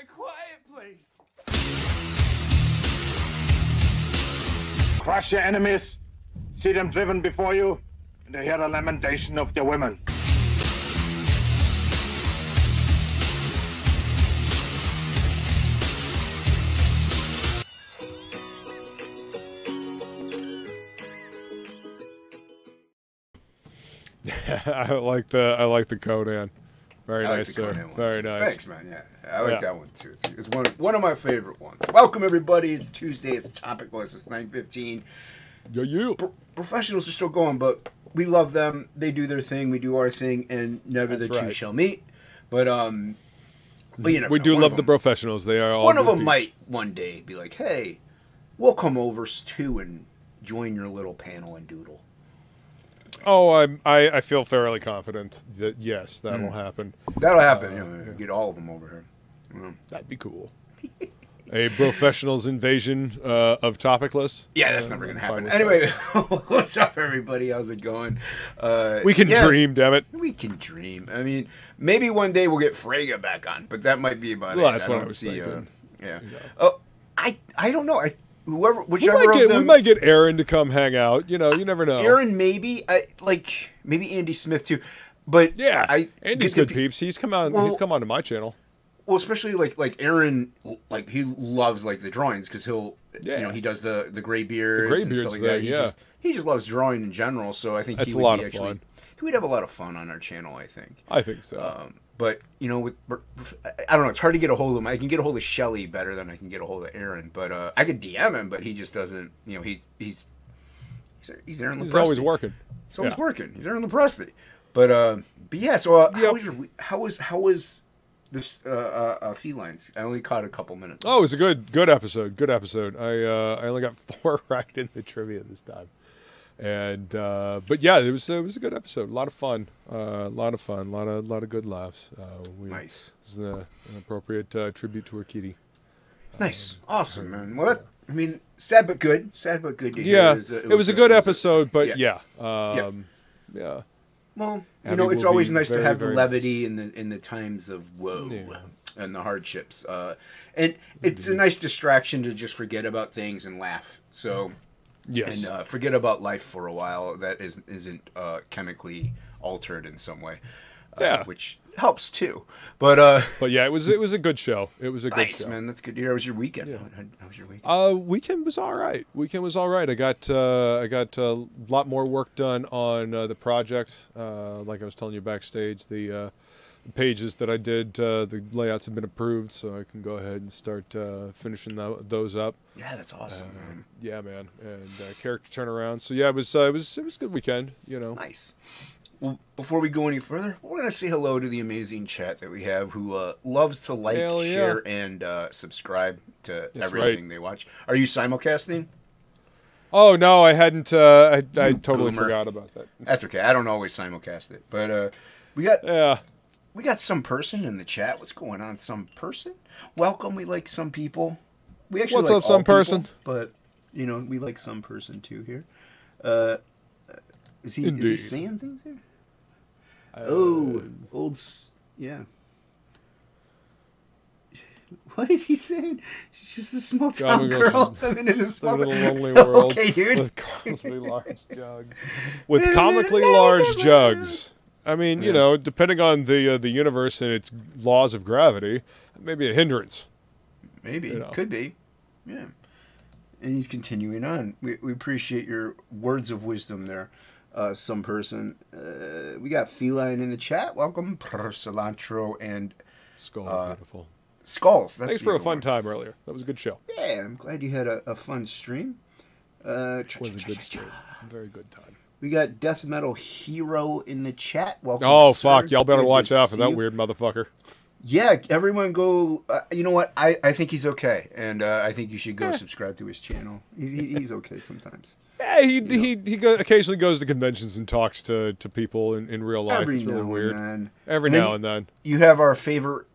quiet place. Crush your enemies, see them driven before you, and hear the lamentation of their women. I like the Conan. Very nice, sir. Very nice. Thanks, man. Yeah, I like that one too. It's one of my favorite ones. Welcome everybody. It's Tuesday. It's TOPicLESS. It's 9:15. Yeah. Professionals are still going, but we love them. They do their thing. We do our thing, and never the two shall meet. But you know, we do love the professionals. They are all one of them might one day be like, "Hey, we'll come over too and join your little panel and doodle." Oh, I feel fairly confident that yes, that'll happen. That'll happen. You know, get all of them over here. That'd be cool. A professionals invasion of TOPicLESS. Yeah, that's never gonna happen. Anyway, what's up, everybody? How's it going? We can dream, damn it. We can dream. I mean, maybe one day we'll get Frege back on, but that might be about it. Well, that's what I was thinking. Yeah. Oh, I don't know. Whichever we might get Aaron to come hang out. You know, you never know. Aaron, maybe. Maybe Andy Smith too. But yeah, Andy's good peeps. He's come on. He's come onto my channel. Well, especially like Aaron, like he loves like the drawings because he'll, you know, he does the gray beards. The gray beards and stuff like that. He just loves drawing in general. So I think that's he a would lot be of fun. He would have a lot of fun on our channel. I think so. But you know, I don't know. It's hard to get a hold of him. I can get a hold of Shelly better than I can get a hold of Aaron. But I could DM him, but he just doesn't. You know, he's Aaron Lepresti. He's always working. He's always working. He's Aaron Lepresti. But yeah. So how was this felines? I only caught a couple minutes. Oh, it was a good episode. Good episode. I only got 4 right in the trivia this time. And but yeah, it was a good episode. A lot of fun. A lot of good laughs. Nice. This is an appropriate tribute to our kitty. Nice. Awesome, man. Well, I mean, sad but good. Sad but good to hear. Yeah, it was a good episode, but yeah. Well, you know, it's always nice to have the levity in the times of woe and the hardships. And it's a nice distraction to just forget about things and laugh. So, yes, and forget about life for a while that isn't chemically altered in some way. Which helps too. But yeah, it was a good show. It was a good show. Man. That's good to hear. How was your weekend? Yeah. How was your weekend? Weekend was all right. I got a lot more work done on the project. Like I was telling you backstage, the pages that I did, the layouts have been approved, so I can go ahead and start finishing those up. Yeah, that's awesome, man. Yeah, man, and character turnaround. So yeah, it was a good weekend. You know, nice. Well, before we go any further, we're going to say hello to the amazing chat that we have who loves to like, share, and subscribe to everything they watch. Are you simulcasting? Oh, no, I hadn't. I totally forgot about that. That's okay. I don't always simulcast it. But we got some person in the chat. What's going on, some person? Welcome. We like some people. We actually like some person? But, you know, we like some person too here. Is he saying things here? Yeah. What is he saying? She's just a small town girl living in a small little lonely world. Okay, dude. With comically large jugs. With comically large jugs. I mean, you know, depending on the universe and its laws of gravity, maybe a hindrance. Maybe. Could be. Yeah. And he's continuing on. We appreciate your words of wisdom there. Some person. We got Feline in the chat. Welcome. Cilantro and Skull. Beautiful. Skulls. Thanks for a fun time earlier. That was a good show. Yeah, I'm glad you had a fun stream. It was a good stream. Very good time. We got Death Metal Hero in the chat. Welcome. Oh, fuck. Y'all better watch out for that weird motherfucker. Yeah, everyone go. You know what? I think he's okay. And I think you should go subscribe to his channel. He's okay sometimes. Yeah, he occasionally goes to conventions and talks to people in real life. It's really weird. Every now and then. You have our favorite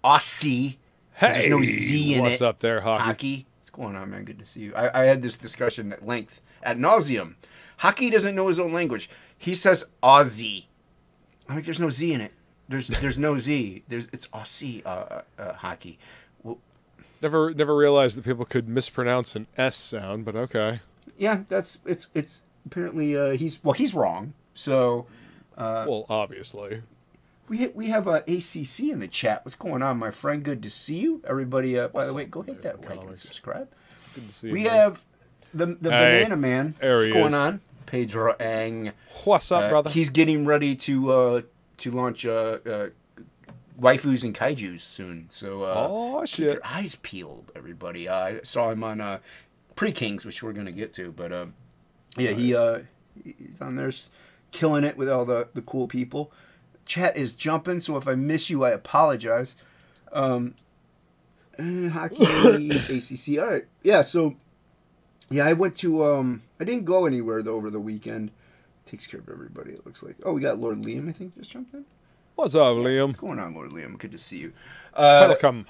Aussie. Hey, there's no Z in what's up there, Hocky? Hocky? What's going on, man? Good to see you. I had this discussion at length, ad nauseum. Hocky doesn't know his own language. He says Aussie. I'm like, there's no Z in it. There's no Z. It's Aussie Hocky. Never realized that people could mispronounce an S sound, but okay. Yeah, it's apparently he's wrong. So, well, obviously. We have ACC in the chat. What's going on, my friend? Good to see you, everybody. By the way, go hit that like and subscribe. Good to see you. We have the Banana Man. What's going on? Pedro Ang. What's up, brother? He's getting ready to launch waifus and kaijus soon. So shit. Keep your eyes peeled, everybody. I saw him on Pre-Kings, which we're gonna get to, but yeah, nice. He's on there killing it with all the cool people. Chat is jumping, so if I miss you, I apologize. Hockey, ACC. All right. Yeah, so, yeah, I went to, I didn't go anywhere, though, over the weekend. Takes care of everybody, it looks like. Oh, we got Lord Liam, I think, just jumped in. What's up, Liam? What's going on, Lord Liam? Good to see you. Welcome.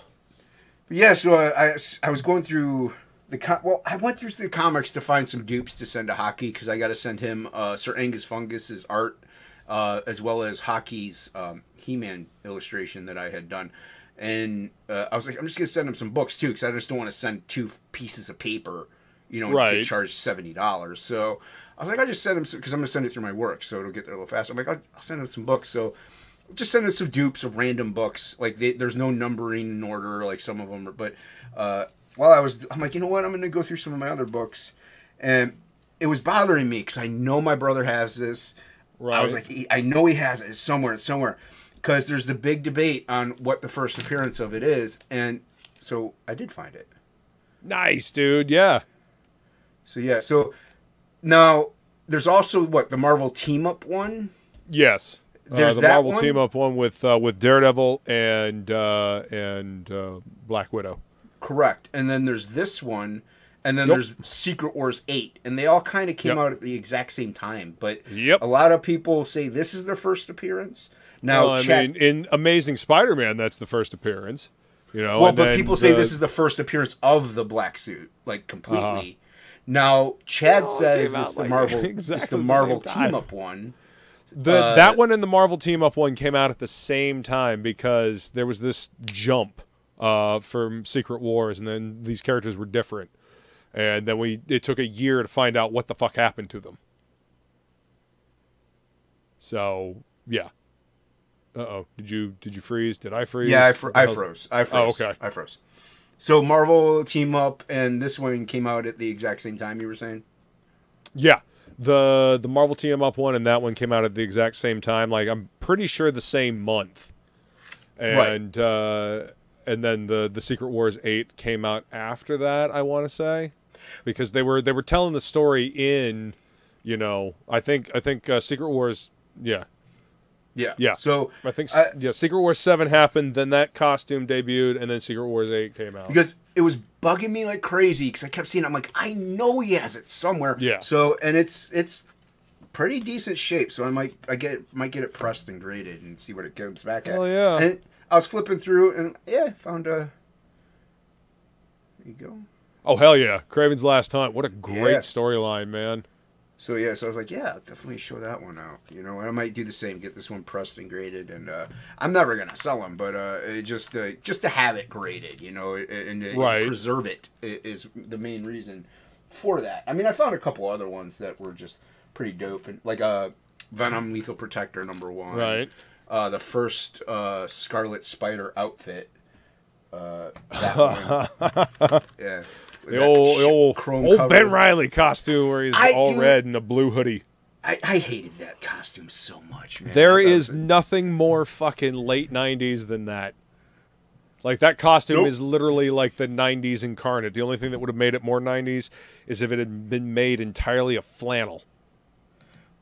Yeah, so I was going through I went through the comics to find some dupes to send to Hockey, because I got to send him Sir Angus Fungus's art. As well as Hocky's He-Man illustration that I had done. And I was like, I'm just going to send him some books, too, because I just don't want to send 2 pieces of paper, you know, and get charged $70. So I was like, I'll just send him, because I'm going to send it through my work, so it'll get there a little faster. I'm like, I'll send him some books. So just send him some dupes of random books. Like, there's no numbering in order, like some of them are. But I'm like, you know what? I'm going to go through some of my other books. And it was bothering me, because I know my brother has this. Right. I was like, I know he has it somewhere, because there's the big debate on what the first appearance of it is, and so I did find it. Nice, dude. Yeah. So now there's also the Marvel Team Up one. Yes. There's the that Marvel one? Team Up one with Daredevil and Black Widow. Correct, and then there's this one. And then there's Secret Wars 8. And they all kind of came out at the exact same time. But a lot of people say this is their first appearance. Now, I mean, in Amazing Spider-Man, that's the first appearance. You know, well, but people say this is the first appearance of the black suit, like completely. Now, Chad says it's the Marvel, it's the Marvel Team-Up one. That one and the Marvel Team-Up one came out at the same time, because there was this jump from Secret Wars, and then these characters were different. And then it took a year to find out what the fuck happened to them. So, yeah. Uh-oh. Did you freeze? Did I freeze? Yeah, I froze. Oh, okay. I froze. So Marvel Team Up and this one came out at the exact same time, you were saying? Yeah. The Marvel Team Up one and that one came out at the exact same time. Like, I'm pretty sure the same month. And and then the Secret Wars 8 came out after that, I want to say. Because they were telling the story in, you know, I think Secret Wars, yeah. So I think Secret Wars 7 happened, then that costume debuted, and then Secret Wars 8 came out. Because it was bugging me like crazy, because I kept seeing it. I'm like, I know he has it somewhere. Yeah. So and it's pretty decent shape. So I might get it pressed and graded and see what it comes back at. Oh yeah. And I was flipping through and found a. There you go. Oh, hell yeah. Kraven's Last Hunt. What a great storyline, man. So, I was like, yeah, definitely show that one out. You know, and I might do the same, get this one pressed and graded. And I'm never going to sell them, but just to have it graded, you know, and preserve it is the main reason for that. I mean, I found a couple other ones that were just pretty dope. And like Venom Lethal Protector #1. Right. The first Scarlet Spider outfit. That one. Yeah. The old Ben Reilly costume where he's all red in a blue hoodie. I hated that costume so much, man. There is nothing more fucking late 90s than that. Like, that costume is literally like the 90s incarnate. The only thing that would have made it more 90s is if it had been made entirely of flannel.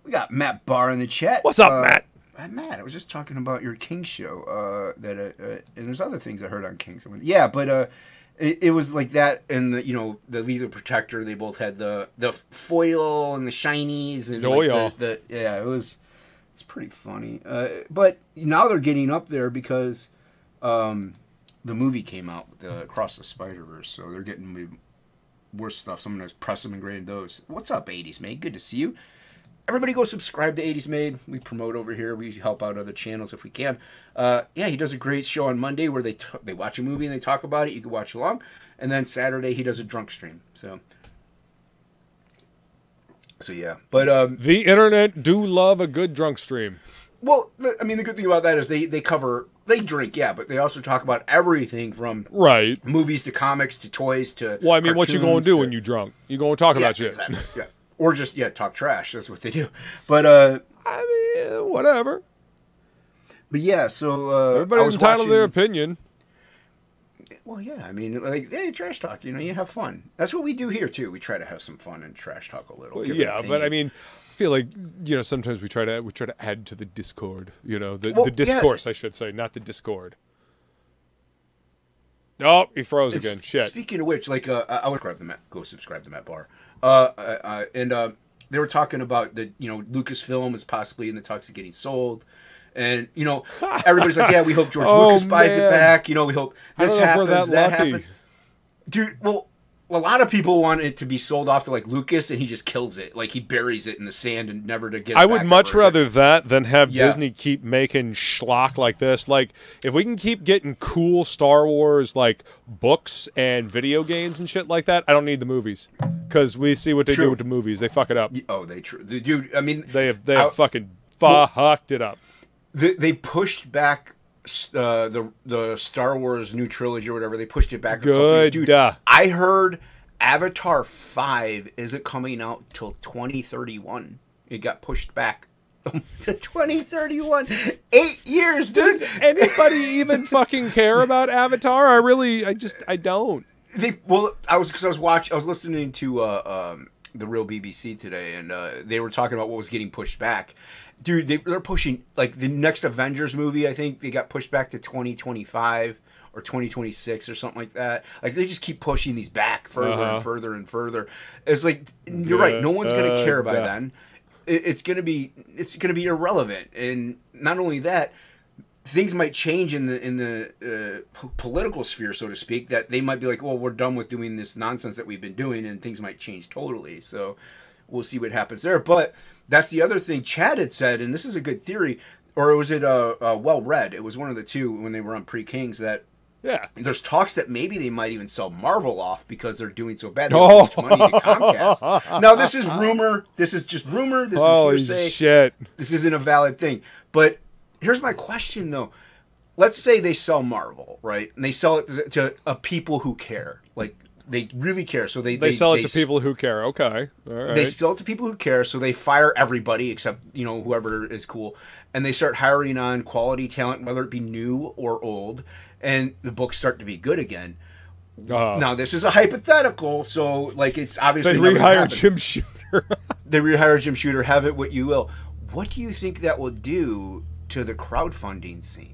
We got Matt Bahr in the chat. What's up, Matt? Matt, I was just talking about your Kings show. And there's other things I heard on Kings. Yeah, but it was like that, and the Lethal Protector. They both had the foil and the shinies, and it's pretty funny. But now they're getting up there because the movie came out Across the Spider-Verse, so they're getting worse stuff. Someone has press them and grade those. What's up, 80s, mate? Good to see you. everybody go subscribe to 80s Made. We promote over here. We help out other channels if we can. Yeah, he does a great show on Monday where they watch a movie and they talk about it. You can watch along. And then Saturday he does a drunk stream. So yeah. But the internet do love a good drunk stream. Well, I mean, the good thing about that is they drink, yeah, but they also talk about everything from movies to comics to toys to Well, I mean, what you going to do when you drunk? You going to talk about shit. Exactly, yeah. Or just, talk trash. That's what they do. But, I mean, whatever. But, yeah, so... everybody's entitled to their opinion. Well, yeah, I mean, like, hey, trash talk, you have fun. That's what we do here, too. We try to have some fun and trash talk a little. Well, yeah, but, I mean... I feel like sometimes we try to add to the discord, the discourse, I should say, not the discord. Oh, he froze again. Shit. Speaking of which, like I would go subscribe to Matt Bahr. And they were talking about that Lucasfilm is possibly in the talks of getting sold. And everybody's like, yeah, we hope George Lucas buys it back. We hope this happens, that happens. Dude, well, a lot of people want it to be sold off to like Lucas, and he just kills it. Like he buries it in the sand and never to get it I would back much rather that than have Disney keep making schlock like this. Like if we can keep getting cool Star Wars like books and video games and shit like that, I don't need the movies because we see what they do with the movies. They fuck it up. Oh, dude. I mean, they have fucking fucked it up. They pushed back the Star Wars new trilogy or whatever. They pushed it back. Good. Dude, I heard Avatar 5 isn't coming out till 2031. It got pushed back to 2031. 8 years, dude. Does anybody even fucking care about Avatar? I don't. I was listening to the Real BBC today, and they were talking about what was getting pushed back. Dude, they're pushing, like, the next Avengers movie, I think they got pushed back to 2025 or 2026 or something like that. Like, they just keep pushing these back further and further and further. It's like, you're right, no one's going to care by then. It's going to be irrelevant. And not only that, things might change in the political sphere, so to speak, that they might be like, well, we're done with doing this nonsense that we've been doing, and things might change totally. So we'll see what happens there. But that's the other thing Chad had said, and this is a good theory, or was it well read? It was one of the two when they were on Pre-Kings that there's talks that maybe they might even sell Marvel off because they're doing so bad. They have so much money to Comcast. Now this is rumor. This is just rumor. This is hearsay. Shit. This isn't a valid thing. But here's my question though. Let's say they sell Marvel, right? And they sell it to people who care, like. They really care, so they sell it to people who care. Okay, all right. They sell it to people who care, so they fire everybody except whoever is cool, and they start hiring on quality talent, whether it be new or old, and the books start to be good again. Now this is a hypothetical, so like it's obviously they rehire Jim Shooter. They rehire Jim Shooter. Have it what you will. What do you think that will do to the crowdfunding scene?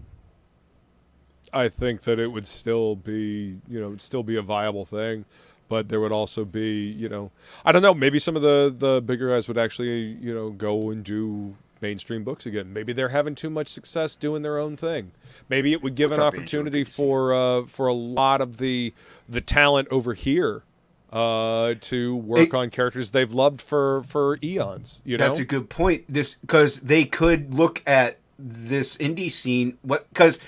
I think that it would still be, a viable thing, but there would also be, I don't know, maybe some of the bigger guys would actually, go and do mainstream books again. Maybe they're having too much success doing their own thing. Maybe it would give an opportunity for a lot of the talent over here to work on characters they've loved for eons. That's a good point. Because they could look at this indie scene, because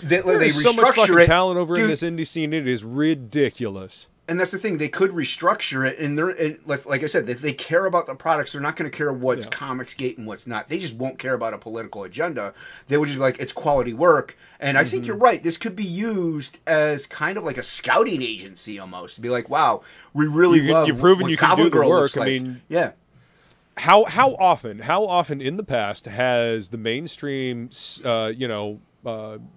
there's so much fucking talent over in this indie scene. It is ridiculous. And that's the thing. They could restructure it. And like I said, if they care about the products, they're not going to care what's Comicsgate and what's not. They just won't care about a political agenda. They would just be like, it's quality work. And I think you're right. This could be used as kind of like a scouting agency almost. To be like, wow, we really love you've proven what you can do the work. Like. I mean, yeah. How often in the past has the mainstream,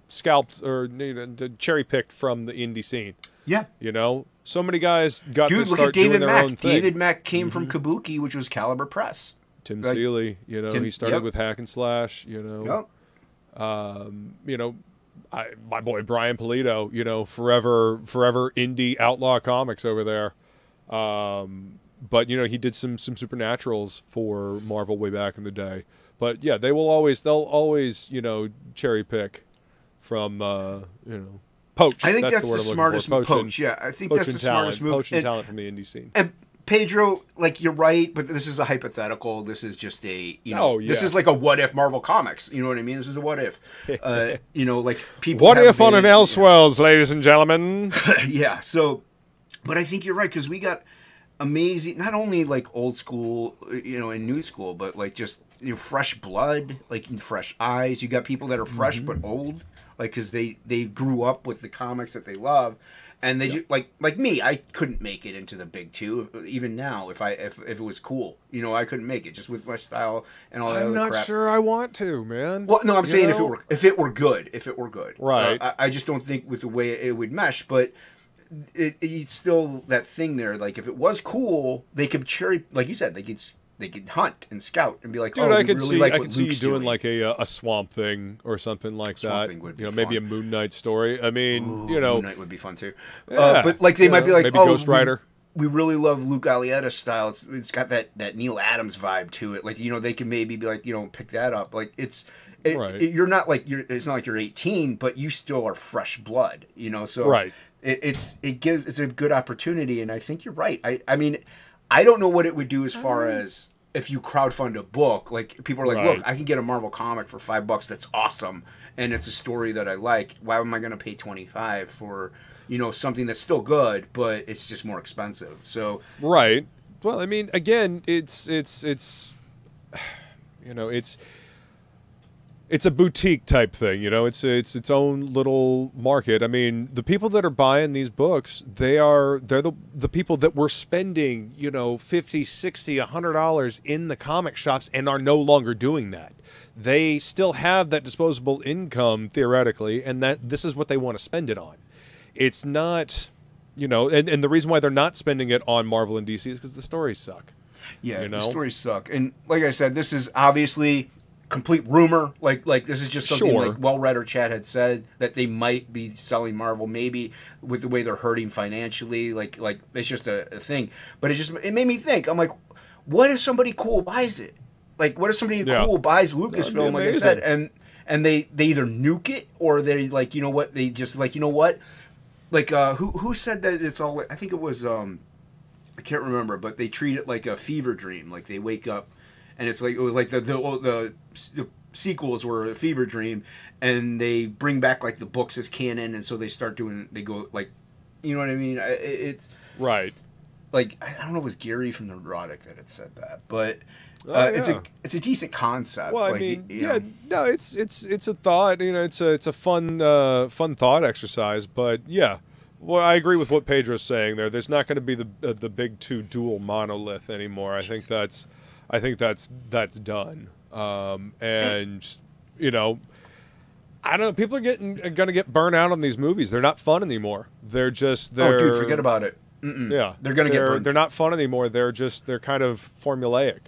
scalped or cherry picked from the indie scene? Yeah. So many guys got to look start at David doing their Mack. own thing. David Mack came from Kabuki, which was Caliber Press. Tim Seeley, he started with Hack and Slash, Yep. My boy Brian Pulido, forever indie outlaw comics over there. But he did some supernaturals for Marvel way back in the day. But yeah, they'll always cherry pick from poach. I think that's the smartest move. Poach, yeah, I think that's the smartest move. Poaching talent from the indie scene. Pedro, like, you're right, but this is a hypothetical. This is just a, this is like a what if Marvel Comics. You know what I mean? This is a what if. Like people. What if on an Elseworlds, ladies and gentlemen? Yeah. So, but I think you're right because we got amazing, not only like old school, and new school, but like just fresh blood, like fresh eyes. You got people that are fresh but old, like because they grew up with the comics that they love. And they just, like me, I couldn't make it into the big two. Even now, if it was cool, I couldn't make it just with my style and all that other crap. I'm not sure I want to, man. Well, no, I'm saying if it were good, right? I just don't think with the way it would mesh, but it's still that thing there. Like if it was cool, they could cherry, like you said, they could hunt and scout and be like, dude, I could see you doing like a Swamp Thing or something like that. Thing would be maybe fun. a Moon Knight story. I mean, Moon Knight would be fun too. Yeah, but like they might be like, maybe Ghost Rider. We really love Luke Alieta's style. It's got that Neil Adams vibe to it. Like they can maybe be like, pick that up. Like you're not like it's not like you're 18, but you still are fresh blood. So right. It's a good opportunity, and I think you're right. I mean, I don't know what it would do as far as if you crowdfund a book. Like people are like, right. Look, I can get a Marvel comic for $5. That's awesome, and it's a story that I like. Why am I going to pay $25 for something that's still good, but it's just more expensive? So right. Well, I mean, again, it's a boutique type thing, It's its own little market. I mean, the people that are buying these books, they're the people that were spending, $50, $60, $100 in the comic shops and are no longer doing that. They still have that disposable income theoretically, and that this is what they want to spend it on. It's not, and the reason why they're not spending it on Marvel and DC is because the stories suck. Yeah, the stories suck. And like I said, this is obviously complete rumor. Like this is just something like well-read or Chad had said that they might be selling Marvel, maybe with the way they're hurting financially. Like it's just a thing. But it made me think. I'm like, what if somebody cool buys it? Like, what if somebody cool buys Lucasfilm? Like I said, and they either nuke it or they like, they just like, like who said that it's all? I think it was I can't remember, but they treat it like a fever dream. Like they wake up. And it's like it was like the sequels were a fever dream, and they bring back like the books as canon, and so they go like, you know what I mean? It's right. Like I don't know if it was Gary from the Erotic that had said that, but it's a decent concept. Well, I mean, no, it's a thought. It's a fun thought exercise. But yeah, well, I agree with what Pedro's saying there. There's not going to be the big two dual monolith anymore. I think that's done. And I don't know. People are going to get burnt out on these movies. They're not fun anymore. They're dude, forget about it. Yeah, they're going to get burned. They're not fun anymore. They're kind of formulaic.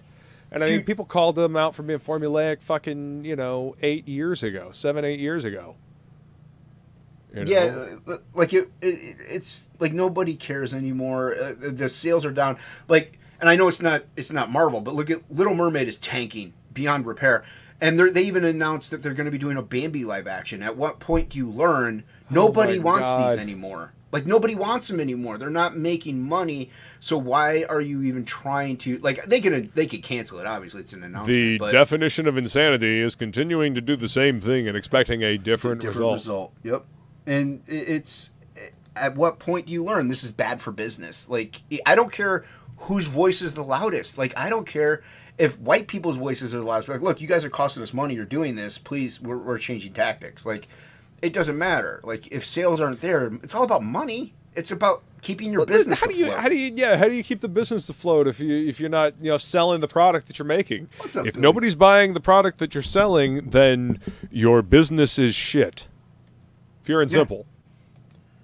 And I mean, people called them out for being formulaic fucking 8 years ago, 7-8 years ago. Yeah, like it's like nobody cares anymore. The sales are down. Like. And I know it's not Marvel, but look at Little Mermaid is tanking beyond repair. And they even announced that they're going to be doing a Bambi live action. At what point do you learn nobody wants these anymore? Like, nobody wants them anymore. They're not making money. So why are you even trying to... Like, they could cancel it. Obviously, it's an announcement. The definition of insanity is continuing to do the same thing and expecting a different result. Yep. And it's... At what point do you learn this is bad for business? Like, I don't care whose voice is the loudest. Like, I don't care if white people's voices are the loudest. Like, look, you guys are costing us money. You're doing this. Please, we're changing tactics. Like, it doesn't matter. Like, if sales aren't there, it's all about money. It's about keeping your business afloat. How do you keep the business afloat if you're not selling the product that you're making? If nobody's buying the product that you're selling, then your business is shit. Pure and simple.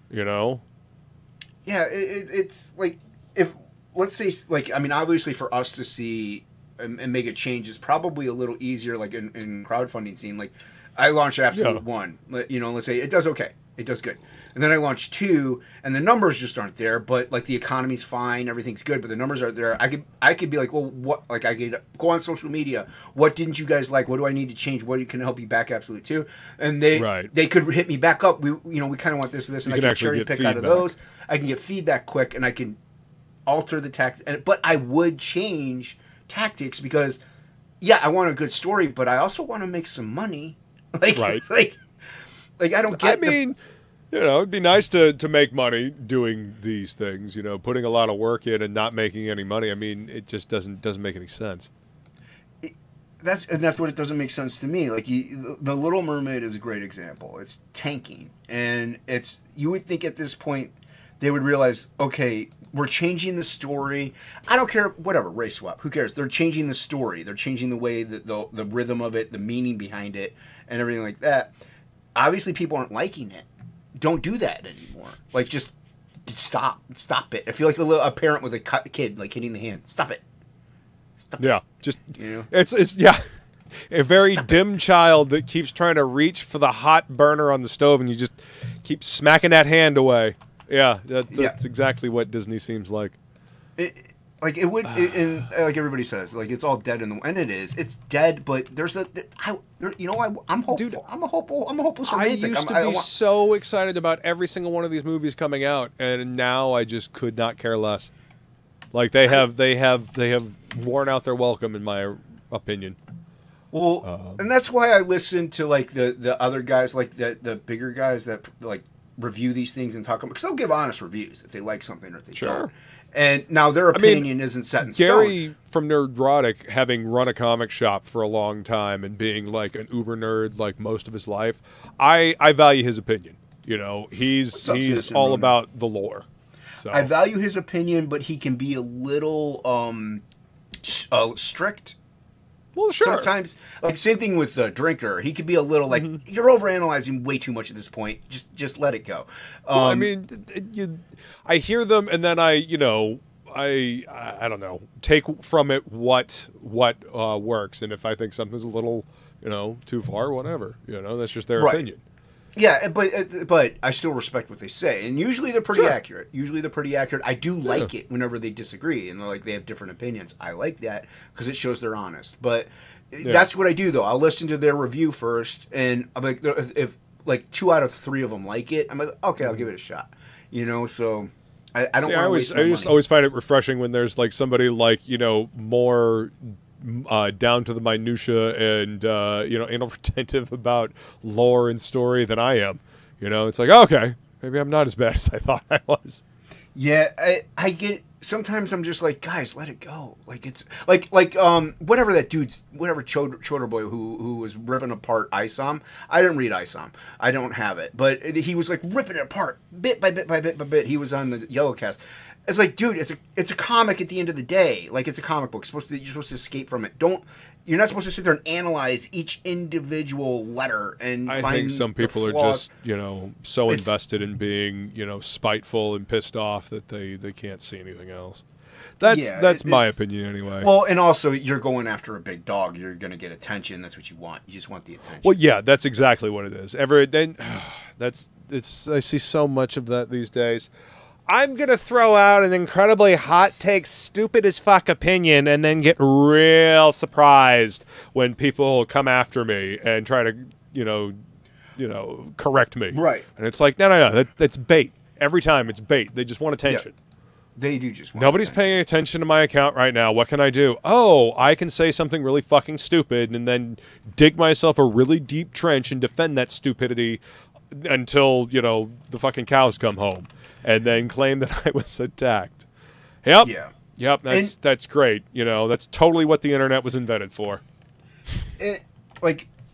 Yeah, it's like if. Let's say, like, I mean, obviously for us to see and make a change is probably a little easier, like, in crowdfunding scene. Like, I launched Absolute 1. Let's say it does okay. It does good. And then I launched 2, and the numbers just aren't there, but, like, the economy's fine, everything's good, but the numbers aren't there. I could be like, well, what? Like, I could go on social media. What didn't you guys like? What do I need to change? What can help you back Absolute 2? And they could hit me back up. We kind of want this and this, and I can cherry pick out of those. I can get feedback quick, and I can alter the tactics, but I would change tactics because, yeah, I want a good story, but I also want to make some money. Like, right. It's like I don't get. I mean, you know, it'd be nice to make money doing these things. You know, putting a lot of work in and not making any money. I mean, it just doesn't make any sense. That's what it doesn't make sense to me. Like the Little Mermaid is a great example. It's tanking, and you would think at this point they would realize, okay, we're changing the story. I don't care, whatever, race swap. Who cares? They're changing the story. They're changing the way that the rhythm of it, the meaning behind it, and everything like that. Obviously, people aren't liking it. Don't do that anymore. Like, just stop it. I feel like a parent with a kid like hitting the hand. Stop it. Yeah, just you know? It's yeah, a very dim child that keeps trying to reach for the hot burner on the stove, and you just keep smacking that hand away. Yeah, that's exactly what Disney seems like. Like everybody says, like it's all dead in the and it is. It's I'm hopeful. Dude, I'm a hopeful romantic. I used to be so excited about every single one of these movies coming out, and now I just could not care less. Like they have worn out their welcome, in my opinion. Well, and that's why I listen to like the other guys, like the bigger guys that like review these things and talk about, because they'll give honest reviews if they like something or if they don't. And now their opinion isn't set in stone. Gary from Nerdrotic, having run a comic shop for a long time and being like an uber nerd like most of his life, I value his opinion. You know, he's all about the lore. So. I value his opinion, but he can be a little strict. Well, sure. Sometimes, like same thing with Drinker. He could be a little like, you're overanalyzing way too much at this point. Just let it go. Well, I mean, I hear them, and then I don't know, take from it what works, and if I think something's a little, too far, whatever, that's just their opinion. Yeah, but I still respect what they say, and usually they're pretty accurate. I do like it whenever they disagree and they have different opinions. I like that because it shows they're honest. But that's what I do, though. I'll listen to their review first, and I'm like, if like 2 out of 3 of them like it, I'm like, okay, I'll give it a shot. So I don't. I just always find it refreshing when there's like somebody like more down to the minutia and anal retentive about lore and story than I am. It's like, okay, maybe I'm not as bad as I thought I was. Yeah, I get. Sometimes I'm just like, guys, let it go. Like it's like whatever that dude's, whatever Choder boy who was ripping apart ISOM. I didn't read ISOM. I don't have it, but he was like ripping it apart bit by bit by bit by bit. He was on the Yellowcast. It's like, dude, it's a comic at the end of the day. Like, it's a comic book. You're supposed to escape from it. You're not supposed to sit there and analyze each individual letter and find I think some people are just, so invested in being, spiteful and pissed off that they can't see anything else. That's my opinion anyway. Well, and also you're going after a big dog. You're going to get attention. That's what you want. You just want the attention. Well, yeah, that's exactly what it is. I see so much of that these days. I'm going to throw out an incredibly hot take, stupid as fuck opinion, and then get real surprised when people come after me and try to, correct me. Right. And it's like, no, that's bait. Every time it's bait. They just want attention. Yeah. They do just want Nobody's paying attention to my account right now. What can I do? Oh, I can say something really fucking stupid and then dig myself a really deep trench and defend that stupidity until, the fucking cows come home. And then claim that I was attacked. Yep. Yeah. Yep. That's great. That's totally what the internet was invented for.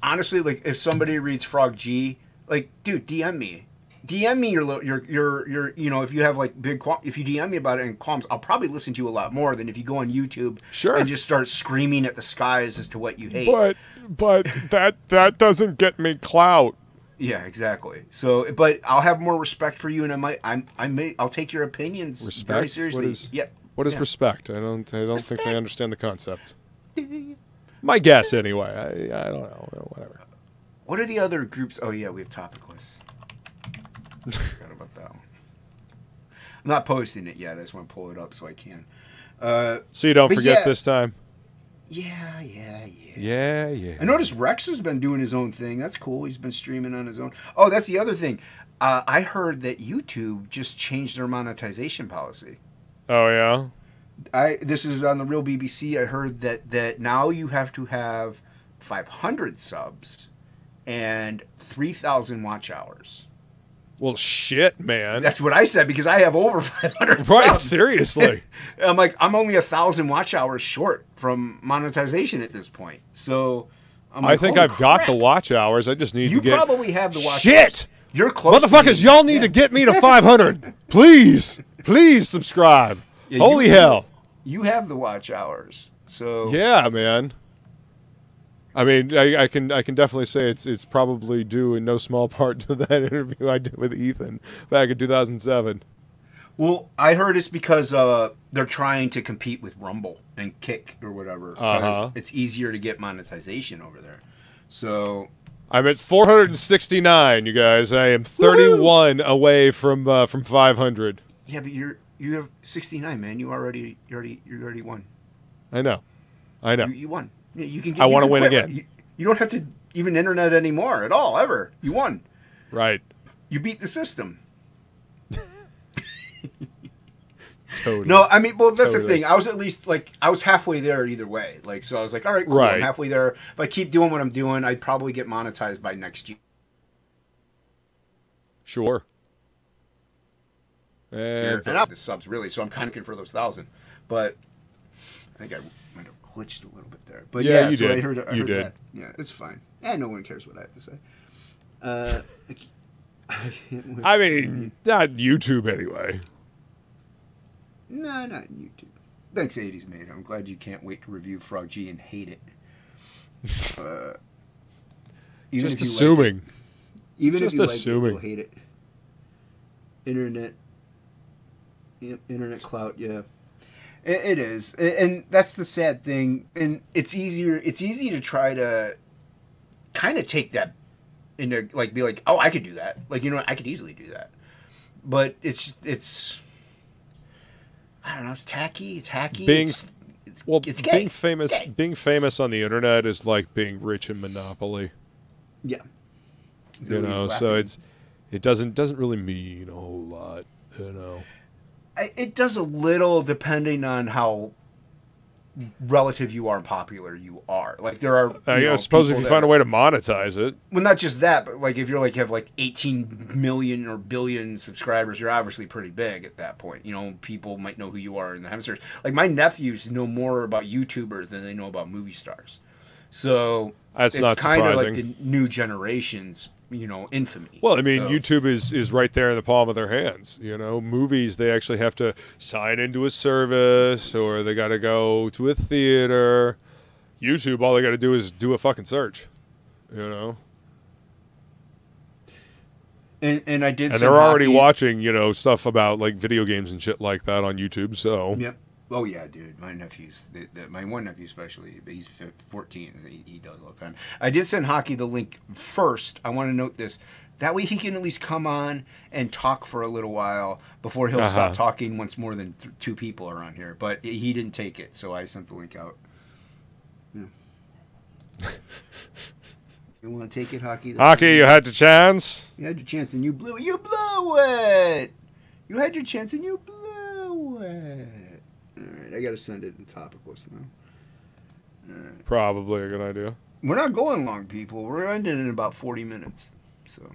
Honestly, if somebody reads Frog G, dude, DM me. DM me your if you have if you DM me about it in qualms, I'll probably listen to you a lot more than if you go on YouTube and just start screaming at the skies as to what you hate. But that doesn't get me clout. Yeah, exactly. So, but I'll have more respect for you, and I'll take your opinions very seriously. What is respect? I don't think I understand the concept. My guess, anyway. I don't know. Whatever. What are the other groups? Oh yeah, we have TOPicLESS. I forgot about that one. I'm not posting it yet. I just want to pull it up so I can. So you don't forget this time. Yeah. I noticed Rex has been doing his own thing. That's cool. He's been streaming on his own. Oh, that's the other thing. I heard that YouTube just changed their monetization policy. Oh yeah. This is on the real BBC. I heard that now you have to have 500 subs and 3,000 watch hours. Well, shit, man. That's what I said because I have over 500 subs. Right, seriously. I'm like, I'm only 1,000 watch hours short from monetization at this point. So I'm like, I think I've got the watch hours. I just need to get... You probably have the watch shit! hours. You're close. Motherfuckers, y'all need to get me to 500. Please. Please subscribe. Yeah, holy hell. You have the watch hours. So yeah, man. I mean, I can definitely say it's probably due in no small part to that interview I did with Ethan back in 2007. Well, I heard it's because they're trying to compete with Rumble and Kick or whatever. Because it's easier to get monetization over there. So I'm at 469, you guys. I am 31 away from 500. Yeah, but you have 69, man. You already won. I know. You won. Yeah, you can. I want to win again. You don't have to even internet anymore at all ever. You won. Right. You beat the system. Totally. No, I mean, well, that's the thing. I was at least I was halfway there either way. Like, so I was like, all right, cool. Right. I'm halfway there. If I keep doing what I'm doing, I'd probably get monetized by next year. Sure. And the subs really, so I'm kind of looking for those 1,000. But I think I might have glitched a little bit there. But yeah, you so did. I heard you did. That. Yeah, it's fine. No one cares what I have to say. I mean, not YouTube anyway. No, not YouTube. Thanks, 80s mate. I'm glad you can't wait to review Frog G and hate it. Just assuming. Even just if you assuming. like it, you'll hate it. Internet clout, yeah. It is. And that's the sad thing. And it's easy to try to kind of take that into, be like, oh, I could do that. I could easily do that. But it's I don't know, it's tacky, it's hacky. It's gay. Being famous on the internet is like being rich in Monopoly. Yeah. So it doesn't really mean a whole lot, It does a little depending on how relative you are and popular you are. Like there are I suppose if you find a way to monetize it. Well, not just that, but if you're have 18 million or billion subscribers, you're obviously pretty big at that point. People might know who you are in the hemispheres. Like my nephews know more about YouTubers than they know about movie stars. So that's not kind of surprising. like the new generation's infamy. Well, I mean, YouTube is right there in the palm of their hands. Movies, they actually have to sign into a service or they got to go to a theater. YouTube, all they got to do is do a fucking search, And I did. And they're already watching, stuff about video games and shit like that on YouTube. So yep. Oh yeah, dude. My nephews, my one nephew especially, he's 14. He does all the time. I did send Hocky the link first. I want to note this. That way he can at least come on and talk for a little while before he'll stop talking once more than 2 people are on here. But he didn't take it, so I sent the link out. Yeah. You want to take it, Hocky? Hocky, you had your chance. You had your chance and you blew it. You blew it. You had your chance and you blew it. All right, I got to send it in TOPicLESS now. All right. Probably a good idea. We're not going long, people. We're ending in about 40 minutes. So,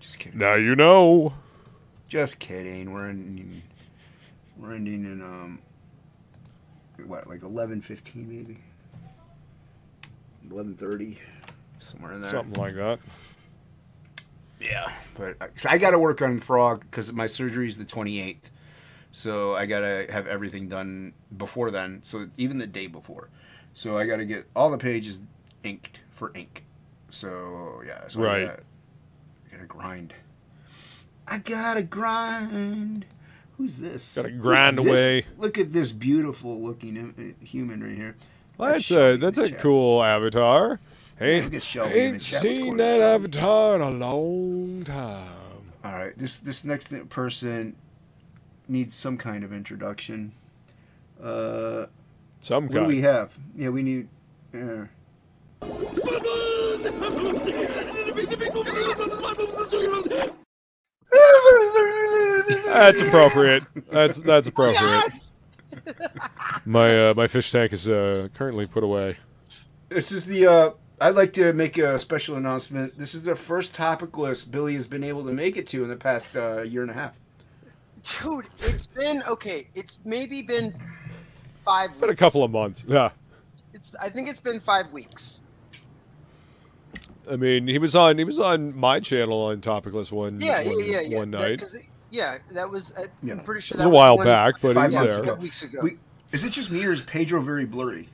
just kidding. Now you know. Just kidding. We're ending in 11:15 maybe, 11:30, somewhere in there. Something like that. Yeah, but I got to work on Frog because my surgery is the 28th. So I got to have everything done before then. So even the day before. So I got to get all the pages inked for ink. So yeah. So right. I got to grind. I got to grind. Who's this? Got to grind away. Look at this beautiful looking human right here. Well, that's a cool avatar. Hey, ain't seen that avatar in a long time. All right. This next person needs some kind of introduction. Some kind. What do we have? Yeah, we need. That's appropriate. That's appropriate. My fish tank is currently put away. This is the. I'd like to make a special announcement. This is the first TOPicLESS Billy has been able to make it to in the past year and a half. Dude, it's been okay. It's maybe been 5 weeks. Been a couple of months. Yeah. I think it's been 5 weeks. I mean, he was on my channel on TOPicLESS one night. That was. I'm pretty sure it was that a while was back, but 5 he was months there. ago. Weeks ago. Is it just me or is Pedro very blurry?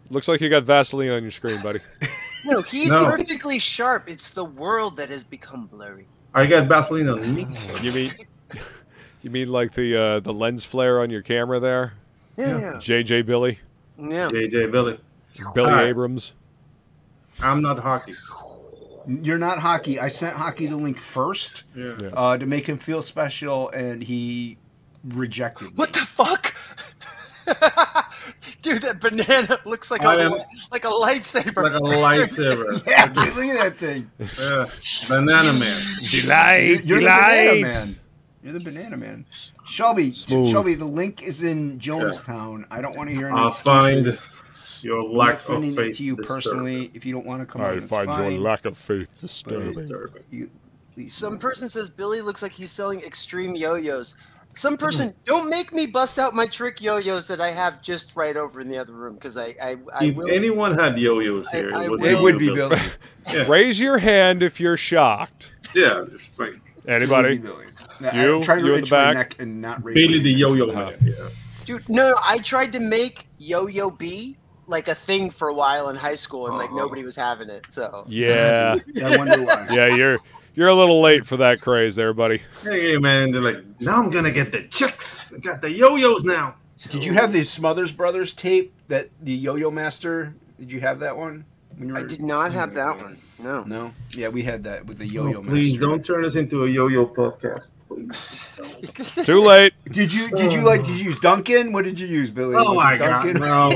Looks like you got Vaseline on your screen, buddy. No, he's perfectly sharp. It's the world that has become blurry. I got Vaseline on me. You mean like the lens flare on your camera there? Yeah. JJ Billy. Yeah. JJ Billy. Billy Hi. Abrams. I'm not Hocky. You're not Hocky. I sent Hocky the link first to make him feel special, and he rejected me. What the fuck? Dude, that banana looks like a lightsaber. Like a lightsaber. Yeah, dude, look at that thing. Banana man. You're the banana man. You're the banana man. Shelby, the link is in Jonestown. I don't want to hear any I'll excuses. find your I'm lack not of sending faith it to you disturbing. personally. If you don't want to come on, I it's find fine. your lack of faith disturbing. Some person says Billy looks like he's selling extreme yo-yos. Some person, don't make me bust out my trick yo-yos that I have just right over in the other room, because I If will. anyone had yo-yos here, I it will. Would be Billy. Yeah. Raise your hand if you're shocked. Yeah, it's like Anybody? Billy. You? I'm trying to You in reach the my back? neck and not raise Billy my the hand. yo-yo man. Yeah. Dude, no, I tried to make yo-yo be like a thing for a while in high school, and like nobody was having it. So Yeah. I wonder why. Yeah, you're a little late for that craze there, buddy. Hey man, they're like, now I'm gonna get the chicks. I got the yo-yos now. Did you have the Smothers Brothers tape, that the Yo-Yo Master? Did you have that one? When you were... I did not have that one. No. No? Yeah, we had that with the Yo-Yo Master. Please don't turn us into a yo-yo podcast. Please. Too late. Did you use Duncan? What did you use, Billy? Oh Was my it god, Duncan? no.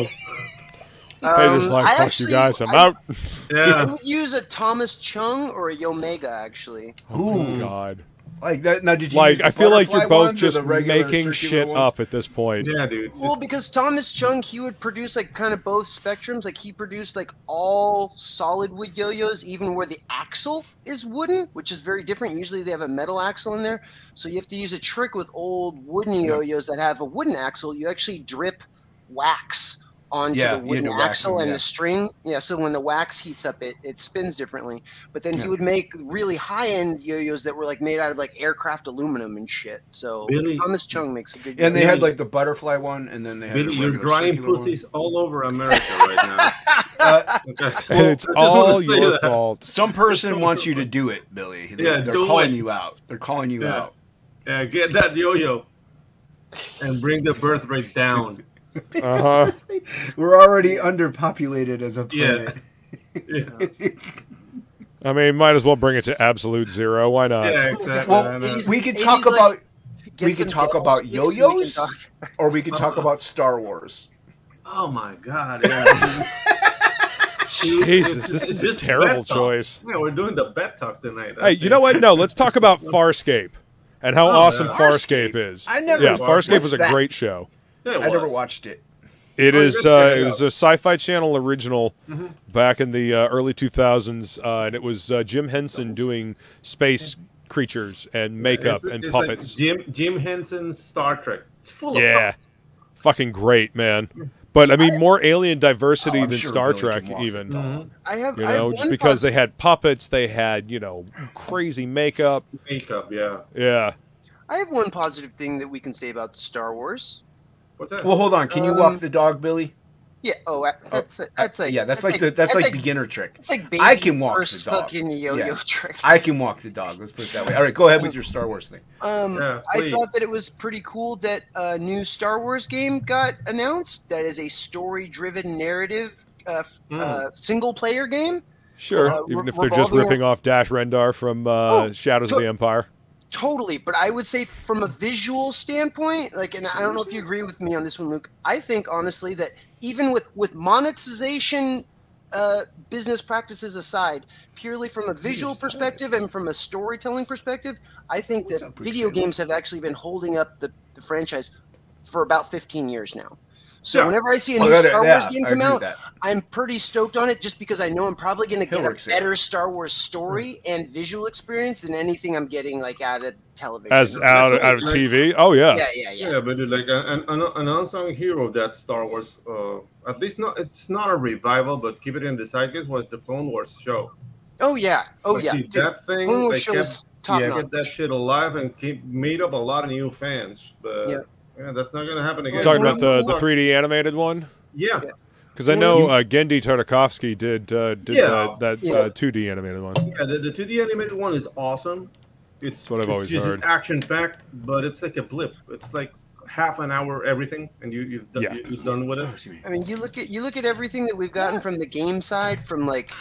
They just like, fuck you guys, I'm out. I Yeah. would use a Thomas Chung or a Yomega, actually. Oh, God. Like that? Now, did you? Like, use the I feel like butterfly you're both ones or just the regular making circular shit ones? up at this point. Yeah, dude. Well, because Thomas Chung, he would produce like kind of both spectrums. Like he produced like all solid wood yo-yos, even where the axle is wooden, which is very different. Usually they have a metal axle in there. So you have to use a trick with old wooden yo-yos that have a wooden axle. You actually drip wax onto Yeah, the you wooden had to wax axle them, and yeah. the string. Yeah, so when the wax heats up, it spins differently. But then he would make really high-end yo-yos that were like made out of like aircraft aluminum and shit. So Really? Thomas Chung makes a good And they yo-yo. had like the butterfly one, and then they had Billy, the you're regular drying circular one. pussies all over America right now. Okay. And it's I just all wanna say your that. fault. Some person wants you to do it, Billy. Yeah, They're do calling it. you out. They're calling you Yeah. out. Yeah, get that yo-yo and bring the birth rate down. Uh-huh. We're already underpopulated as a Yeah. planet. Yeah, I mean, might as well bring it to absolute zero. Why not? yeah exactly. Well, I know. we could He's talk like- about Get we could some talk devil about sticks and we can yo-yos, talk- or we could talk about Star Wars. Oh my god, yeah. Jesus, this is a Just terrible bet talk. choice. Yeah, we're doing the bet talk tonight. Hey, you know what? No, let's talk about Farscape and how awesome yeah. Farscape is. I never- Yeah, what's Farscape was a that? great show. Yeah, it I never was. watched it. It Oh, you is. gotta check it It was out. a Sci-Fi Channel original back in the early 2000s, and it was Jim Henson doing space creatures and makeup It's- and it's puppets. Like Jim Henson's Star Trek. It's full of Yeah, puppets. fucking great, man. But I mean, more alien diversity I'm than sure Star Billy Trek, can walk even. the dog. I have, You I have know, just one because they had puppets, they had crazy makeup. Makeup, yeah. Yeah. I have one positive thing that we can say about Star Wars. What's that? Well, hold on. Can you walk the dog, Billy? Yeah. Oh, that's like Yeah, that's like beginner trick. It's like baby's I can walk first the dog. fucking yo-yo Yeah. trick. I can walk the dog. Let's put it that way. All right, go ahead with your Star Wars thing. Yeah, I please. thought that it was pretty cool that a new Star Wars game got announced. That is a story-driven narrative, single-player game. Sure. Even if they're just revolving ripping off Dash Rendar from Shadows of the Empire. Totally, but I would say from a visual standpoint, like, and I don't know if you agree with me on this one, Luke. I think honestly that even with monetization business practices aside, purely from a visual perspective and from a storytelling perspective, I think that video games have actually been holding up the franchise for about 15 years now. So whenever I see a new Star Wars game come out, I'm pretty stoked on it just because I know I'm probably going to get a better Star Wars story and visual experience than anything I'm getting like out of television. Out of TV? Oh, yeah. Yeah, but like an unsung hero of that Star Wars, at least it's not a revival, but keep it in the zeitgeist, was the Clone Wars show. Oh, yeah. Oh, yeah. Dude, that thing, Clone Wars show is top notch. Kept that shit alive and made up a lot of new fans. But yeah, that's not going to happen again. You're talking about the 3D animated one? Yeah. Because I know Gendy Tartakovsky did that 2D animated one. Yeah, the 2D animated one is awesome. That's what I've always heard. It's action-packed, but it's like a blip. It's like half an hour everything, and you're done with it. I mean, you look at everything that we've gotten from the game side, from like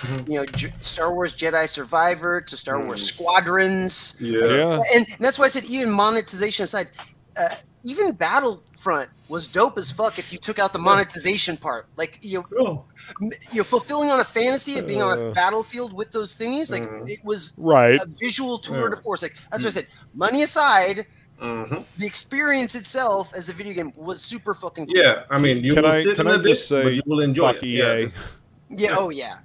Star Wars Jedi Survivor to Star Wars Squadrons. And that's why I said even monetization aside. Even Battlefront was dope as fuck if you took out the monetization part. Like you're fulfilling on a fantasy of being on a battlefield with those thingies. Like it was a visual tour de force. Like that's what I said. Money aside, the experience itself as a video game was super fucking cool. Yeah, I mean, you will just say you will enjoy it. EA. Yeah. Oh yeah.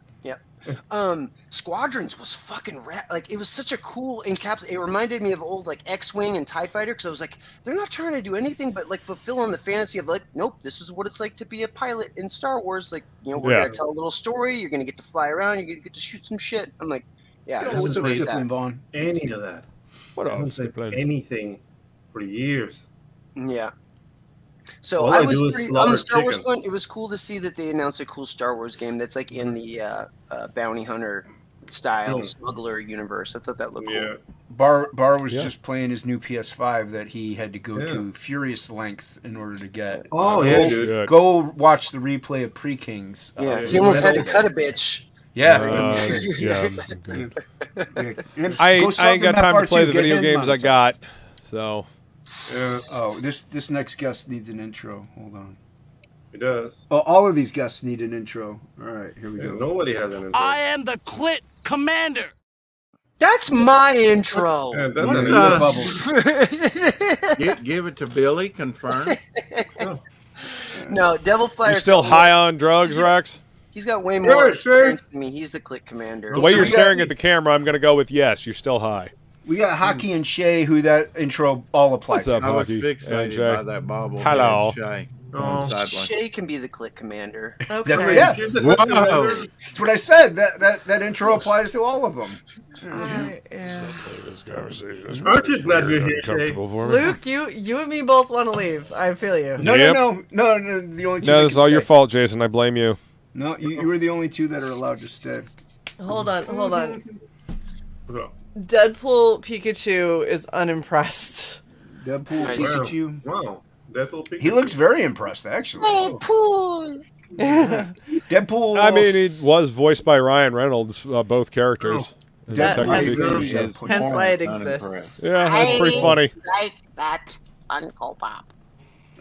Squadrons was fucking like it was such a cool encapsulation. It reminded me of old like X-Wing and TIE Fighter because I was like, they're not trying to do anything but like fulfill on the fantasy of like, nope, this is what it's like to be a pilot in Star Wars. Like, we're gonna tell a little story. You're gonna get to fly around. You're gonna get to shoot some shit. I'm like, this is pretty sad. Any of that. What else? Anything for years. Yeah. So I was on the Star Wars front. It was cool to see that they announced a cool Star Wars game that's like in the bounty hunter style smuggler universe. I thought that looked cool. Bahr was just playing his new PS5 that he had to go to furious lengths in order to get. Dude. Go watch the replay of Pre-Kings. He almost had to cut a bitch. I ain't got time to play the video games I got, so. Oh, this next guest needs an intro. Hold on. He does. Oh, all of these guests need an intro. All right, here we go. Nobody has an intro. I am the Clit Commander. That's my intro. Yeah, give it to Billy. Confirm. No, Devil Flyer. You still high on drugs, Rex? He's got way more experience than me. He's the Clit Commander. The way you're staring at the camera, I'm going to go with yes. You're still high. We got Hocky and Shay, who that intro all applies to. I was fixated by that bobblehead. Hello. Shay. Shay can be the Clit Commander. Okay. Whoa. That's what I said. That intro applies to all of them. Aren't you glad you're here, Shay? Luke, you and me both want to leave. I feel you. No. The only two. No, this is all your fault, Jason. I blame you. No, you were the only two that are allowed to stay. Hold on. Deadpool Pikachu is unimpressed. Deadpool Pikachu. Wow. Deadpool Pikachu. He looks very impressed, actually. Deadpool. I mean, he was voiced by Ryan Reynolds, both characters. Hence why it exists. Yeah, that's pretty funny. Like that Funko Pop.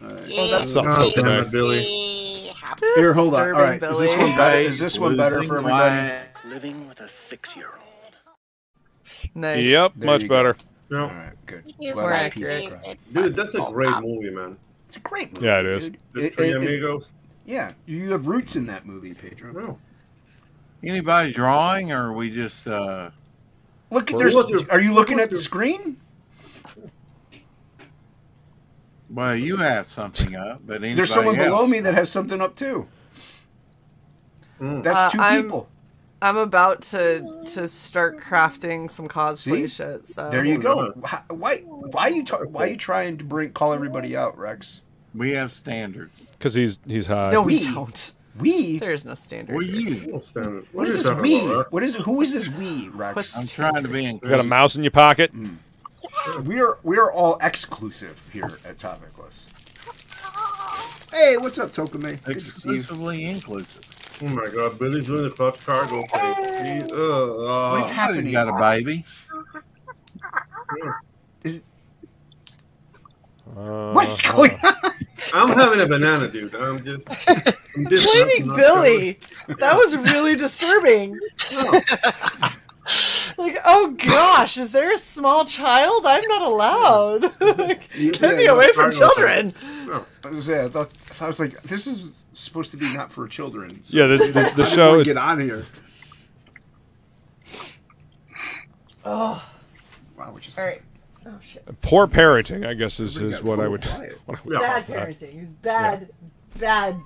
That's something today. Billy. Here, hold on. All right, is this one better for everybody? Living with a 6-year-old. Nice. Yep, much better. Yeah. All right, good. More accurate. Dude, that's a great movie, man. It's a great movie. Yeah, it is. The Three Amigos. Yeah, you have roots in that movie, Pedro. No. Anybody drawing, or are we just? Look at are you looking at the screen? Well, you have something up, but anybody there's someone else? below me that has something up too. That's two people. I'm about to start crafting some cosplay shit. So there you go. Why are you trying to call everybody out, Rex? We have standards. Because he's high. No, we don't. We? There's no standard. What is this we? What is it? Who is this we, Rex? I'm trying to be inclusive. You got a mouse in your pocket? We are all exclusive here at TOPicLESS. Hey, what's up, Tokame? Exclusively inclusive. Oh my God, Billy's doing the fuck cargo plate. What is happening? He's got a baby. What is going on? I'm having a banana, dude. I'm just. Blaming Billy. That was really disturbing. Like, oh gosh, is there a small child? I'm not allowed. Get me away from children. I was like, this is supposed to be not for children. So yeah, the show. Get on here. Oh. Wow, which is all right. Oh shit. Poor parenting, I guess, is what I would. Bad parenting. It's bad. Bad.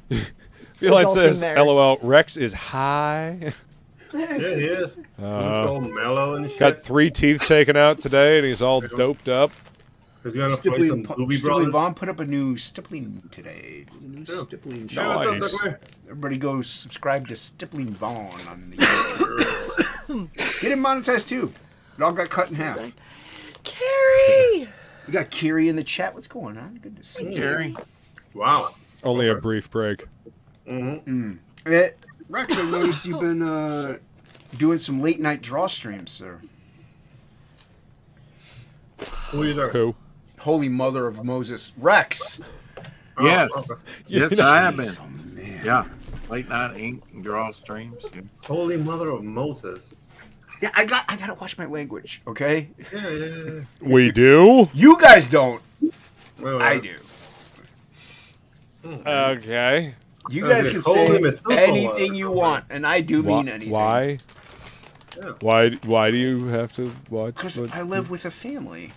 Feline says, "LOL." Rex is high. Yeah, he is. He's all mellow and shit. Got 3 teeth taken out today, and he's all doped up. He's gonna play some Doobie Brothers. Vaughn put up a new stippling today. Stippling show. Nice. Everybody go subscribe to Stippling Vaughn on the Get him monetized too. It all got cut in half. Carrie! We got Carrie in the chat. What's going on? Good to see you. Carrie. Wow. Only a brief break. Rex, I noticed you've been doing some late night draw streams, sir. Who are you there? Who? Holy Mother of Moses. Rex! Yes. Okay. Yes, I have been. Oh, man. Yeah. Late night ink and draw streams. Yeah. Holy Mother of Moses. Yeah, I gotta watch my language, okay? Yeah. We do? You guys don't. Well, I do. Okay. You guys can say anything you want, and I do mean anything. Why? Yeah. Why do you have to watch? Because I live with a family.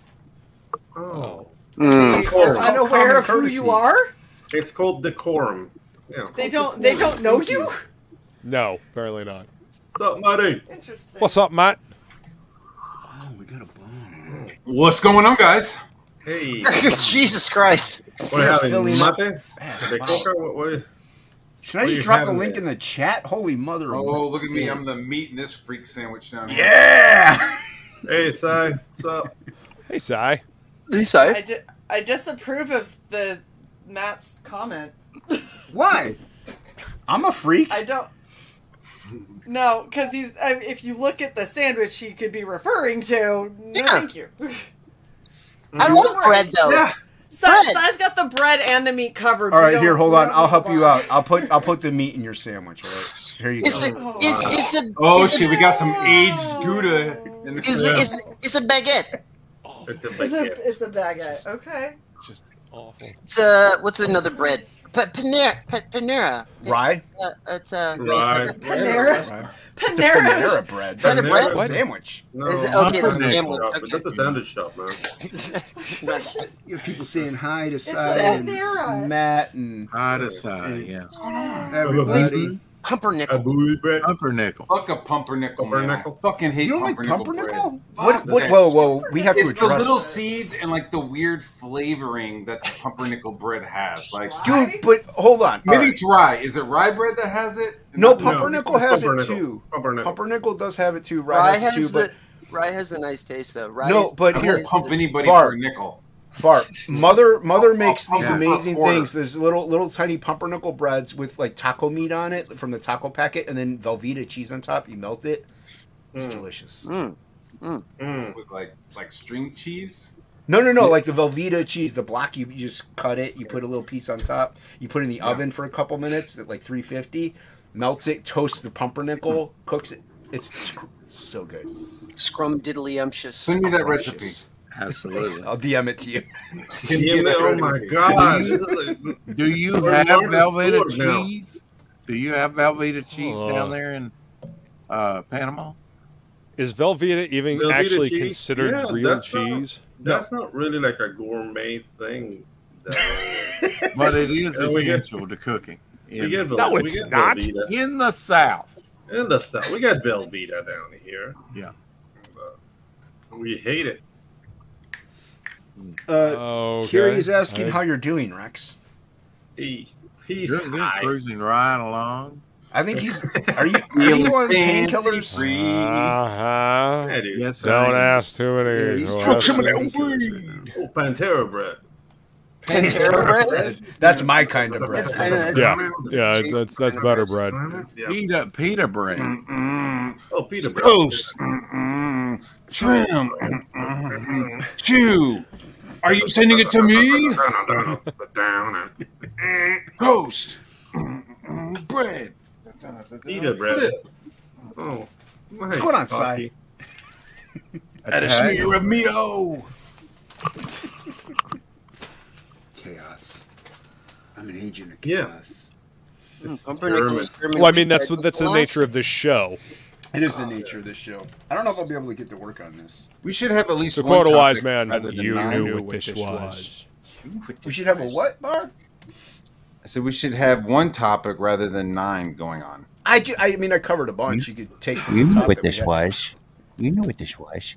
Oh. Unaware of who you are? It's called decorum. Yeah. They don't know you? No, apparently not. What's up, buddy? Interesting. What's up, Matt? Oh, we got a bomb. What's going on, guys? Hey. Jesus Christ. What happened? Mate? Wow. Should I just drop a link in the chat? Holy mother of... Oh, look at me. I'm the meat in this freak sandwich down here. Yeah! Hey, Sai. What's up? Hey, Sai. Hey, Sai. I disapprove of the Matt's comment. Why? I'm a freak. I don't... No, because he's... if you look at the sandwich he could be referring to, no, thank you. I love bread, though. Yeah. Sai's got the bread and the meat covered. All right, here, hold on. I'll help you out. I'll put the meat in your sandwich. All right, here you go. Oh shit, we got some aged Gouda in the sandwich. It's a baguette. It's a baguette. Okay. Just awful. It's what's another bread? Panera. Rye. It's Rye. Panera. Panera bread. Is that a bread? Sandwich. No, Is it? Okay, it's a sandwich. sandwich. Okay. That's a sandwich shop, man. You have people saying hi to Sai and Matt and Hi to Sai, yeah. Everybody. Pumpernickel. Pumpernickel. Fuck a pumpernickel. Pumpernickel. Fucking hate You don't like pumpernickel. What? Whoa! We have to It's address the little seeds and like the weird flavoring that the pumpernickel bread has. Like, dude, but hold on. Maybe it's rye. Is it rye bread that has it? No, pumpernickel has it too. Pumpernickel. Pumpernickel does have it too. Rye has the nice taste though. No, but I here, won't pump anybody for a nickel. Bart, mother makes these amazing things. There's little tiny pumpernickel breads with like taco meat on it from the taco packet, and then Velveeta cheese on top. You melt it. It's delicious. With like string cheese. No. Like the Velveeta cheese, the block. You just cut it. You put a little piece on top. You put it in the oven for a couple minutes at like 350. Melts it. Toasts the pumpernickel. Cooks it. It's so good. Scrumdiddlyumptious. Send me that recipe. Absolutely. I'll DM it to you. Oh my god. Do you have Velveeta cheese? Do you have Velveeta cheese down there in Panama? Is Velveeta even Velveeta actually cheese? considered real cheese? That's not really like a gourmet thing. But it is essential to cooking. No, it's not. Velveeta. In the South. In the South. We got Velveeta down here. Yeah. We hate it. Kiri's asking how you're doing, Rex. He's Good, cruising right along. I think he's. Are you on painkillers? Yes, Don't ask too many. Oh, Pantera bread. Pantera bread? That's my kind of bread. Yeah, that's better bread. Pita bread. Oh, pita bread. Toast. Trim. Chew. Are you sending it to me? Toast. bread. Eat it, bread. Oh, what's going on, Si? At a smear of meal. Chaos. I'm an agent of chaos. Well, I mean, that's the nature of this show. It is the nature of this show. I don't know if I'll be able to get to work on this. We should have at least the one quota wise topic man. rather than You nine. knew what this was. We should have a what, Bahr? I said we should have one topic rather than 9 going on. I mean, I covered a bunch. You could take. You knew what this was. You knew what this was.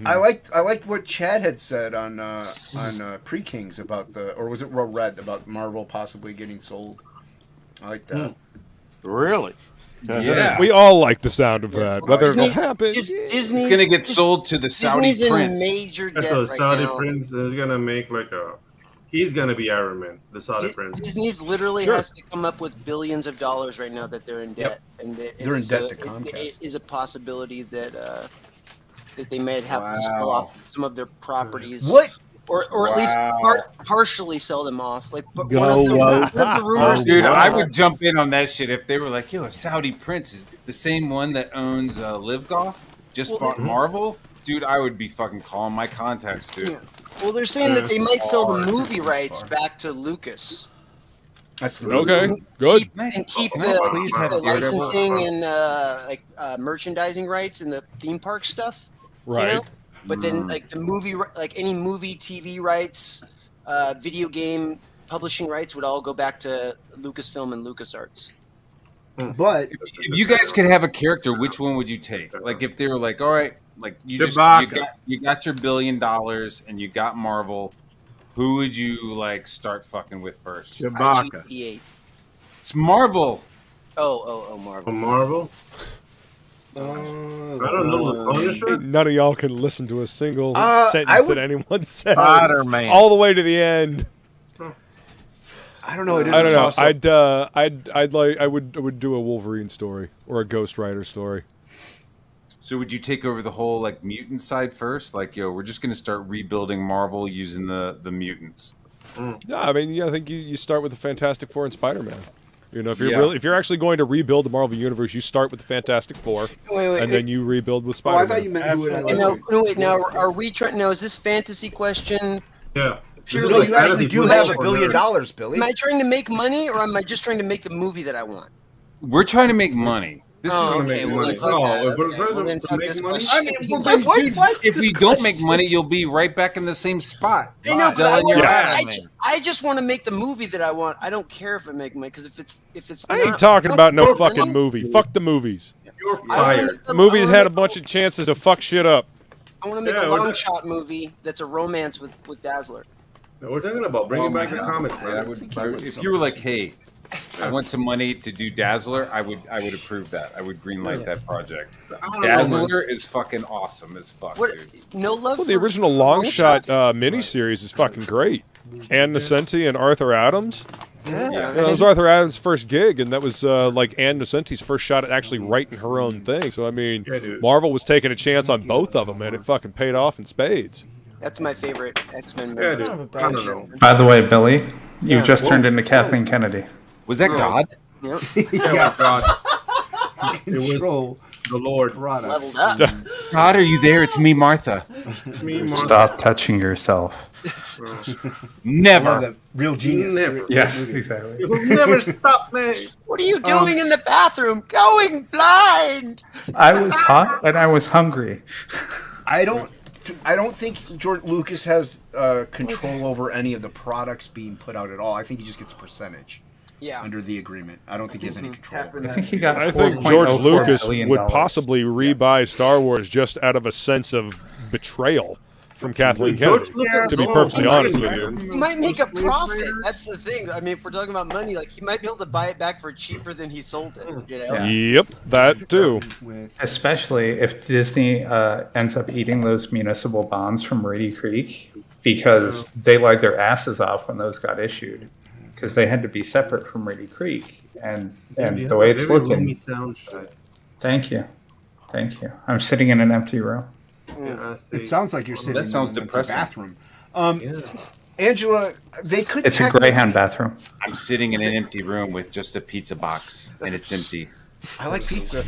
I liked what Chad had said on Pre-Kings about or was it Red about Marvel possibly getting sold. I like that. Really? Yeah. We all like the sound of that. Whether it'll happen, Disney's going to get sold to the Saudi prince. Major debt the right Saudi now. prince is going to make like a... He's going to be Iron Man, the Saudi prince. Disney's literally has to come up with billions of dollars right now that they're in debt. And they're in debt to Comcast. It is a possibility that that they might have to sell off some of their properties. What? Or at least partially sell them off. Like, but Go one of the rumors, Dude, I would jump in on that shit if they were like, yo, a Saudi prince is the same one that owns Live Golf, just bought Marvel. Dude, I would be fucking calling my contacts, dude. Yeah. Well, they're saying that they might sell the movie rights back to Lucas. That's okay. Good. And keep the licensing and merchandising rights and the theme park stuff. Right. You know? But then, like the movie, like any movie, TV rights, video game publishing rights would all go back to Lucasfilm and LucasArts. But if you guys could have a character, which one would you take? Like, if they were like, all right, like you got your $1 billion and you got Marvel, who would you like start fucking with first? Chewbacca. It's Marvel. Oh, Marvel. Marvel. I don't know the Punisher. None of y'all can listen to a single sentence that anyone says Spider-Man. all the way to the end. I don't know. It is I don't know. I would do a Wolverine story or a Ghost Rider story. So would you take over the whole like mutant side first? Like, yo, we're just gonna start rebuilding Marvel using the mutants. No, I mean, I think you start with the Fantastic Four and Spider-Man. You know, if you're actually going to rebuild the Marvel universe, you start with the Fantastic Four, and then you rebuild with Spider-Man. I thought you meant who would No, wait. Now, are we trying? Now, is this fantasy question? Yeah. Purely, you actually do have $1 billion, Billy. Am I trying to make money, or am I just trying to make the movie that I want? We're trying to make money. This is okay. Well, then fuck that. Well, then fuck this question. I mean, if we don't make money, you'll be right back in the same spot. I know, selling your I just want to make the movie that I want. I don't care if I make money, because if it's I ain't talking about no fucking movie. Fuck the movies. You're fired. Movies had a bunch of chances to fuck shit up. I want to make a long shot movie that's a romance with Dazzler. No, we're talking about bringing back the comics, man. If you were like, hey, I want some money to do Dazzler, I would approve that. I would greenlight that project. Dazzler is fucking awesome as fuck, dude. No love. Well, the original long shot miniseries is fucking great. Ann Nocenti and Arthur Adams. Yeah. That was Arthur Adams' first gig, and that was like Ann Nocenti's first shot at actually writing her own thing. So I mean, Marvel was taking a chance on both of them, and it fucking paid off in spades. That's my favorite X-Men movie. Yeah, dude. I don't know. By the way, Billy, you just turned into Kathleen Kennedy. Was that God? Yep. Yeah, God. It was the Lord. Leveled up. God, are you there? It's me, Martha. Stop touching yourself. Never. Real genius. Never. Yes, exactly. You will never stop me. What are you doing in the bathroom? Going blind. I was hot and I was hungry. I don't think George Lucas has control over any of the products being put out at all. I think he just gets a percentage. Yeah. Under the agreement, I don't think he has any control. I think he got. I think George Lucas would possibly rebuy Star Wars just out of a sense of betrayal from Kathleen Kennedy. To be perfectly honest with you, He might make a profit. That's the thing. I mean, if we're talking about money, like he might be able to buy it back for cheaper than he sold it. You know? Yeah. Yep, that too. Especially if Disney ends up eating those municipal bonds from Reedy Creek, because they lied their asses off when those got issued, because they had to be separate from Reedy Creek, and the way it's looking. Thank you. I'm sitting in an empty room. It sounds like you're sitting in an empty bathroom. Angela, they could. It's a Greyhound bathroom. I'm sitting in an empty room with just a pizza box, and it's empty. I like pizza.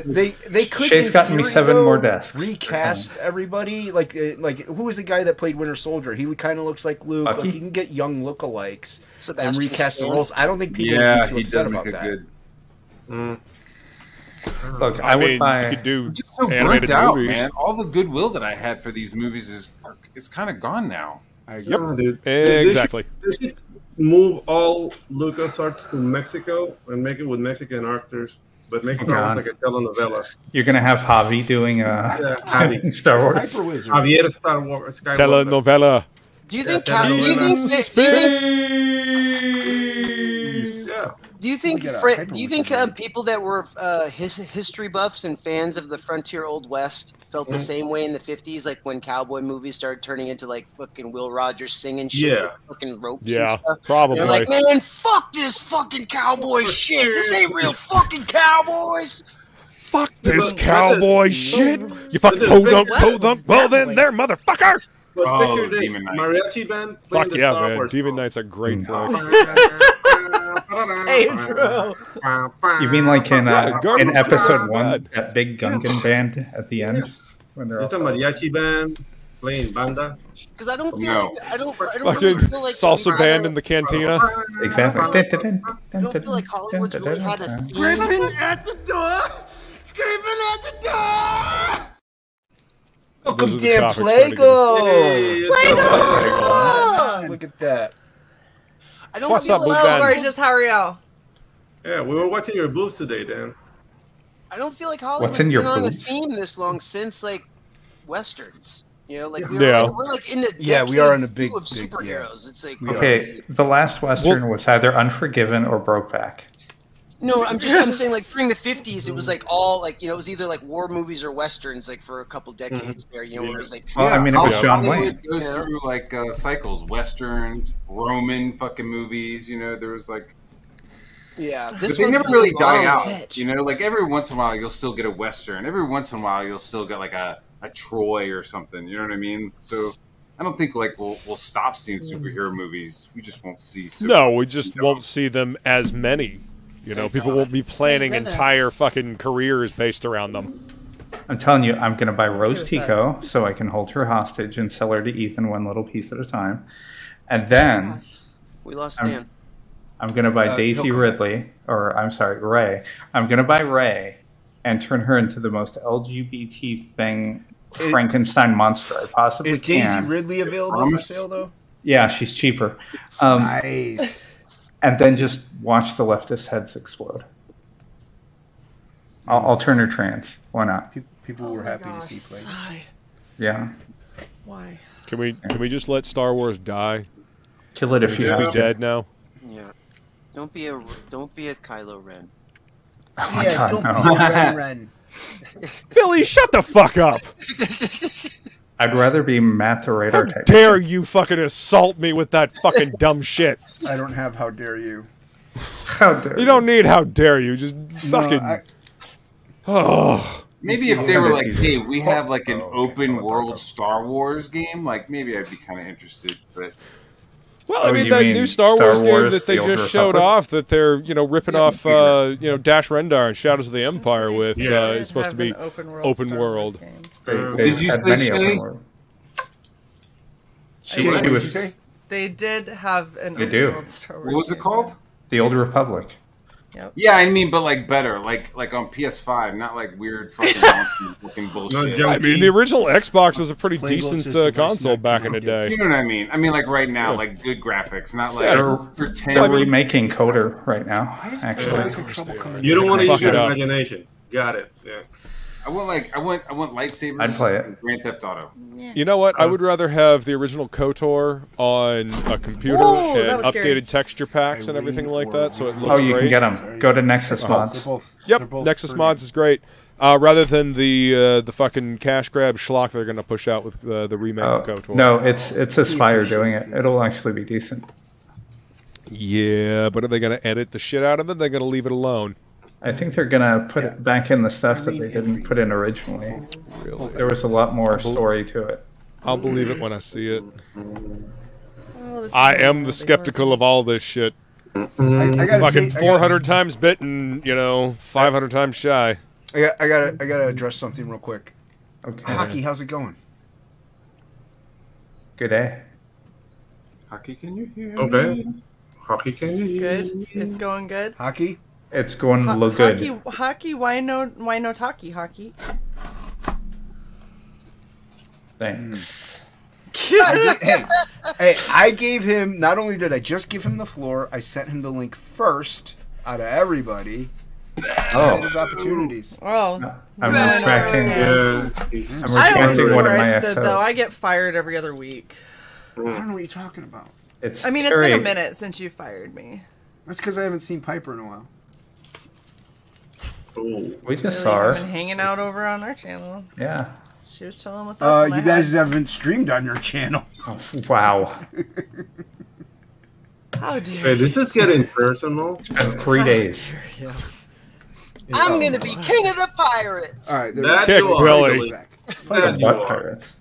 They could. Shay's gotten me 7 more desks. Recast everybody. Like who was the guy that played Winter Soldier? He kind of looks like Luke. Hocky? Like you can get young lookalikes Sebastian and recast the Stan. roles. I don't think people Yeah, would be too he upset does about make a that. good. Look, I mean, buy. you could do I'm just so animated burnt out, movies. man. All the goodwill that I had for these movies is kind of gone now. Yep. Dude. Exactly. They should move all LucasArts to Mexico and make it with Mexican actors, but make it God. like a telenovela. You're gonna have Javi doing Javi. Star Wars. Hyper Wizard. Javier Star Wars. Skywalker. Telenovela. Do you think? Yeah, Do you think? Yeah. Do you think? Look at Fri- our Do you think people that were history buffs and fans of the frontier Old West felt the same way in the 50s, like when cowboy movies started turning into like fucking Will Rogers singing shit, Yeah. with fucking ropes Yeah, and stuff? probably. They're like, man, fuck this fucking cowboy shit. This ain't real fucking cowboys. Fuck this But- cowboy shit. You fucking pull them there, motherfucker. But Oh, picture this: Demon Knight. mariachi band. playing Fuck the yeah, Star man. Wars Demon song. Knight's a great flick. Pedro. You mean like in Garbage episode Pail. 1, that big Gungan band at the end when they're all It's a mariachi band playing banda. Because I don't feel No. like I don't Fucking really feel like salsa band in the cantina. exactly. I don't feel like Hollywood's really had a theme. at the door! Screaming at the door! Those Welcome, are the damn topics trying to get- Plegel. Play-Doh! Look at that. I don't What's feel up, like Blue Oh, Ben? gorgeous, how are you? Yeah, we were watching your boobs today, Dan. I don't feel like Hollywood's What's in your been on a boobs? theme this long since like westerns. You know, like Yeah. we're like in a Yeah, we decade are in a big- of big- superheroes. It's like We are. Okay, the last Western was either Unforgiven or Brokeback. No, I'm saying like during the 50s, it was like all like it was either like war movies or westerns like for a couple decades there. Where it was like Well, I mean, it was John Hollywood Wayne. goes through like cycles, westerns, Roman fucking movies. There was like, yeah, but this they one's never been really long, die though. out. Like every once in a while you'll still get a western. Every once in a while you'll still get like a Troy or something. You know what I mean? So I don't think like we'll stop seeing superhero movies. We just won't see. No, we just won't see them as many. People won't be planning Thank goodness. entire fucking careers based around them. I'm telling you, I'm going to buy Rose Tico so I can hold her hostage and sell her to Ethan one little piece at a time. And then We lost Dan. I'm going to buy Daisy he'll come Ridley, or I'm sorry, Ray. I'm going to buy Ray and turn her into the most LGBT thing, Frankenstein monster I possibly Is Daisy can. Ridley available Promised. for sale though? Yeah, she's cheaper. Nice. And then just watch the leftist heads explode. I'll turn her trans. Why not? People were happy to see Plegel. Sigh. Yeah. Why? Can we just let Star Wars die? Kill it if you Just be have to. dead now. Yeah, don't be a Kylo Ren. Oh my Yeah, god, don't no. be a Ren. Billy, shut the fuck up! I'd rather be Matt the radar How technician. dare you fucking assault me with that fucking dumb shit? I don't have how dare you. How dare You don't need how dare you. Just fucking. I- Oh. Maybe if they were like, hey, we have like an open world Star Wars game, like maybe I'd be kind of interested. But Well, I Oh, mean you that mean new Star Star Wars game Wars, that they The Old just showed Republic? off that they're ripping off Dash Rendar and Shadows of the Empire with is supposed to be open world. Did you had say many Shay? open world. She was They did have an They open do. world Star Wars what was it game. called? the Old Republic. Yep. Yeah, I mean, but like better, like on PS5, not like weird fucking looking bullshit. I mean, the original Xbox was a pretty Plegel decent says device console not back in the connected. day. You know what I mean? I mean, like right now, like good graphics, not like Yeah, pretend. They're remaking Coder right now, actually. You don't want to Fuck use your it up. imagination. Got it. Yeah. I want lightsabers. I'd play it. in Grand Theft Auto. You know what? I would rather have the original KOTOR on a computer Whoa, that and was scary. updated texture packs and everything like that, so it looks Oh, you great. can get them. Go to Nexus Mods. Yep, Nexus Mods is great. Rather than the fucking cash grab schlock they're going to push out with the remake of KOTOR. No, it's Aspire doing it. It'll actually be decent. Yeah, but are they going to edit the shit out of it? They're going to leave it alone. I think they're gonna put it back in the stuff that they didn't put in originally. Really? There was a lot more story to it. I'll believe it when I see it. this is I going am on, the big skeptical of all this shit. I gotta Fucking say, 400 times bitten, 500 times shy. I gotta address something real quick. Okay. Hocky, how's it going? Good day. Hockey, can you hear Okay. me? Hockey, can you hear Good. me? It's going good. Hocky? It's going to look good. Hocky, why no talkie, Hocky? Thanks. Hey, I gave him, not only did I just give him the floor, I sent him the link first out of everybody. Oh. His opportunities. Oh. I'm retracting. I don't I'm know one of where my I stood, though. I get fired every other week. I don't know what you're talking about. It's I mean, it's been a minute since you fired me. That's because I haven't seen Piper in a while. We just saw her. I've been hanging out over on our channel. Yeah. She was chilling with us. You guys haven't streamed on your channel. Oh, wow. How dare Hey, this is getting personal. It's been 3 days. I'm gonna be king of the pirates. All right, Kick Billy. Plegel's What back. pirates?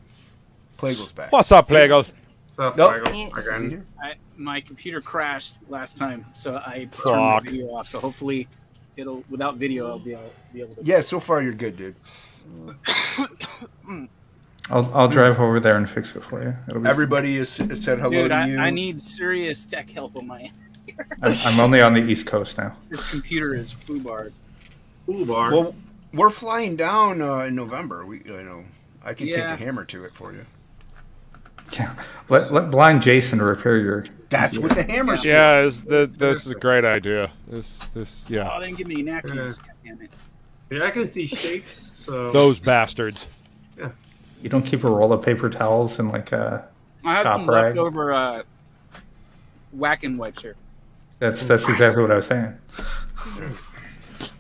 Plegel's back. What's up, Plegel? What's up, Nope. Plegel? Again. My computer crashed last time, so I turned Fuck. the video off. So hopefully, without video, I'll be able to. Yeah, so far you're good, dude. I'll drive over there and fix it for you. It'll be Everybody has said hello Dude, to you. I need serious tech help on my end. I'm only on the East Coast now. This computer is foobarred. Foobarred. Well, we're flying down in November. I can take Yeah. a hammer to it for you. Yeah. Let blind Jason repair your. That's what the hammer's for. Yeah, this is a great idea. Oh, Yeah. they didn't give me napkins. God damn it. Yeah, I can see shapes. So Those bastards. Yeah. You don't keep a roll of paper towels in like a I have shop some rag. leftover whacking wipes here. That's exactly what I was saying.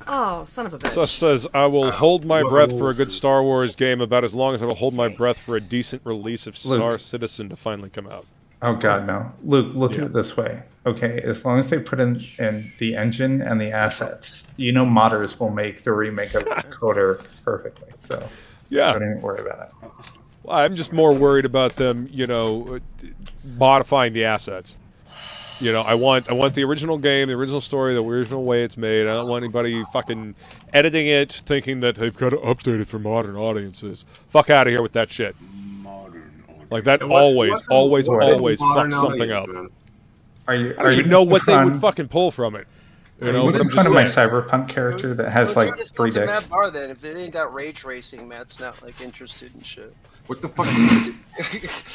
Oh, son of a bitch. So says, I will hold my breath for a good Star Wars game about as long as I will hold my breath for a decent release of Star Citizen to finally come out. Oh God, no! Luke, look at it this way. Okay, as long as they put in the engine and the assets, modders will make the remake of Coder perfectly. So Yeah. don't even worry about it. Well, I'm just more worried about them, modifying the assets. I want the original game, the original story, the original way it's made. I don't want anybody fucking editing it, thinking that they've got to update it for modern audiences. Fuck out of here with that shit. Like that always fucks something up. I don't even know what they would fucking pull from it. What is fun of my cyberpunk character that has like 3 dicks? Matt Bahr, then, if it ain't got ray tracing, Matt's not like interested in shit. What the fuck?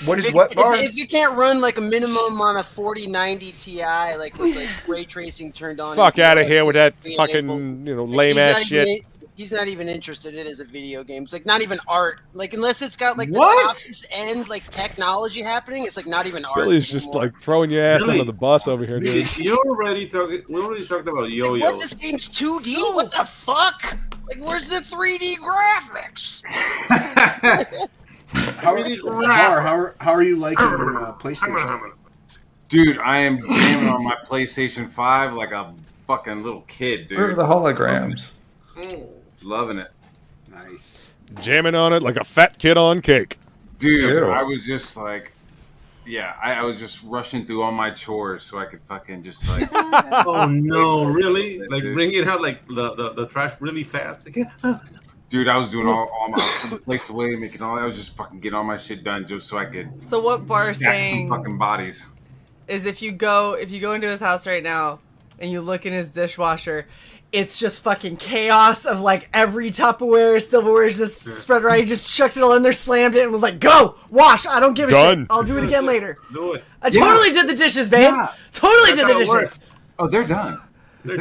What is what, Bahr? If you can't run like a minimum on a 4090 Ti, like with like ray tracing turned on. Fuck out of here with that being fucking, able- lame ass shit. He's not even interested in it as a video game. It's like not even art. Like unless it's got like the What? top end like technology happening, it's like not even art. Billy's just like throwing your ass Billy, under the bus over here, dude. We already talked about It's like, yo-yo. what? This game's 2D? What the fuck? Like where's the 3D graphics? How are you liking your PlayStation? Dude, I am jamming on my PlayStation 5 like a fucking little kid, dude. Where are the holograms? Loving it. Nice. Jamming on it like a fat kid on cake. Dude, Ew. I was just like, I was just rushing through all my chores so I could fucking just like. Oh no, really? Like bringing out like the trash really fast. Dude, I was doing all my putting the plates away, making all. I was just fucking getting all my shit done just so I could. So what Bahr's stack saying some fucking bodies. is if you go into his house right now and you look in his dishwasher, it's just fucking chaos of like every Tupperware, silverware is just spread around. He just chucked it all in there, slammed it, and was like, "Go wash! I don't give a Done. shit. I'll do it again later." Do it. I totally did the dishes, babe. Yeah. Totally That's did the how it dishes. works. Oh, they're done. They're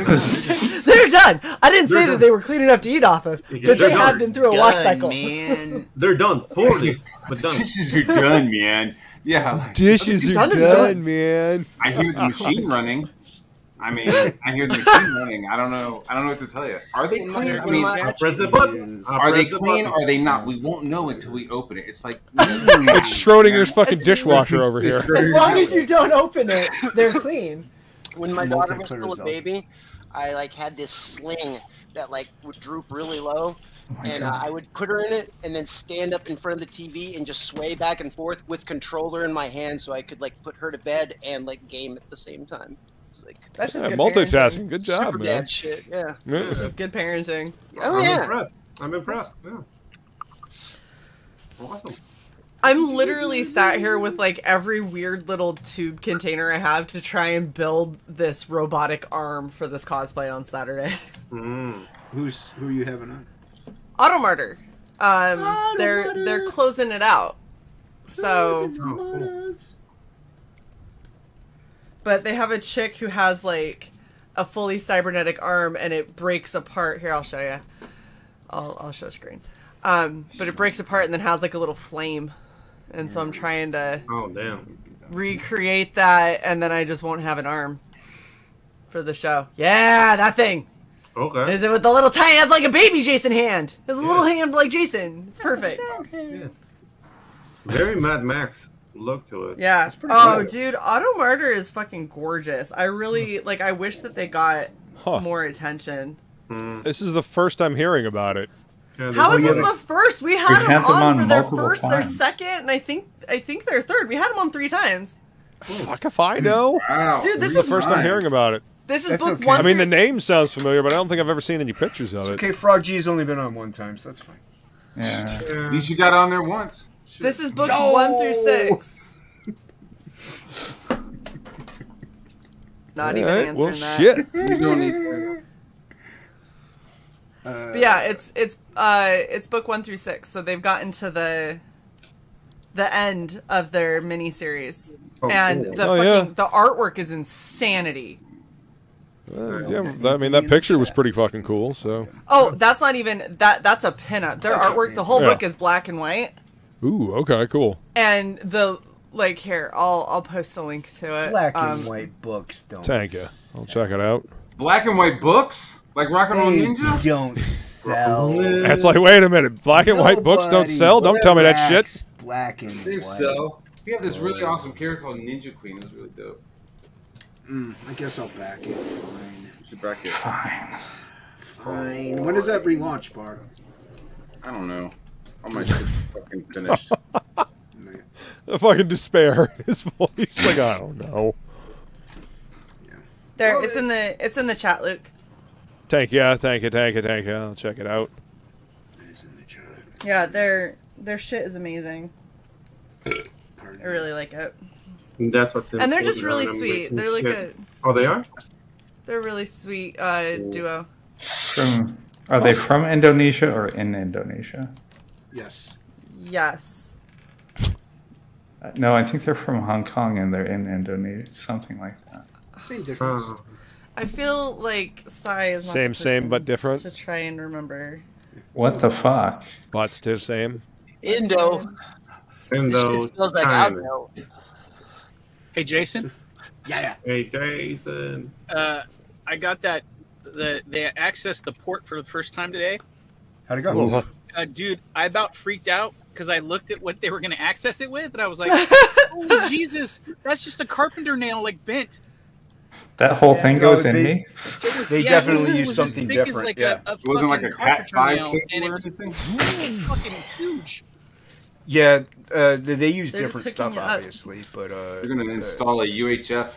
done. I didn't say that they were clean enough to eat off of, but They're they have done. been through a wash cycle. Man. They're done. Poorly, but done. Dishes are done, man. Yeah. Like, Dishes are done this done, man. I hear the machine running. I mean, I hear the machine running. I don't know what to tell you. Are they clean? I mean, I'll press the button. are they clean or are they not? We won't know until we open it. It's like It's Schrodinger's fucking dishwasher over here. As long as you don't open it, they're clean. When my daughter was still a baby, I like had this sling that like would droop really low, and I would put her in it and then stand up in front of the TV and just sway back and forth with controller in my hand so I could like put her to bed and like game at the same time. It's like that's just good multitasking. parenting. Good job, Super man. dad shit. Yeah. That's good parenting. Oh yeah. I'm impressed. Yeah. Awesome. I'm literally sat here with like every weird little tube container I have to try and build this robotic arm for this cosplay on Saturday. Who are you having on? Automartyr. They're closing it out. So but they have a chick who has like a fully cybernetic arm and it breaks apart. Here, I'll show you. I'll show screen. But it breaks apart and then has like a little flame. And so I'm trying to recreate that, and then I just won't have an arm for the show. Yeah, that thing. Okay. Is it with the little tiny? It has like a baby Jason hand. It has a little hand like Jason. It's perfect. Yeah. Very Mad Max look to it. Yeah. Oh, dude, Automartyr is fucking gorgeous. I really like. I wish that they got more attention. This is the first I'm hearing about it. How is this the first? We had them on for their first, their second, and I think their third. We had them on 3 times. Fuck if I know. Wow. Dude, this is the is first I'm hearing about it. This is book 1. I mean, the name sounds familiar, but I don't think I've ever seen any pictures of it. Okay, Frog G's only been on 1 time, so that's fine. Yeah. At least you got on there once. This is books 1 through 6. Not even answering well, that. Shit. You don't need to. But yeah, it's book 1 through 6, so they've gotten to the end of their mini series, and the artwork is insanity. Yeah, I mean that picture was pretty fucking cool. So. Oh, that's not even that's a pinup. Their artwork, the whole book is black and white. Ooh, okay, cool. And the here, I'll post a link to it. Black and white books don't. Thank you. I'll check it out. Black and white books. Like Rock and Roll Ninja? Don't sell. That's like, wait a minute. Black and white books don't sell? Don't tell me that shit. Black and white. So. We have this really awesome character called Ninja Queen. It was really dope. I guess I'll back it. Fine. You should back it. Fine. When does that relaunch, Bahr? I don't know. I might just fucking finished. The fucking despair. His voice. Like, I don't know. There, it's in the chat, Luke. Thank you. I'll check it out. Yeah, their shit is amazing. I really like it. That's what's and they're just really sweet. They're like a. Oh, they are. They're a really sweet duo. Are they from Indonesia or in Indonesia? Yes. Yes. No, I think they're from Hong Kong and they're in Indonesia, something like that. Same difference. I feel like Sai is not same but different. To try and remember. What the fuck? What's still same? Indo. This shit smells like alcohol. Hey, Jason. Yeah. Hey, Jason. I got that. They accessed the port for the first time today. How'd it go? Dude, I about freaked out because I looked at what they were going to access it with, and I was like, "Holy Jesus, that's just a carpenter nail, like bent." That whole thing goes in me. They definitely used something different. Like yeah. it wasn't like a Cat 5 and it was fucking huge. Yeah, they use They're different stuff, obviously, but they're gonna install a UHF.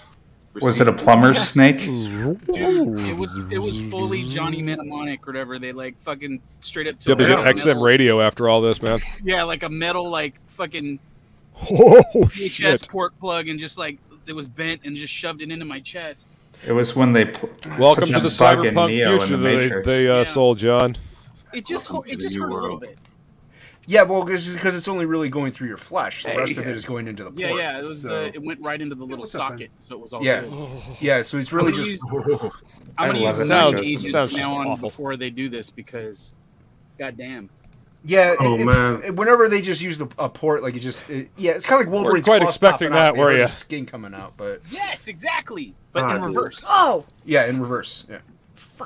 Was it a plumber's snake? Dude, it was fully Johnny Mnemonic or whatever. They like fucking straight up to You'll be getting XM radio after all this, man. Yeah, like a metal like fucking VHS shit. Port plug, and just like it was bent and just shoved it into my chest. It was when they welcome to the cyberpunk future that they sold, John. It just hurt a little bit. Yeah, well, because it's only really going through your flesh. The rest of it is going into the port. Yeah, it was it went right into the little socket, so it was all good. Yeah, so it's really just. I'm gonna use sounds now on awful. before they do this because, goddamn. Yeah, whenever they just use a port, like it's kind of like Wolverine's quite expecting that, were you? Skin coming out, but yes, exactly, but in reverse. Oh, yeah, in reverse. Yeah,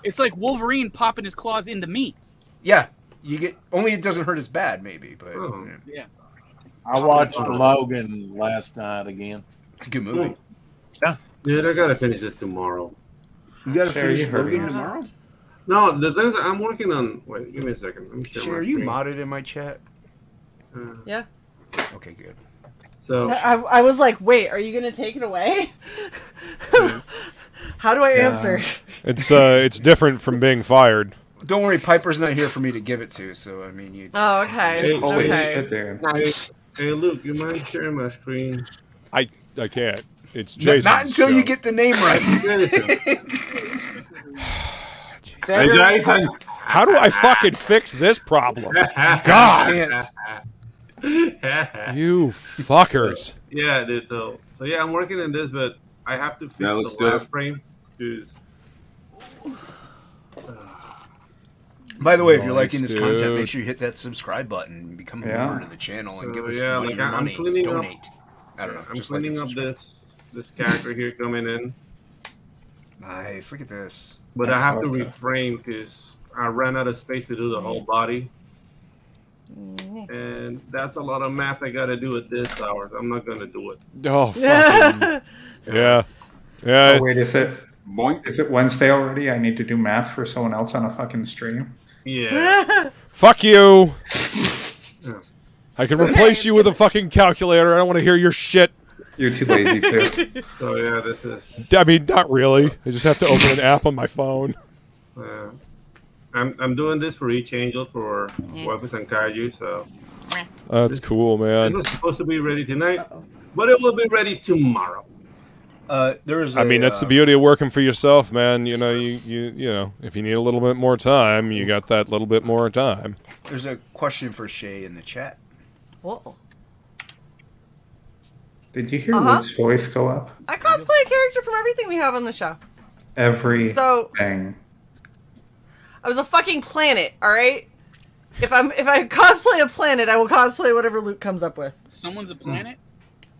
it's like Wolverine popping his claws into me. Yeah, you get only it doesn't hurt as bad, maybe, but yeah. I watched Logan last night again. It's a good movie. Yeah, dude, I gotta finish this tomorrow. You gotta finish Logan tomorrow. No, the thing is, I'm working on. Wait, give me a second. Let me share Shay, my are you screen. modded in my chat? Yeah. Okay, good. So I was like, wait, are you gonna take it away? How do I answer? It's different from being fired. Don't worry, Piper's not here for me to give it to, so I mean you. Oh, okay. Holy Okay. shit, dude. Nice. Hey, Luke, you mind sharing my screen? I can't. It's Jason's Not until show. you get the name right. Hey, Jason. How do I fucking fix this problem? God, you fuckers. Yeah, dude. So yeah, I'm working on this, but I have to fix That looks the good. last frame. Because By the way, if you're Nice, liking this dude. content, make sure you hit that subscribe button and become a member to the channel and give us yeah, some of like, your I'm money. cleaning up- Donate. I don't know. I'm just like cleaning and up subscribe. this character here coming in, Nice. Look at this. but That's I have to awesome. reframe because I ran out of space to do the whole body, and that's a lot of math I got to do at this hour. I'm not gonna do it. Oh, fucking, yeah. Oh, wait, is it Boink. Wednesday already? I need to do math for someone else on a fucking stream. Yeah. Fuck you. I can replace you with a fucking calculator. I don't want to hear your shit. You're too lazy too. So yeah, this is. I mean, not really. I just have to open an app on my phone. I'm doing this for each angel for weapons and kaiju. So That's cool, it man. was supposed to be ready tonight, but it will be ready tomorrow. There's. I mean, that's the beauty of working for yourself, man. You know, you know, if you need a little bit more time, you got that little bit more time. There's a question for Shay in the chat. Whoa. Did you hear Luke's voice go up? I cosplay a character from everything we have on the show. Everything. So I was a fucking planet, all right? If I cosplay a planet, I will cosplay whatever Luke comes up with. Someone's a planet?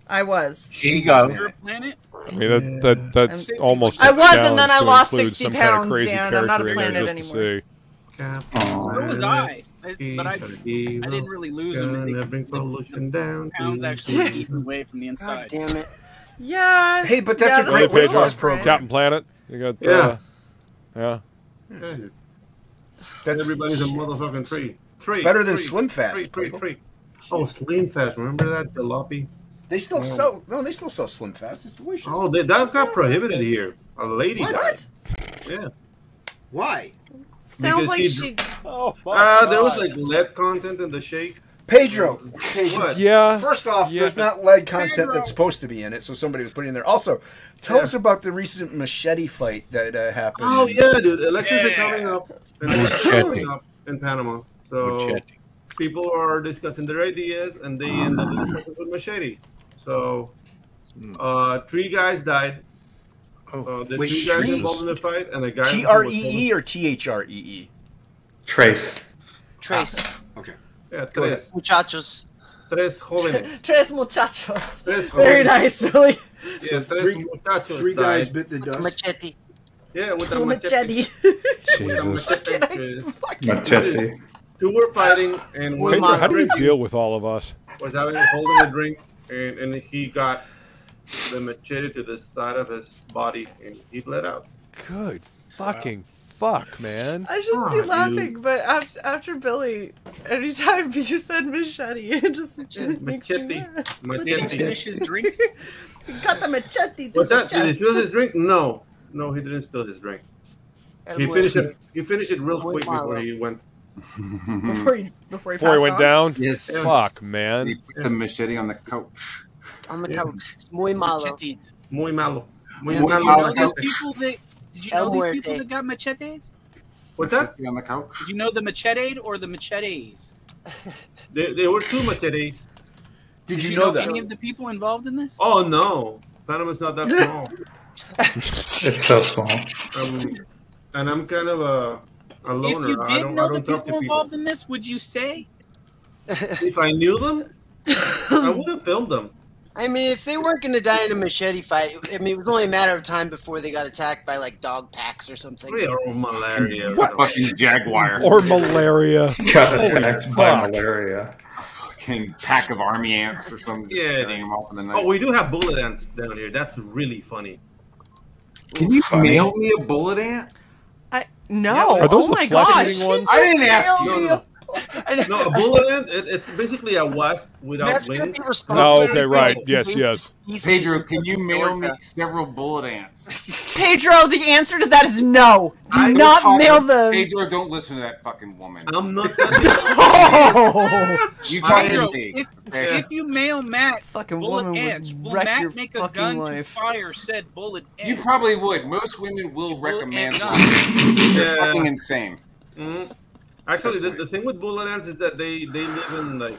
I was. You're a planet? I mean, that's almost. I a was, and then challenge I to lost include 60 some kind of pounds, crazy Dan. I'm not a character in there planet just to anymore. see. So was I. But I didn't really lose them. The pounds actually eaten away from the inside. God damn it. Yeah. Hey, but that's a Hey, great weight Pedro, loss program. Captain Planet. You got. Yeah. Yeah. That's Everybody's a motherfucking tree. It's better than Slim Fast. Tree. Oh, Slim Fast. Remember that jalopy? They still sell. No, they still sell Slim Fast. It's delicious. Oh, that got prohibited here. A lady died. Yeah. Why? Sounds Because like she- she. There was like lead content in the shake. Pedro. What? Yeah. First off, there's not lead content that's supposed to be in it, so somebody was putting it in there. Also, tell us about the recent machete fight that happened. Oh yeah, dude. Elections are coming up. Elections are coming up in Panama. So people are discussing their ideas, and they end up discussing with machete. So 3 guys died. The Wait, 2 guys trees? involved in the fight, and a guy. TREE or THREE? Trace. Trace. Okay. Yeah, Go ahead. Muchachos. Tres jóvenes. Tres muchachos. Tres Very jóvenes. nice, Billy. Yeah, muchachos 3 guys died. bit the dust. Machete. Yeah, with the Machete. Jesus. Machete. 2 were fighting, and one Pedro, how do you was deal with all of us? holding a drink, and he got the machete to the side of his body, and he bled out. Good fucking fuck, man. I shouldn't be laughing, but after Billy, anytime you said machete, it just makes me laugh. Did he finish his drink? He got the machete to What's the that? Did he chest. spill his drink? No, he didn't spill his drink. He finished it. He finished it real quick before he went. Before he Before he went on? down? Yes. Fuck, man. He put the machete on the couch. On the couch. It's muy malo. Machete. Muy malo. Muy Did you know malo. these people that? Did you know El these muerte. people that got machetes? What's that? On the couch. Did you know the machete or the machetes? There were 2 machetes. Did you know that? any of the people involved in this? Oh no, Panama's not that small. It's so small. And I'm kind of a loner. If you I did don't know the talk to people people. involved in this, would you say? If I knew them, I would have filmed them. I mean, if they weren't going to die in a machete fight, I mean, it was only a matter of time before they got attacked by, like, dog packs or something. Or malaria. Fucking jaguar. Or malaria. Got attacked by malaria. Fucking pack of army ants or something. Just getting them off in the night. Oh, we do have bullet ants down here. That's really funny. Can you mail me a bullet ant? No. Are those oh the my flesh-eating gosh. ones? I didn't ask you. No, a bullet ant, it's basically a wasp without That's gonna wings. be responsible. Oh, okay, right. Yes, yes. Pedro, can you mail me several bullet ants? Pedro, the answer to that is no. Do Don't not talk mail to- them. Pedro, don't listen to that fucking woman. I'm not. You talking Pedro, to me? if you mail Matt Fucking bullet woman would ants, will wreck your Matt make a fucking gun life. to fire said bullet ants? You probably would. Most women will recommend ant them. They're Yeah. fucking insane. Actually, the thing with bullet ants is that they live in like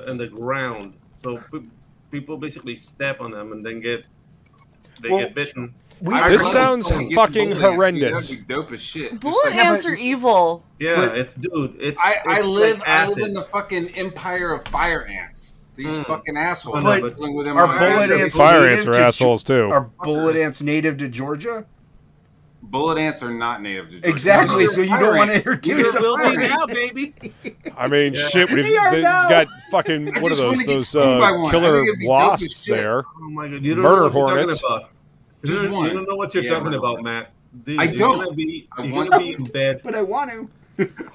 in the ground, so people basically step on them and then get bitten. This sounds fucking horrendous. That'd be dope as shit. Bullet ants are evil. Yeah, But it's I it's live like I live acid. in the fucking empire of fire ants. These fucking assholes. But are dealing with them are on bullet island. ants Fire native ants are to assholes too. Are bullet ants native to Georgia? Bullet ants are not native to Georgia. Exactly, so you don't want to introduce There a will be fire ant. now, baby. I mean, shit, we've They are they've now. got fucking, what are just wanna get those stung by one. I killer think it'd be dope as wasps shit. there. Oh my god, you don't Murder know what you're hornets. talking about. Just You one. don't know what you're Yeah, talking murder about, Matt. I You're don't. Gonna be, I you're want gonna be in bed. But I want to.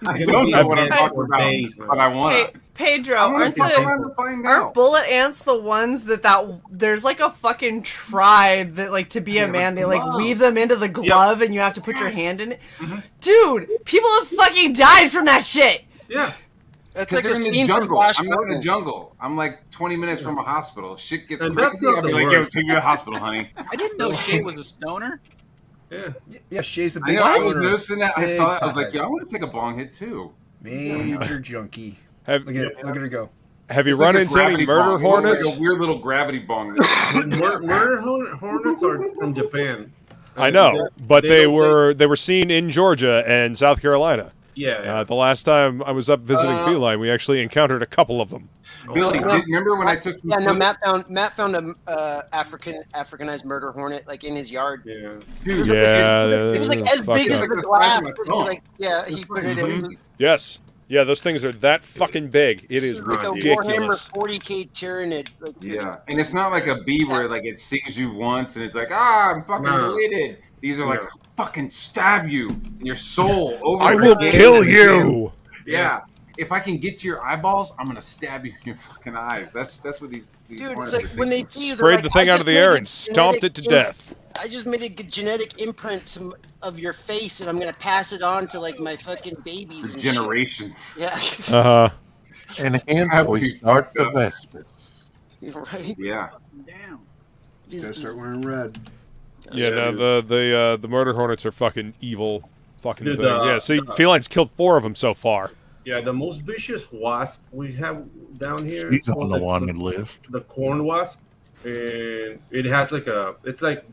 I You're don't gonna be know in what I'm bed talking for about, days, man. but I want Hey, to. Pedro, I want aren't to fuck around the to find aren't out. bullet ants the ones that there's like a fucking tribe that like to be a man they like glove. weave them into the glove and you have to put your hand in it. Dude, people have fucking died from that shit. Yeah. That's Because like they're a in the scene from jungle. Flash I'm not in Gordon. the jungle. I'm like 20 minutes from a hospital. Shit gets And that's crazy. not I'll be the like, yo, worst. take me to the hospital, honey. I didn't know Shay was a stoner. Yeah. Yeah, Shay's a I big know. I was stoner. noticing that. I Big saw it. I was pothead. like, yo, I want to take a bong hit too. Major junkie. Have, Look at her go. have you It's run like a into any gravity murder bong. It looks hornets? like a weird little gravity bong. Murder hornets are from Japan. I know, but they they don't were seen in Georgia and South Carolina. Yeah. The last time I was up visiting feline, we actually encountered a couple of them. Billy, remember when I took some? Yeah, no. food? Matt found a Africanized murder hornet like in his yard. Yeah. Dude, Yeah, It was like as fucked big as up. the Like the size glass. of my But thumb. like, yeah, he put it in. Yes. Yeah, those things are that fucking big. It is Like a ridiculous. Warhammer 40k Tyranid. Like, Yeah, and it's not like a bee where like it sees you once and it's like, I'm fucking No. related. These are like fucking stab you in your soul over. I and will again kill and again. you. Yeah. If I can get to your eyeballs, I'm gonna stab you in your fucking eyes. That's what these Dude, hornets it's like are when they thinking. see you, they're Sprayed like, the thing "I out just of the made air a and stomped it to genetic death. I just made a genetic imprint of your face, and I'm gonna pass it on to like my fucking babies. For and shit." generations. Yeah. Uh huh. And hence we start the Vespers. Right. Yeah. Damn. Gotta start wearing red. Yeah, no, the murder hornets are fucking evil, fucking Dude, thing. Yeah, see, felines killed 4 of them so far. Yeah, the most vicious wasp we have down here. She's is called on the one that lived. The corn wasp, and it has like it's like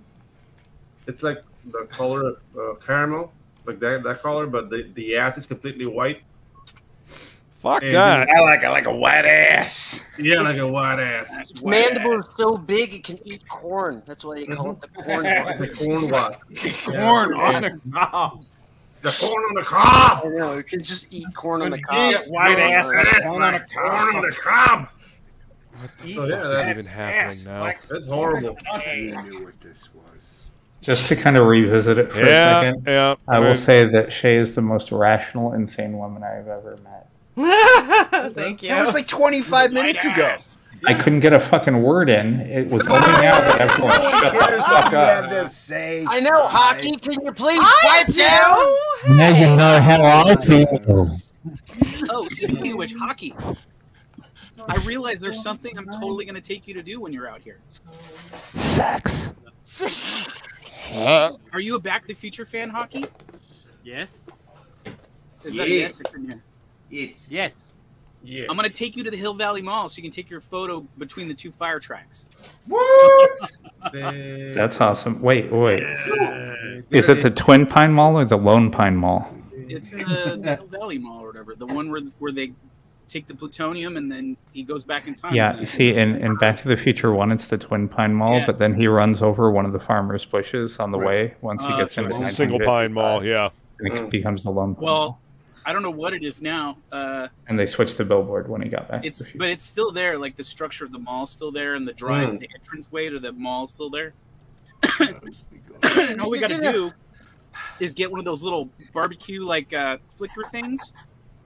the color of caramel, like that color, but the ass is completely white. Fuck And that. I like a white ass. Yeah, like a white ass. Its mandible is so big it can eat corn. That's why they call it the corn. The corn wasp. Corn on the cob. The corn on the cob. I know it can just eat corn on the cob. Yeah, white ass. Corn on the cob. What the fuck is even happening now? That's horrible. You knew what this was. Just to kind of revisit it for a second, Yeah, I will say that Shay is the most rational, insane woman I've ever met. Thank you. That was like 25 minutes ago. I couldn't get a fucking word in. It was only now that everyone shut the Here's fuck what you have up. to say. I know, Hockey. Can you please I pipe down? Now you know how I feel. Oh, speaking of which, Hockey. I realize there's something I'm totally going to take you to do when you're out here. Sex. Are you a Back to the Future fan, Hockey? Yes. Is that a yes? It's in here. Yes. Yes. Yeah. I'm going to take you to the Hill Valley Mall so you can take your photo between the 2 fire tracks. What? That's awesome. Wait. Is it the Twin Pine Mall or the Lone Pine Mall? It's the Hill Valley Mall or whatever. The one where they take the plutonium and then he goes back in time. Yeah, you see, in Back to the Future 1, it's the Twin Pine Mall, Yeah. but then he runs over one of the farmer's bushes on the way once he gets so into It's a single 1955, pine mall, yeah. and it becomes the Lone Pine Well, Mall. I don't know what it is now. And they switched the billboard when he got back. But it's still there. Like the structure of the mall's still there, and the drive, the entranceway to the mall's still there. And all we got to do is get one of those little barbecue like flicker things,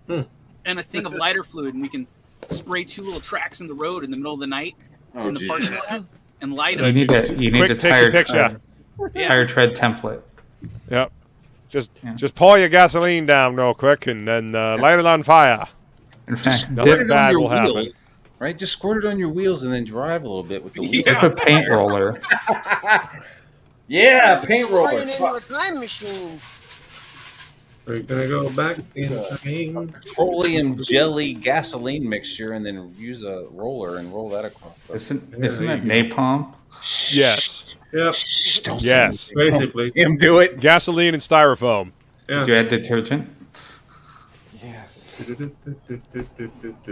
and a thing of lighter fluid, and we can spray 2 little tracks in the road in the middle of the night in the parking lot and light them. You need a tire tread template. Yep. Just pour your gasoline down real quick and then light it on fire. In fact, nothing bad will happen. Right? Just squirt it on your wheels and then drive a little bit with the wheels. Dip a paint roller. Yeah, paint roller. Into a time machine. We're gonna go back in time. Petroleum jelly gasoline mixture, and then use a roller and roll that across. Isn't that napalm? Yes. Yep. Yes. Basically. Him do it. Gasoline and styrofoam. Yeah. Did you add detergent? Yes. The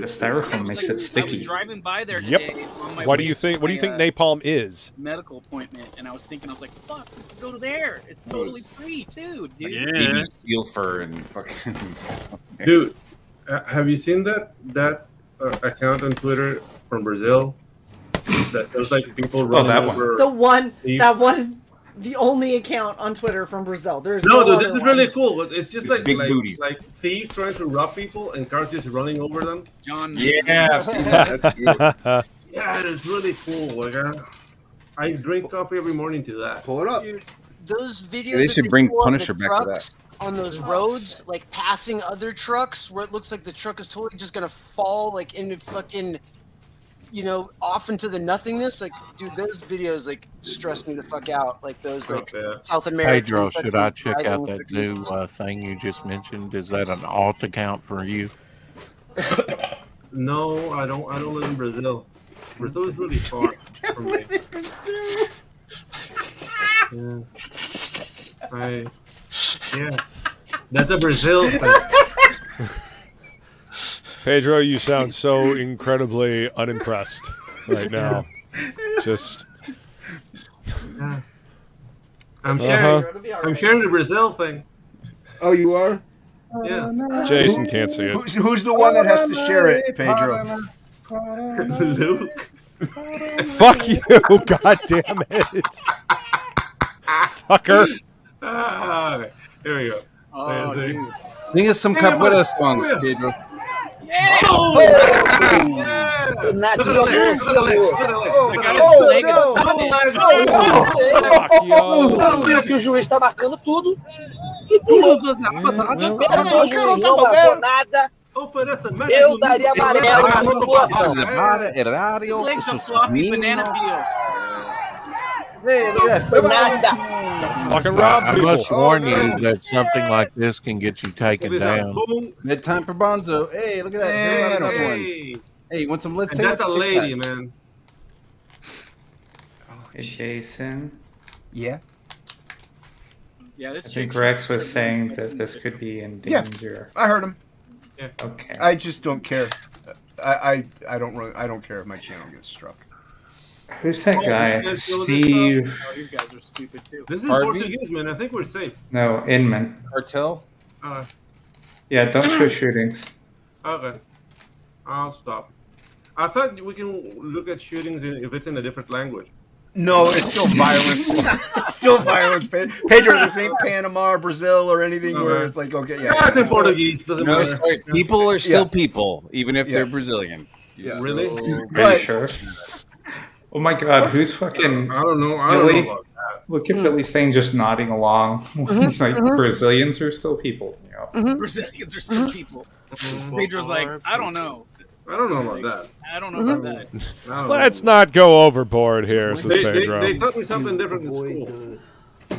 styrofoam makes it I was sticky. driving by there Yep. today on my What do way you to think? What do you think my, napalm is? medical appointment, and I was like, fuck, we could go to there. It's totally free too, dude. Baby seal fur and fucking. Dude, have you seen that account on Twitter from Brazil? That there's like people running over. The only account on Twitter from Brazil. There's no, no dude, other this is one. really cool. It's just like booties. like thieves trying to rob people and cars just running over them. John. Yeah, I've seen that. That's good. Yeah, it's really cool. Like I drink coffee every morning to that. Pull it up. Dude, those videos. So they should bring show of Punisher the back to trucks on those roads, like passing other trucks, where it looks like the truck is totally just gonna fall, like into fucking, off into the nothingness. Like, dude, those videos like stress me the fuck out. Like those, like South American. Pedro, should I check out driving that new thing you just mentioned? Is that an alt account for you? No, I don't live in Brazil. Brazil is really far from me. Yeah, that's a Brazil thing. Pedro, you sound so incredibly unimpressed right now. Just. I'm sharing the Brazil thing. Oh, you are? Yeah. Jason can't see it. Who's the one that has to share it, Pedro? Luke. Fuck you! God damn it! Fucker. Okay, here we go. Oh, dude. Sing us some Capoeira songs, Pedro. Que o juiz tá marcando tudo. E tudo. Não marcou nada. Eu daria amarelo na situação. Fucking rob I people. must warn you that something like this can get you taken down. Midtime for Bonzo. Hey, look at that. Hey, Hey, you want some? Let's that's a lady, man. Hey, Jason. Yeah. Yeah, this I think Rex was saying that this could be in danger. I heard him. Yeah. Okay. I just don't care. I don't care if my channel gets struck. Who's that guy? Steve. Oh, these guys are stupid too. This is Harvey? Portuguese, man. I think we're safe. No, Inman. Cartel. Yeah, don't show shootings. Okay. I'll stop. I thought we can look at shootings if it's in a different language. No, it's still violence. It's still violence, Pedro. This ain't Panama or Brazil or anything where it's like, okay, yeah. It's in Portuguese. Doesn't No, matter. it's right. People are still people, even if they're Brazilian. Yeah. Really? Are you sure? Oh my god, who's fucking... I don't know. Billy? About that. Look at Billy's thing just nodding along. He's like, Brazilians are still people. Brazilians are still people. Pedro's like, I don't know. I don't know about that. I don't know about that. Let's not go overboard here, says Pedro. They taught me something different in school.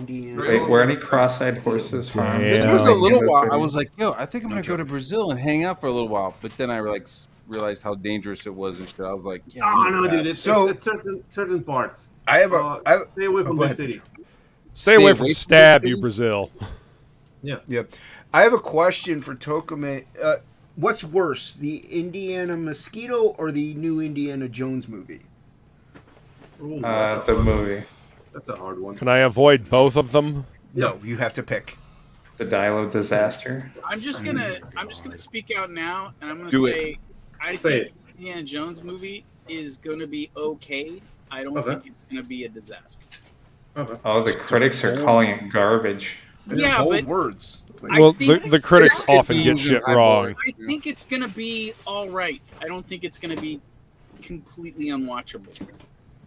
Wait, were any cross-eyed horses farmed? There was a little while. I was like, yo, I think I'm going to go to Brazil and hang out for a little while. But then I realized how dangerous it was and shit. I was like, yeah. Oh, no, dude. It's certain parts. I have stay away from big cities. Stay away from Stab, you Brazil. Yeah. Yep. I have a question for Tokame. What's worse, the Indiana Mosquito or the new Indiana Jones movie? Ooh, the movie. That's a hard one. Can I avoid both of them? No, you have to pick. The Dial of Disaster. I'm just gonna speak out now, and I'm gonna Do say I think Indiana Jones movie is gonna be okay. I don't think it's gonna be a disaster. Okay. Oh, the critics are calling it garbage. They're bold words. Well, the critics often get shit wrong. I think it's gonna be all right. I don't think it's gonna be completely unwatchable.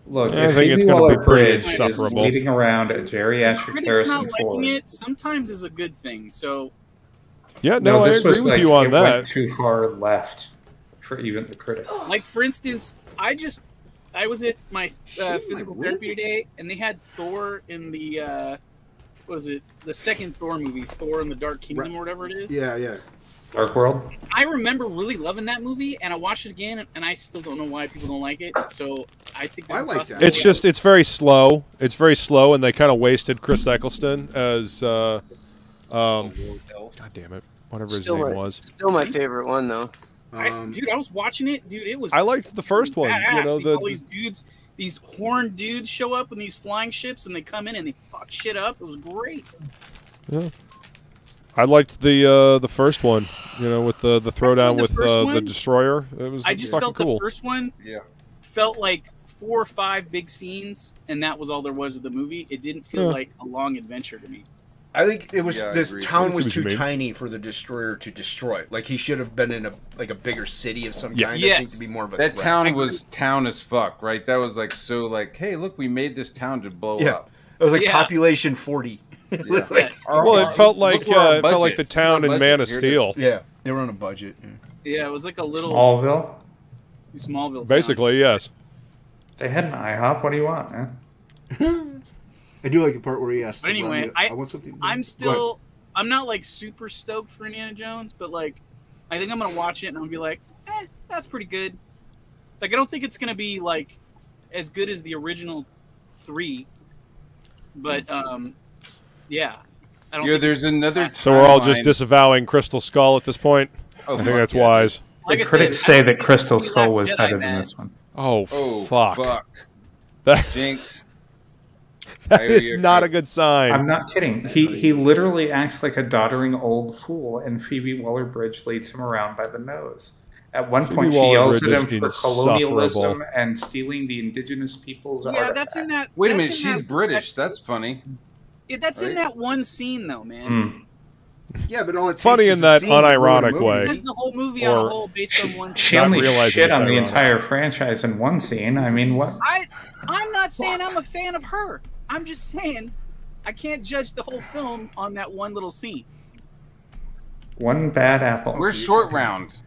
Look, I think it's going to be pretty insufferable. Leading around a geriatric Harrison Ford. It sometimes is a good thing. So. Yeah, no, I agree with you on that. Went too far left for even the critics. Like for instance, I was at my physical therapy today, and they had Thor in the what was it, the second Thor movie, Thor in the Dark Kingdom or whatever it is. Yeah. Dark World. I remember really loving that movie, and I watched it again, and I still don't know why people don't like it. So I think I like that. It's very slow. It's very slow, and they kind of wasted Chris Eccleston as God damn it, whatever his name was. Still my favorite one though. Dude, I was watching it. Dude, it was. I liked the first one. Badass. You know, all these dudes, these horned dudes show up in these flying ships, and they come in and they fuck shit up. It was great. Yeah. I liked the first one, you know, with the throwdown with the destroyer. It was. I just felt cool. the first one. Felt like 4 or 5 big scenes, and that was all there was of the movie. It didn't feel like a long adventure to me. I think it was this town was too tiny for the destroyer to destroy. Like he should have been in a bigger city of some kind. I think to be more of a that threat. town was town as fuck, right? That was like so like, hey, look, we made this town to blow up. It was like population 40. It was like, well, it felt like the town in Man of Steel. Yeah, they were on a budget. Yeah, it was like a little Smallville. Basically, yes. They had an IHOP. What do you want, man? I do like the part where he asked. But anyway, I want something. I'm not like super stoked for Indiana Jones, but like, I think I'm gonna watch it and I'll be like, that's pretty good. Like, I don't think it's gonna be like as good as the original 3, but yeah. I don't there's another. So we're all just disavowing Crystal Skull at this point. I think that's wise. The critics say that Crystal Skull was better than this one. Oh fuck! Jinx. That is not a good sign. I'm not kidding. He literally acts like a doddering old fool, and Phoebe Waller-Bridge leads him around by the nose. At one point, she yells at him for colonialism and stealing the indigenous people's artifacts. That's in that. Wait a minute, she's British. That's funny. That's in that one scene, though, man. Yeah, but all it funny in that unironic way. There's the whole movie on a whole based on one. She only shit on the entire franchise in one scene. I mean, what? I'm not saying I'm a fan of her. I'm just saying I can't judge the whole film on that one little scene. One bad apple. Where's Short Round?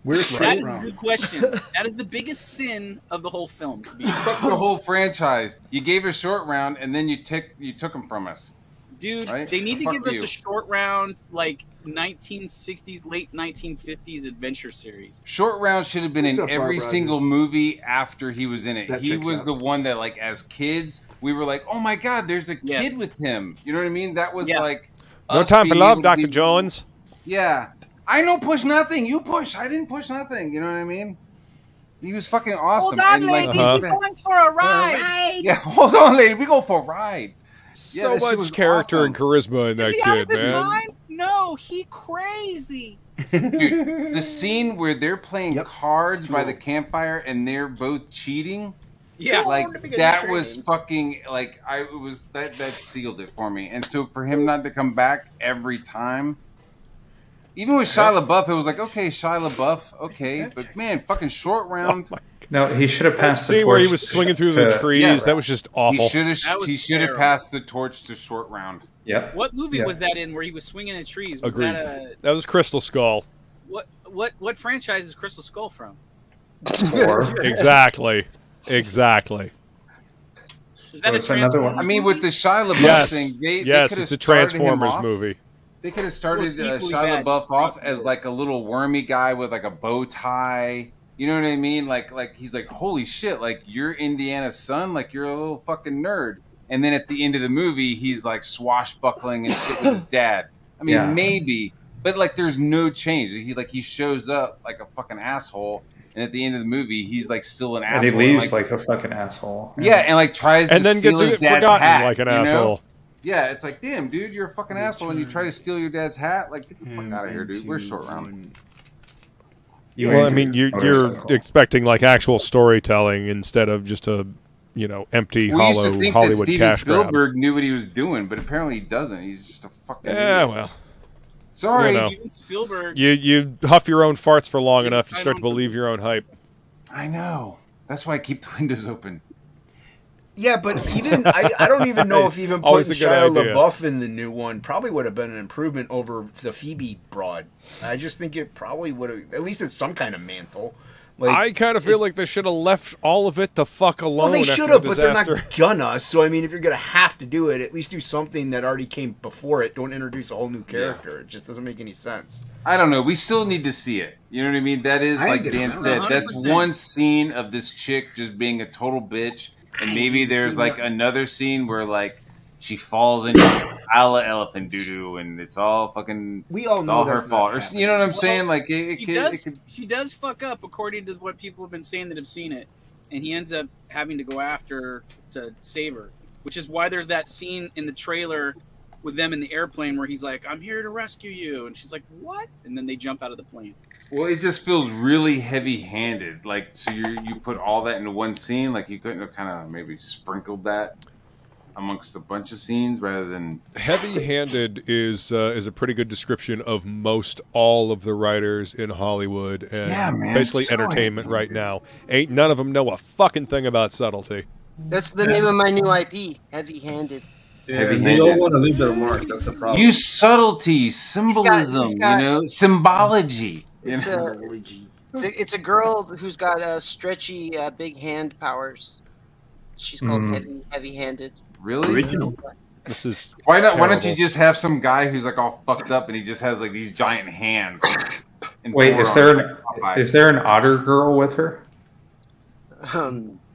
That is a good question. That is the biggest sin of the whole film. You fucked the whole franchise. You gave us Short Round, and then you took him from us. Dude, they need to give us a Short Round, like 1960s, late 1950s adventure series. Short Round should have been in every single movie after he was in it. He was the one that, like, as kids, we were like, oh my god, there's a kid with him. You know what I mean? That was like... No time for love, Dr. Jones. Yeah. I don't push nothing. You push. I didn't push nothing. You know what I mean? He was fucking awesome. Hold on, ladies. We're going for a ride. Yeah, hold on, lady. We go for a ride. So much character and charisma in that kid, man. Mind? No, he crazy. Dude, the scene where they're playing cards by the campfire and they're both cheating. Yeah, like that was fucking like that sealed it for me. And so for him not to come back every time, even with Shia LaBeouf, it was like, okay, Shia LaBeouf, okay, but man, fucking Short Round. No, he should have passed the torch. See where he was swinging through the trees. That was just awful. He should have passed the torch to Short Round. Yep. What movie was that in where he was swinging in trees? Was Agreed. That was Crystal Skull. What franchise is Crystal Skull from? Exactly. Exactly. Is that a Transformers? I mean, with the Shia LaBeouf thing, yes, it's a Transformers movie. They could have started Shia LaBeouf off as like a little wormy guy with like a bow tie. You know what I mean? Like he's like, holy shit, like you're Indiana's son, like you're a little fucking nerd. And then at the end of the movie, he's like swashbuckling and shit with his dad. I mean, maybe, but like there's no change. He shows up like a fucking asshole. And at the end of the movie, he's like still an asshole. And he leaves like a fucking asshole. Yeah, and like tries to then steal gets his dad's forgotten hat, like an asshole. Yeah, it's like, damn, dude, you're a fucking asshole, and you try to steal your dad's hat. Like, get the fuck out of here, dude. Where's Short Round? Well, I mean, you're expecting like actual storytelling instead of just a you know, empty, We used to hollow think Hollywood that Steven cash grab. Spielberg knew what he was doing, but apparently he doesn't. He's just a fucking Yeah, idiot. well. Sorry. You know, Steven Spielberg. you huff your own farts for long enough, you start to believe your own hype. I know. That's why I keep the windows open. Yeah, but even I don't even know if even Always putting a good Shia idea. LaBeouf in the new one probably would have been an improvement over the Phoebe broad. I just think it probably would have, at least it's some kind of mantle. Like, I kind of feel like they should have left all of it the fuck alone. well, they after should have, the but they're disaster. not gonna. So I mean, if you're gonna have to do it, at least do something that already came before it. Don't introduce a whole new character. It just doesn't make any sense. I don't know. We still need to see it. You know what I mean? That is, like Dan said, that's 100%. one scene of this chick just being a total bitch. And maybe there's like another scene where like she falls into a la elephant doo-doo and it's all fucking, we all it's know all her that's fault. not Or, you know what I'm saying? Like She does fuck up according to what people have been saying that have seen it, and he ends up having to go after her to save her, which is why there's that scene in the trailer with them in the airplane where he's like, "I'm here to rescue you," and she's like, "What?" And then they jump out of the plane. Well, it just feels really heavy-handed. Like, so you put all that into one scene. Like, you couldn't have kind of maybe sprinkled that amongst a bunch of scenes rather than Heavy-handed is a pretty good description of most all of the writers in Hollywood and Yeah, man, basically so entertainment right now. Ain't none of them know a fucking thing about subtlety. That's the name of my new IP, Heavy-Handed. Yeah, they don't want to leave their mark. That's the problem. use subtlety, symbolism, he's got- you know, symbology. It's a girl who's got stretchy big hand powers. She's called Heavy-Handed. Really? This is why don't you terrible. just have some guy who's like all fucked up and he just has like these giant hands? and Wait, is there forearms? an otter girl with her?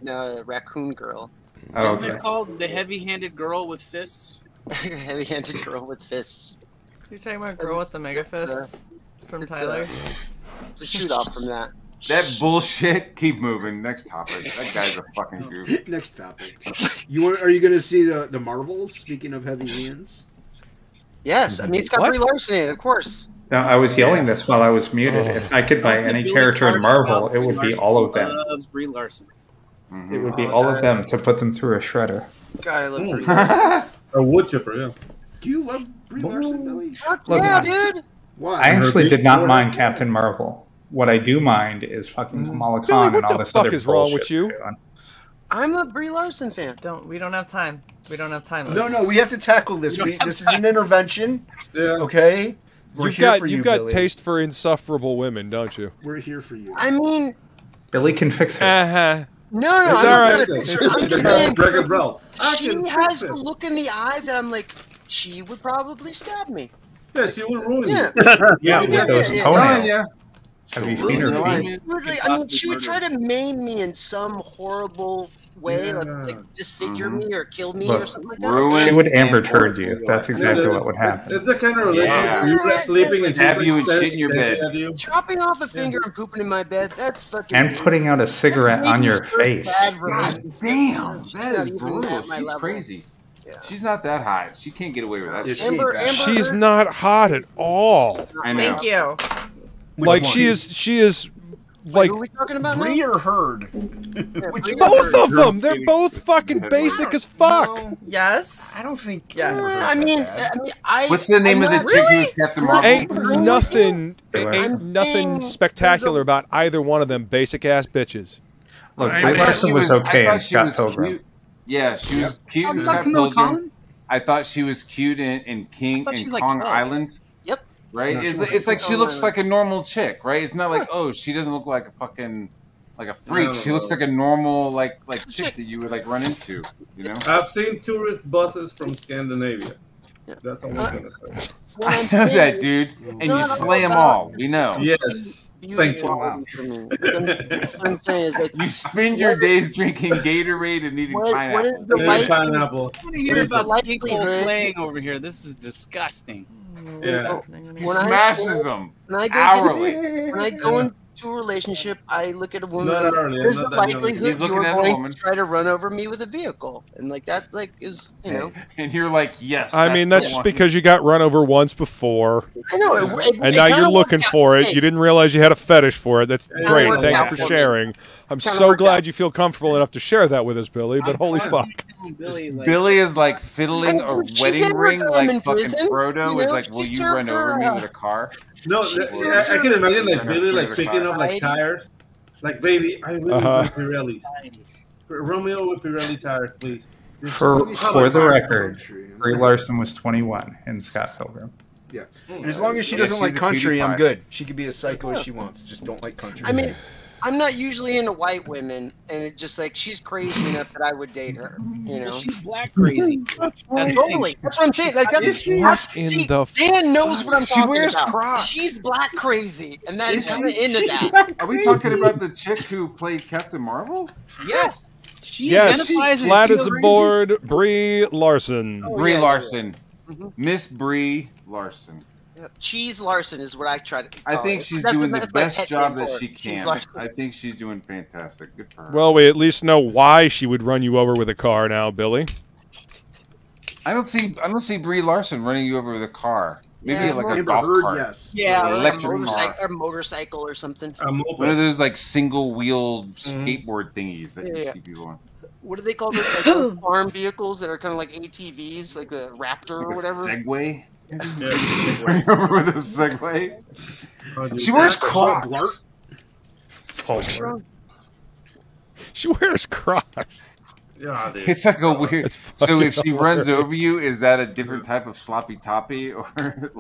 No, Raccoon Girl. Oh, Isn't okay. it called the heavy-handed girl with fists? Heavy-handed girl with fists. You're talking about girl with the mega fists from Tyler? It's a shoot off from that. That bullshit. Keep moving. Next topic. That guy's a fucking goof. Next topic. Are you going to see the Marvels? Speaking of heavy hands. Yes, I mean it's got What? Brie Larson in it, of course. Now, I was yelling this while I was muted. If I could buy any character in Marvel, it would be all of them. Loves Brie Larson. It would be all of them to put them through a shredder. God, I love Brie Larson. A wood chipper, yeah. Do you love Brie Larson, Billy? Fuck Look, yeah, dude. Why? I actually did not mind Captain Marvel. What I do mind is fucking Kamala Khan Billy, and what all the this fuck other is wrong with bullshit you? they're doing. I'm a Brie Larson fan. We don't have time. We don't have time. No, we have to tackle this. This is an intervention. Yeah. Okay? We're You've here got for you, you've got Billy. taste for insufferable women, don't you? We're here for you. I mean, Billy can fix her. Uh-huh. no, It's I'm all not right. gonna picture. I'm just saying, Dragon Belt. she has the look in the eye that I'm like, she would probably stab me. Yeah, she will ruin Yeah. you. Yeah, with Yeah, those yeah, yeah. toenails. yeah. Have you seen her feet? Literally, I mean, she would try to maim me in some horrible way, like disfigure me or kill me or Look, something like that. Ruin She would Amber Turd you. That's exactly what would happen. It's the kind of relationship Yeah. you're sleeping and Have she's you and like shit in your bed. staring at you. Chopping off a finger and pooping in my bed, that's fucking And putting out a cigarette on your face. God damn, She's that not is even brutal. at my She's level. crazy. She's not that hot. She can't get away with that. Yeah, shit. Amber She's Heard? not hot at all. I know. Thank you. Like she is like Who are we talking about Brie now? or Heard? Yeah, Which Brie one? both of them. They're both fucking basic as fuck. No, Yes. I don't think. Yeah. Amber Heard's I that mean, bad. What's the name of the I'm chick not- who was Captain Marvel? Ain't nothing spectacular about either one of them basic ass bitches. Look, I Brie thought Larson she was okay I in thought she Scott was Pilgrim. cute. Yeah, she was cute in I'm Scott not Camilla Pilgrim. Collin. I thought she was cute in King thought in she's like Kong 12. Island. Yep. Right? No, she It's wasn't like she Kong looks Island. like a normal chick, right? It's not like, oh, she doesn't look like a fucking like a freak. No. She looks like a normal like chick that you would like run into, you know? I've seen tourist buses from Scandinavia. Yeah. That's all I'm gonna say. What I I'm know saying that, is, dude. And No, you no, slay them no. all. We know. Yes. you Thank you. equality for me. What I'm saying is that You spend your days drinking Gatorade and eating what is pineapple. the Yeah, right? pineapple. I want to hear What is about the skinkhole likelihood- slaying over here. This is disgusting. Yeah. He When I- smashes them When I go hourly. when I go in to a relationship, I look at a woman. Not early, There's not a that young. likelihood He's looking you're at a going woman. to try to run over me with a vehicle, and like that's like is you know. And you're like, yes. I mean, that's just because you got run over once before. I know, and now you're looking for it. Hey. You didn't realize you had a fetish for it. That's great. worked Thank you out for for me. sharing. I'm Kinda so worked glad you feel comfortable enough to share that with us, Billy. But holy fuck. Billy is like fiddling I a mean, she wedding did her ring time like in fucking prison, Frodo you is know, like, will she you served run her, over me with a car? No, I can imagine like Billy like picking up like tires. Like, baby, I really want Pirelli. Romeo with Pirelli tires, please. For the record, Brie Larson was 21 in Scott Pilgrim. Yeah, and as long as she doesn't like country, I'm good. She could be as psycho as she wants. Just don't like country. I mean, I'm not usually into white women, and it just like she's crazy enough that I would date her. You know, she's black crazy. That's totally. That's what I'm saying. Like that's see, Dan knows what I'm talking wears about. Crocs. She's black crazy, and that is Is kind of she- into that. Are we talking about the chick who played Captain Marvel? Yes. She Yes, identifies flat as as a board, Brie Larson. Brie Larson. Miss Brie Larson. Cheese Larson is what I try to. I think she's doing the best job that she can. I think she's doing fantastic. Good for her. Well, we at least know why she would run you over with a car now, Billy. I don't see Brie Larson running you over with a car. Maybe Yeah, like a Amber golf Heard, cart. yes. Yeah, Or or electric car. a motorcycle or something. One of those like single-wheeled skateboard thingies that you Yeah. see people on. What do they call those? Like, those farm vehicles that are kind of like ATVs, like the Raptor Like or a whatever. Segway. Remember the Segway? She wears Crocs. She wears Crocs. Yeah, dude. It's like a weird. It's So if fucking she runs hilarious. over you, is that a different type of sloppy toppy or?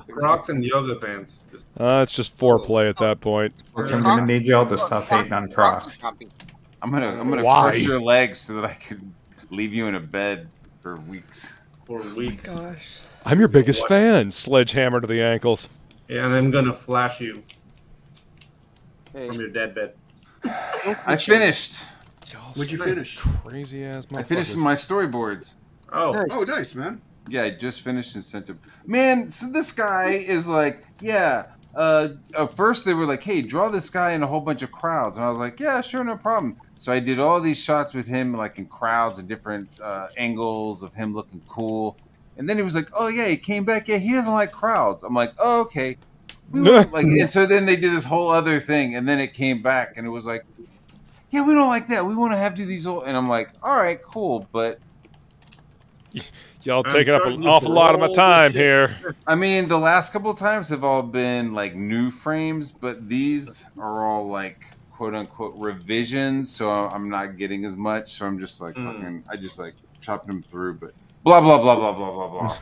Crocs and yoga pants. Just, It's just foreplay at that point. I'm going to need y'all to stop hating on Crocs. I'm gonna Why? crush your legs so that I can leave you in a bed for weeks. for weeks. Gosh. I'm your biggest fan. Sledgehammer to the ankles. Yeah, and I'm gonna flash you from your dead bed. I finished. What'd you finish? Crazy ass I finished my storyboards. Oh, nice, man. Yeah, I just finished and sent him. Man, so this guy is like, yeah. At first they were like, hey, draw this guy in a whole bunch of crowds. And I was like, yeah, sure, no problem. So I did all these shots with him like in crowds and different angles of him looking cool. And then he was like, oh, yeah, he came back. Yeah, he doesn't like crowds. I'm like, oh, okay. And so then they did this whole other thing. And then it came back and it was like, yeah, we don't like that. We want to have to do these. And I'm like, all right, cool. But y'all taking up an awful lot of my time here. I mean, the last couple of times have all been like new frames, but these are all like quote unquote revisions. So I'm not getting as much. So I'm just like, fucking, I just like chopped them through, but blah, blah, blah, blah, blah, blah, blah.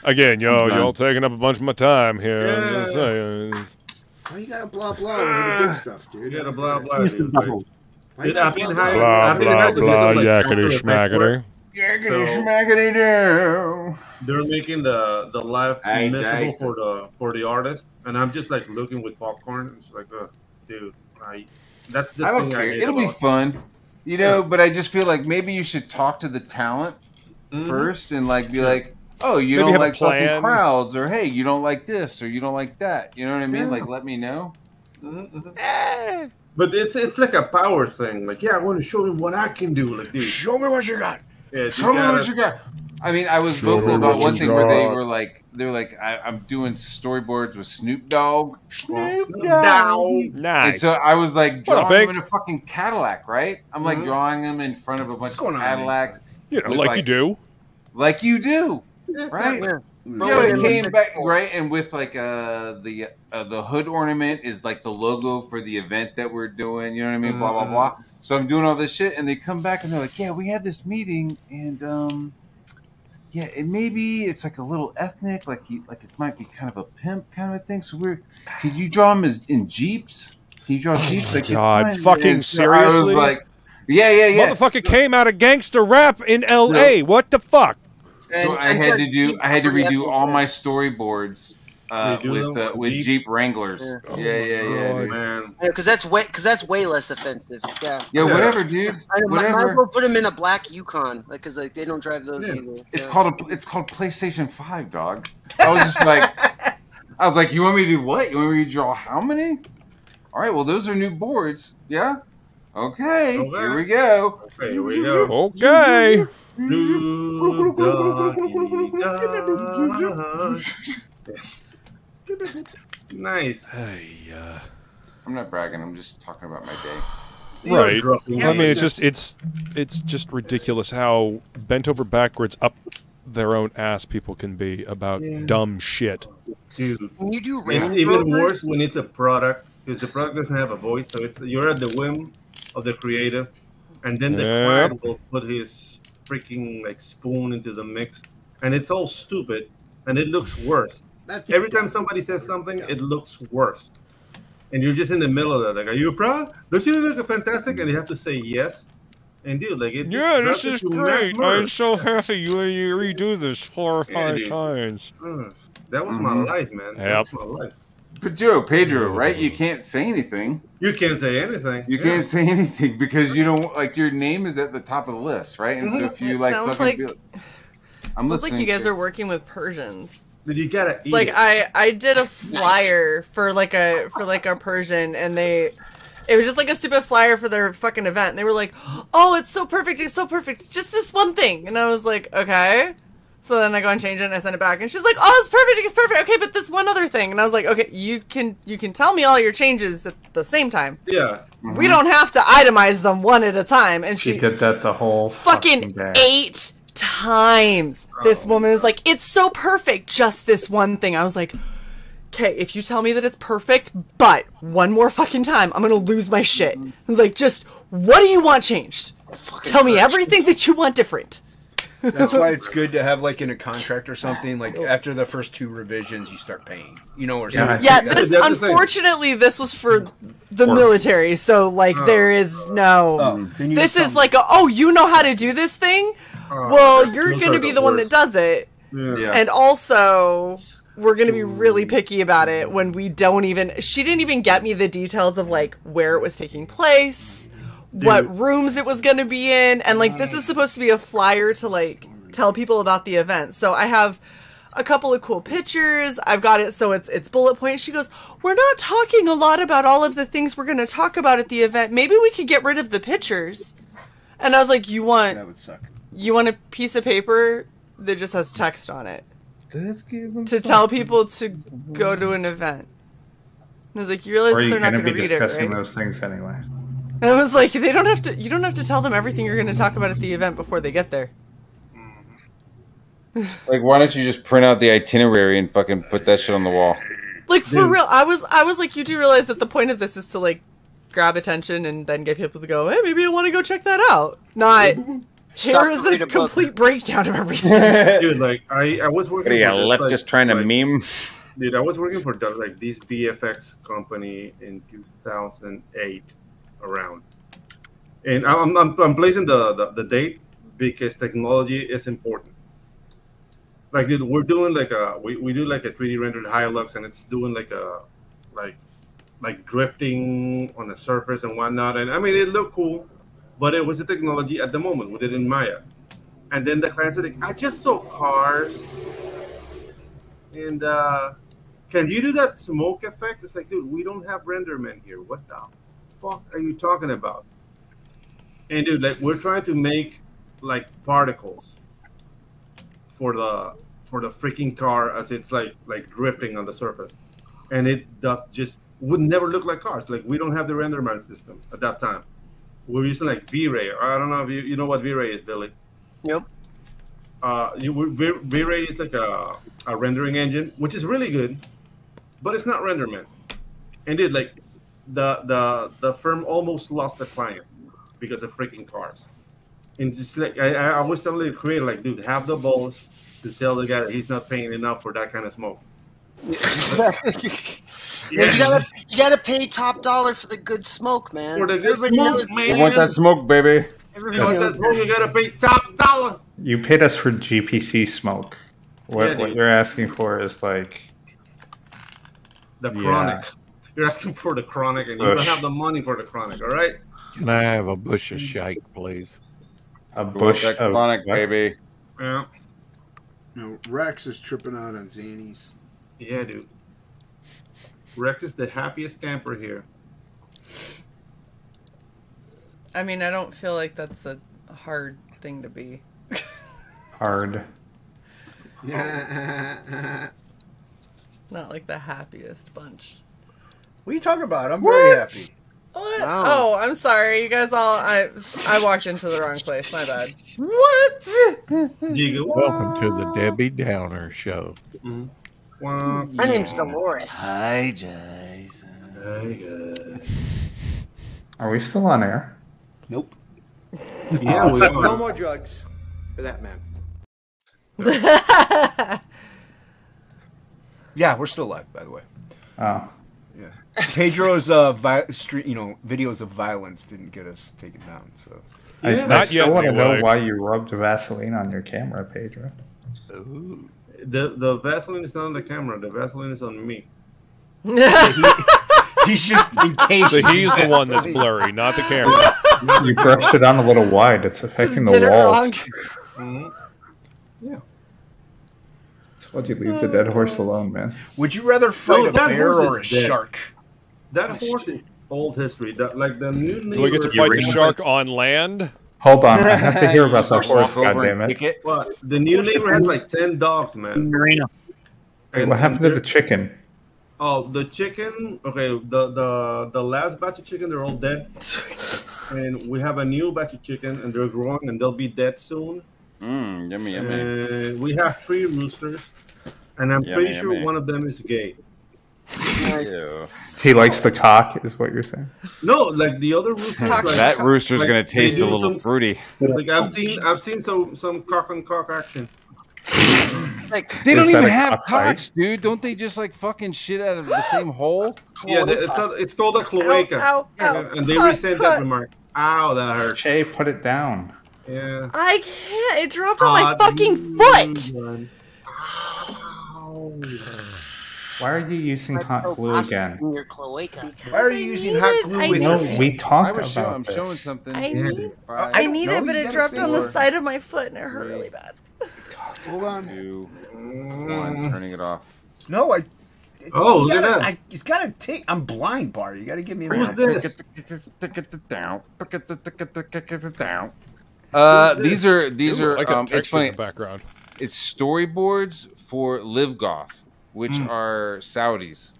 Again, y'all taking up a bunch of my time here. I'm just saying. Why you gotta blah blah over the good stuff, dude? You gotta blah blah. Dude. Blah, blah, blah, yakety schmackety. Yakety schmackety do. They're making the life Hey, miserable Jason. for the artist, and I'm just like looking with popcorn. It's like, dude, that's the I don't thing care. hate It'll be about it. fun, you know. But I just feel like maybe you should talk to the talent first and like be like, oh, you Maybe don't have a like fucking plan. crowds, or hey, you don't like this, or you don't like that. You know what I mean? Yeah. Like, let me know. But it's like a power thing. Like, yeah, I want to show him what I can do. Like, dude, Show me what you got. yeah, Show me what you got. I mean, I was Show vocal me about what one you thing where they got. were like, I'm doing storyboards with Snoop Dogg. down. And Nice. so I was like What up, drawing him Big? in a fucking Cadillac, right? I'm like drawing him in front of a bunch of going on, Cadillacs. You know, with, like you do. Like you do, right? Yeah. Yeah, it came back right, and with like the hood ornament is like the logo for the event that we're doing. You know what I mean? Blah blah blah. So I'm doing all this shit, and they come back and they're like, "Yeah, we had this meeting, and yeah, and maybe it's like a little ethnic, like it might be kind of a pimp kind of a thing. So could you draw him as in Jeeps? Can you draw Jeeps? Like God, it's fine." fucking And so I was seriously? like, yeah. Motherfucker came out of gangster rap in L.A. What the fuck? So I had to redo all my storyboards with Jeep Wranglers. Yeah. Man, Because that's way less offensive. Yeah. Yeah, whatever, dude. I might as Whatever. well put them in a black Yukon, like, because like they don't drive those either. It's Yeah. called PlayStation 5, dog. I was just like, you want me to do what? You want me to draw how many? All right, well, those are new boards. Yeah? Okay, here we go. Okay, here we go. Okay. New doggy dog. Nice. Hey, I'm not bragging. I'm just talking about my day. Right. I mean, it's just ridiculous how bent over backwards up their own ass people can be about dumb shit. Dude, When you do it's even worse when it's a product, because the product doesn't have a voice, so you're at the whim of the creative, and then the client will put his freaking like spoon into the mix, and it's all stupid, and it looks worse. Every time somebody says something, it looks worse, and you're just in the middle of that. Like, are you proud? Don't you look fantastic? And you have to say yes. And dude, like it. Yeah, this is great. I'm so happy you redo this 4 or 5 times. That was my life, man. That was my life. But Pedro, right? You can't say anything. You can't say anything. You can't say anything because you don't like your name is at the top of the list, right? And so if you sounds like you guys are working with Persians. You gotta eat like I did a flyer for like a Persian, and it was just like a stupid flyer for their fucking event. And they were like, "Oh, it's so perfect! It's so perfect! It's just this one thing." And I was like, "Okay." So then I go and change it, and I send it back, and she's like, "Oh, it's perfect! It's perfect! Okay, but this one other thing." And I was like, "Okay, you can tell me all your changes at the same time. Yeah, we don't have to itemize them one at a time." And she did that the whole fucking day. 8 times. This woman is like, "It's so perfect, just this one thing." I was like, "Okay, if you tell me that it's perfect, but one more fucking time, I'm gonna lose my shit." I was like, "Just what do you want changed? Tell me everything that you want different." That's why it's good to have like in a contract or something. Like after the first 2 revisions, you start paying. You know, or something. Yeah, unfortunately, this was for the military, so like there is no. This is like you know how to do this thing. Well, you're going to be the one that does it. Yeah. And also, we're going to be really picky about it when we don't even... She didn't even get me the details of, like, where it was taking place, what rooms it was going to be in, and, like, this is supposed to be a flyer to, like, tell people about the event. So I have a couple of cool pictures. I've got it so it's bullet points. She goes, "We're not talking a lot about all of the things we're going to talk about at the event. Maybe we could get rid of the pictures." And I was like, That would suck. You want a piece of paper that just has text on it to tell people to go to an event? And I was like, you realize that they're not going to read it, right? Those things anyway. And I was like, they don't have to. You don't have to tell them everything you're going to talk about at the event before they get there. Like, why don't you just print out the itinerary and fucking put that shit on the wall? Like for real, I was like, you do realize that the point of this is to like grab attention and then get people to go, hey, maybe I want to go check that out. Not. Here is a complete breakdown of everything. Dude, like I was working. What are you, leftist trying to meme? Dude, I was working for like this VFX company in 2008, around, and I'm placing the date because technology is important. Like, dude, we're doing like we do like a 3D rendered Hilux, and it's doing like a like drifting on the surface and whatnot, and I mean it looked cool. But it was the technology at the moment. We did it in Maya. And then the client said, I just saw cars. And can you do that smoke effect? It's like, dude, we don't have rendermen here. What the fuck are you talking about? And dude, like we're trying to make like particles for the freaking car as it's like drifting on the surface. And it would never look like cars. Like we don't have the renderman system at that time. We're using like V-Ray. I don't know if you know what V-Ray is, Billy. Yep. V-Ray is like a rendering engine, which is really good, but it's not RenderMan. And dude, like the firm almost lost the client because of freaking cars. And just like I was telling the creator, like, dude, have the balls to tell the guy that he's not paying enough for that kind of smoke. Yeah, you gotta pay top dollar for the good smoke, man. For the good smoke, man. You want that smoke, baby. You want that smoke, you gotta pay top dollar. You paid us for GPC smoke. What you're asking for is like the chronic. You're asking for the chronic, and you don't have the money for the chronic. All right. Can I have a bush of shike, please? A bush of chronic, baby. Yeah. No, Rex is tripping out on zanies. Yeah, dude. Rex is the happiest camper here. I mean, I don't feel like that's a hard thing to be. Hard. Not like the happiest bunch. What are you talking about? I'm very happy. What? Wow. Oh, I'm sorry. You guys all... I walked into the wrong place. My bad. What? Welcome to the Debbie Downer Show. My name's Dolores. Hi, Jason. Are we still on air? Nope. Yeah, we are. No more drugs for that man. Yeah, we're still live, by the way. Oh. Yeah. Pedro's videos of violence didn't get us taken down. So I still want to know why you rubbed Vaseline on your camera, Pedro. Ooh. The Vaseline is not on the camera. The Vaseline is on me. He's just encased. So he's the one that's blurry, not the camera. You brushed it on a little wide. It's affecting the walls. Yeah. Why'd you leave the dead horse alone, man? Would you rather fight a bear or a shark? That horse is old history. Like the new. Do we get to fight the shark on land? Hold on, I have to hear about the horse. Goddammit! What? The new neighbor has like 10 dogs, man. Marina. Wait, what happened to the chicken? Oh, the chicken. Okay, the last batch of chicken, they're all dead. And we have a new batch of chicken, and they're growing, and they'll be dead soon. Yummy, yummy. And we have 3 roosters, and I'm pretty sure one of them is gay. He likes the cock, is what you're saying? No, like the other rooster. Like, that rooster's gonna taste a little fruity. Like I've seen some cock on cock action. Like they don't even have cocks, dude. Don't they just like fucking shit out of the same hole? Yeah, it's called a cloaca. Ow, and they resent that remark. Ow, that hurt. Shay, put it down. Yeah. I can't. It dropped on my fucking foot. Why are you using hot glue again? Your cloaca. Why are you using hot glue with your feet? We talked about I'm this. showing something. I need it, but it dropped on the side of my foot and it hurt really bad. Hold on. 2, 1, turning it off. No, I. Oh, look at that. It's gotta take. I'm blind, Bahr. You gotta give me a Who's minute. this? These are like a it's funny. in the background. It's storyboards for Live Golf, which are Saudis.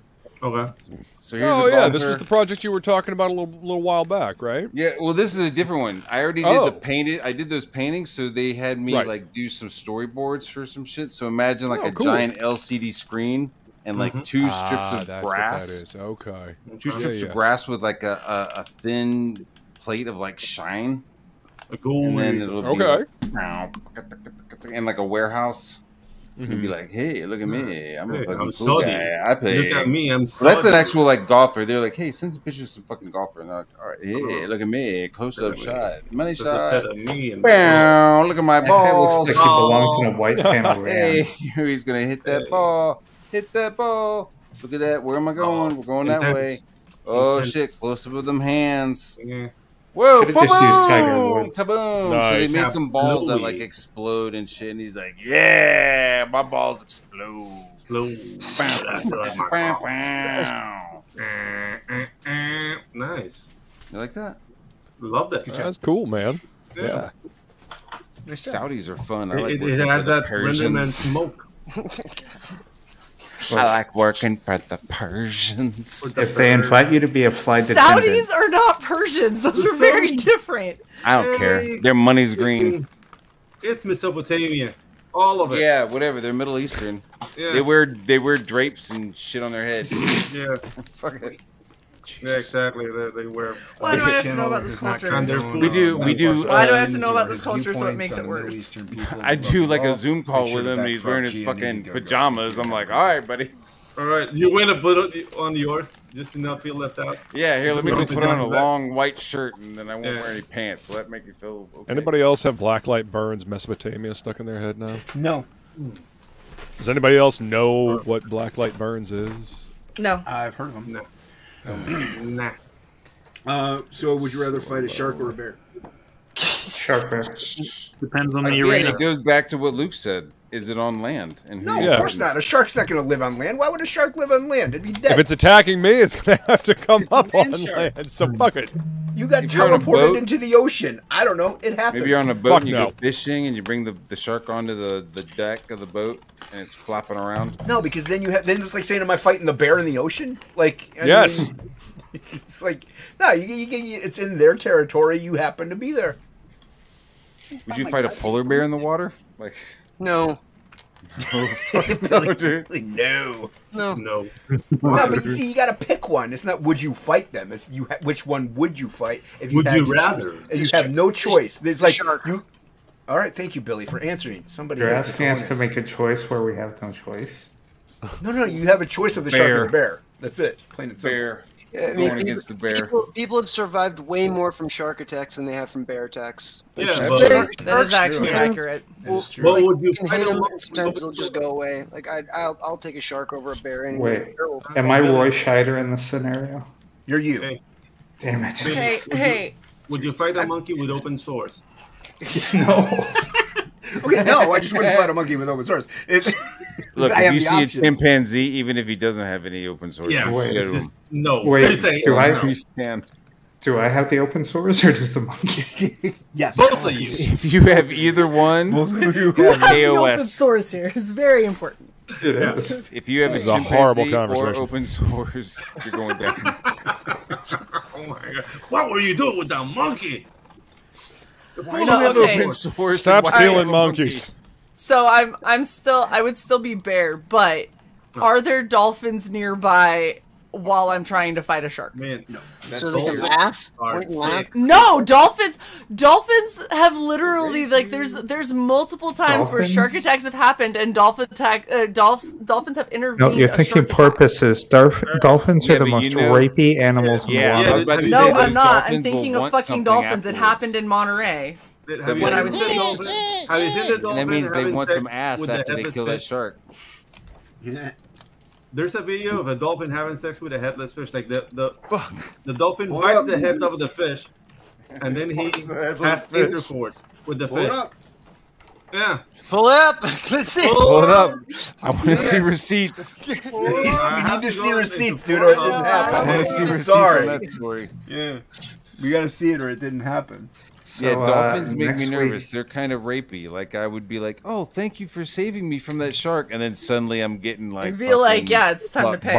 Okay. So here's this was the project you were talking about a little while back, right? Yeah, well, this is a different one. I already did the painted. I did those paintings, so they had me like do some storyboards for some shit. So imagine like a giant LCD screen and like 2 strips of grass. What that is. Okay. 2 strips of grass with like a thin plate of like shine. And then it'll be like, and like a warehouse. You'd be like, "Hey, look at me! I'm a fucking cool guy. I play." Look at me! I'm. That's an actual like golfer. They're like, "Hey, send some pictures of some fucking golfer." And they're like, "All right, hey, look at me! Close-up shot, money shot. Bow! Look at my balls. Looks like he belongs in a white panel. Hey, he's gonna hit that ball. Hit that ball. Look at that. Where am I going? We're going that way. Oh shit! Close-up of them hands. Whoa! Boom! Kaboom! So they made some balls that like explode and shit, and he's like, "Yeah, my balls explode." Nice. You like that? Love that. That's cool, man. Yeah. Saudis are fun. I like it has that rhythm and smoke. I like working for the Persians. If they invite you to be a flight attendant, Saudis are not Persians. Those are very different. I don't care. Their money's green. It's Mesopotamia. All of it. Yeah, whatever. They're Middle Eastern. Yeah. They wear drapes and shit on their head. Yeah. Fuck it. Yeah, exactly. They wear. Why do I have to know about this culture? We do. Why do I have to know about this culture so it makes it worse? I do like a Zoom call with him and he's wearing his fucking pajamas. I'm like, all right, buddy. All right, you win a put on yours just to not feel left out. Yeah, here, let me go put on a long white shirt and then I won't wear any pants. Will that make you feel okay? Anybody else have Blacklight Burns Mesopotamia stuck in their head now? No. Does anybody else know what Blacklight Burns is? No. I've heard of them. No. Nah. So would you rather fight a shark or a bear? Shark bear. Depends on the arena. arena. It goes back to what Luke said. Is it on land? And No, of course not. A shark's not going to live on land. Why would a shark live on land? It'd be dead. If it's attacking me, it's going to have to come up on land. So fuck it. You got If you're on a teleported boat- into the ocean. I don't know. It happens. Maybe you're on a boat Fuck and you no. go fishing and you bring the shark onto the deck of the boat and it's flapping around. No, because then it's like saying, "Am I fighting the bear in the ocean?" Like, I Yes. mean, it's like no, it's in their territory. You happen to be there. Would you fight a polar bear in the water? Like, No. no, dude. No. No. No. No, but you see, you got to pick one. It's not would you fight them. It's which one would you fight if you Would had you to rather? choose? And you have no choice. There's like Shark. you. All right, thank you, Billy, for answering. Somebody You're has the asking us to bonus. make a choice where we have no choice. No, you have a choice of the shark Bear. or the bear. That's it. Plain and simple. Bear. Yeah, I Going against the bear. People have survived way more from shark attacks than they have from bear attacks. Yeah, That's but, true. That is Sharks actually can- accurate. That is true. but Like, would you you can fight hit a them, monkey and sometimes with it'll just go away. Like I'll take a shark over a bear anyway. Wait, am I Roy Scheider in this scenario? You're you. Hey, Damn it. Hey. would you fight a monkey with open source? No. Okay, no, I just wouldn't fight a monkey with open source. Look, I if have you the see option. a chimpanzee, even if he doesn't have any open source, Yeah, you wait, shoot it's him. just, no. Wait, They're saying, do I- You stand. Do I have the open source or does the monkey? Yes. Both of you. If you have either one, Who has the open KOS. source here? It's very important. It is. If you have a This is a horrible chimpanzee or conversation. open source, you're going down. Oh my god! What were you doing with that monkey? Why do No, you have okay. open source? Stop and why stealing do you have monkeys. So I would still be bear, but are there dolphins nearby while I'm trying to fight a shark? Man, no. So they can laugh. Are Point and laugh. No, dolphins have literally like there's multiple times where Dolphins? shark attacks have happened and dolphins have intervened. No, you're a thinking shark attack. porpoises. Dolphins Yeah, are the but most you know- rapey animals in Yeah, the I was water. about to No, say I'm those not. I'm dolphins will thinking of want fucking something dolphins. It afterwards. happened in Monterey. Have you When I seen was the sitting- dolphin? Have you seen the And dolphin? that means they having want sex some ass with the after they headless kill that fish? shark. Yeah. There's a video of a dolphin having sex with a headless fish. Like the dolphin Hold bites up. the heads of the fish, and then he What's the headless has fish? intercourse with the Hold fish. up. Yeah. Pull it up. Let's see. Hold up. I want to see receipts. We need to see receipts, dude, or it didn't I happen. want to see receipts Sorry. on that story. Yeah. We got to see it or it didn't happen. Yeah, So, dolphins make next me nervous. week- They're kind of rapey. Like I would be like, "Oh, thank you for saving me from that shark," and then suddenly I'm getting like, I'd be like, fucking yeah, it's time to fucked. pay.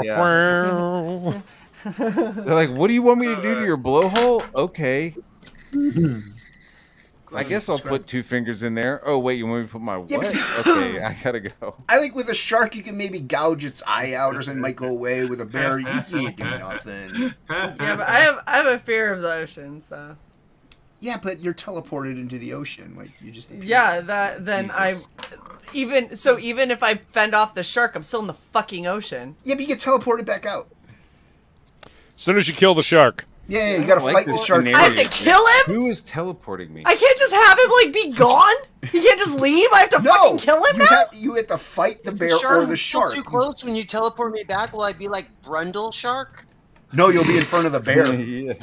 Yeah. They're like, "What do you want me to do to your blowhole?" Okay. I guess I'll put 2 fingers in there. Oh wait, you want me to put my Yeah, what? but- Okay, I gotta go. I think with a shark, you can maybe gouge its eye out or something might go away. With a bear, you can't do nothing. Yeah, but I have a fear of the ocean, so Yeah, but you're teleported into the ocean. Like, you just... yeah, then Jesus. even if I fend off the shark, I'm still in the fucking ocean. Yeah, but you get teleported back out. As soon as you kill the shark. Yeah, you gotta I like fight this the shark. scenario. I have to kill him? Who is teleporting me? I can't just have him like be gone. He can't just leave. I have to fucking kill him now. You have to fight the If bear the shark or the is still shark. too close when you teleport me back, will I be like Brundle Shark? No, you'll be in front of the bear. Yeah.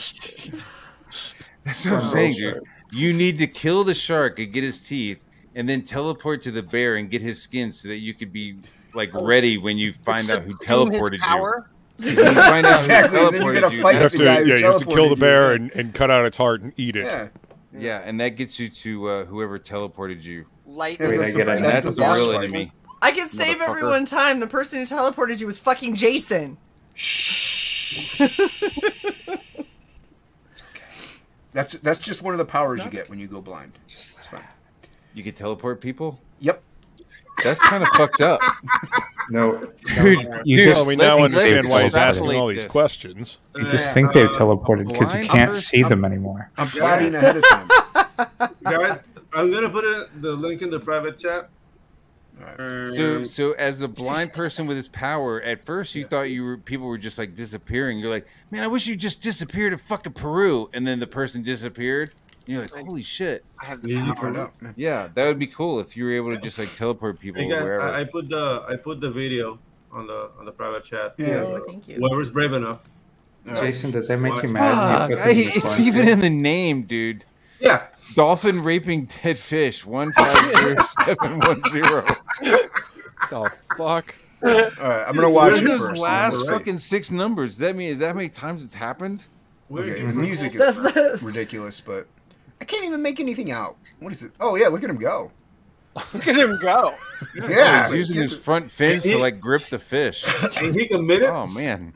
That's what I'm saying, dude. You need to kill the shark and get his teeth, and then teleport to the bear and get his skin so that you could be like ready when you find out who teleported you. When you find out Exactly, who and then you're teleported gonna you. fight You have the to, guy who you have to kill the teleported bear you. and cut out its heart and eat it. Yeah. Yeah, and that gets you to whoever teleported you. Light. Wait, I get it. And that's the the boss real fight. enemy. I can save Motherfucker. everyone time. The person who teleported you was fucking Jason. That's just one of the powers you get when you go blind. It's fine. You can teleport people? Yep. That's kind of fucked up. No, Dude, you dude, just Well, we now let's understand why he's asking extrapolate all these this. questions. you just think they've teleported because you blind can't person- see them anymore. I'm plotting ahead of time. Guys, I'm gonna put the link in the private chat. So as a blind person with his power, at first you thought people were just like disappearing. You're like, man, I wish you just disappeared to fucking Peru, and then the person disappeared. And you're like, holy shit! I have the power. Yeah, that would be cool if you were able to just like teleport people Hey guys, wherever. I put the video on the private chat. Yeah. Oh, thank you. Whoever's brave enough. Jason, did they make you mad? Fuck, You put them in the it's blind even field? in the name, dude. Yeah. Dolphin raping dead fish 150710. The fuck? All right, I'm gonna watch What are it those first. last Right. fucking 6 numbers? Is that how many times it's happened? Okay, the music is ridiculous, but I can't even make anything out. What is it? Oh yeah, look at him go. Look at him go. Yeah, he's using his front fins to like grip the fish. And he committed. Oh man,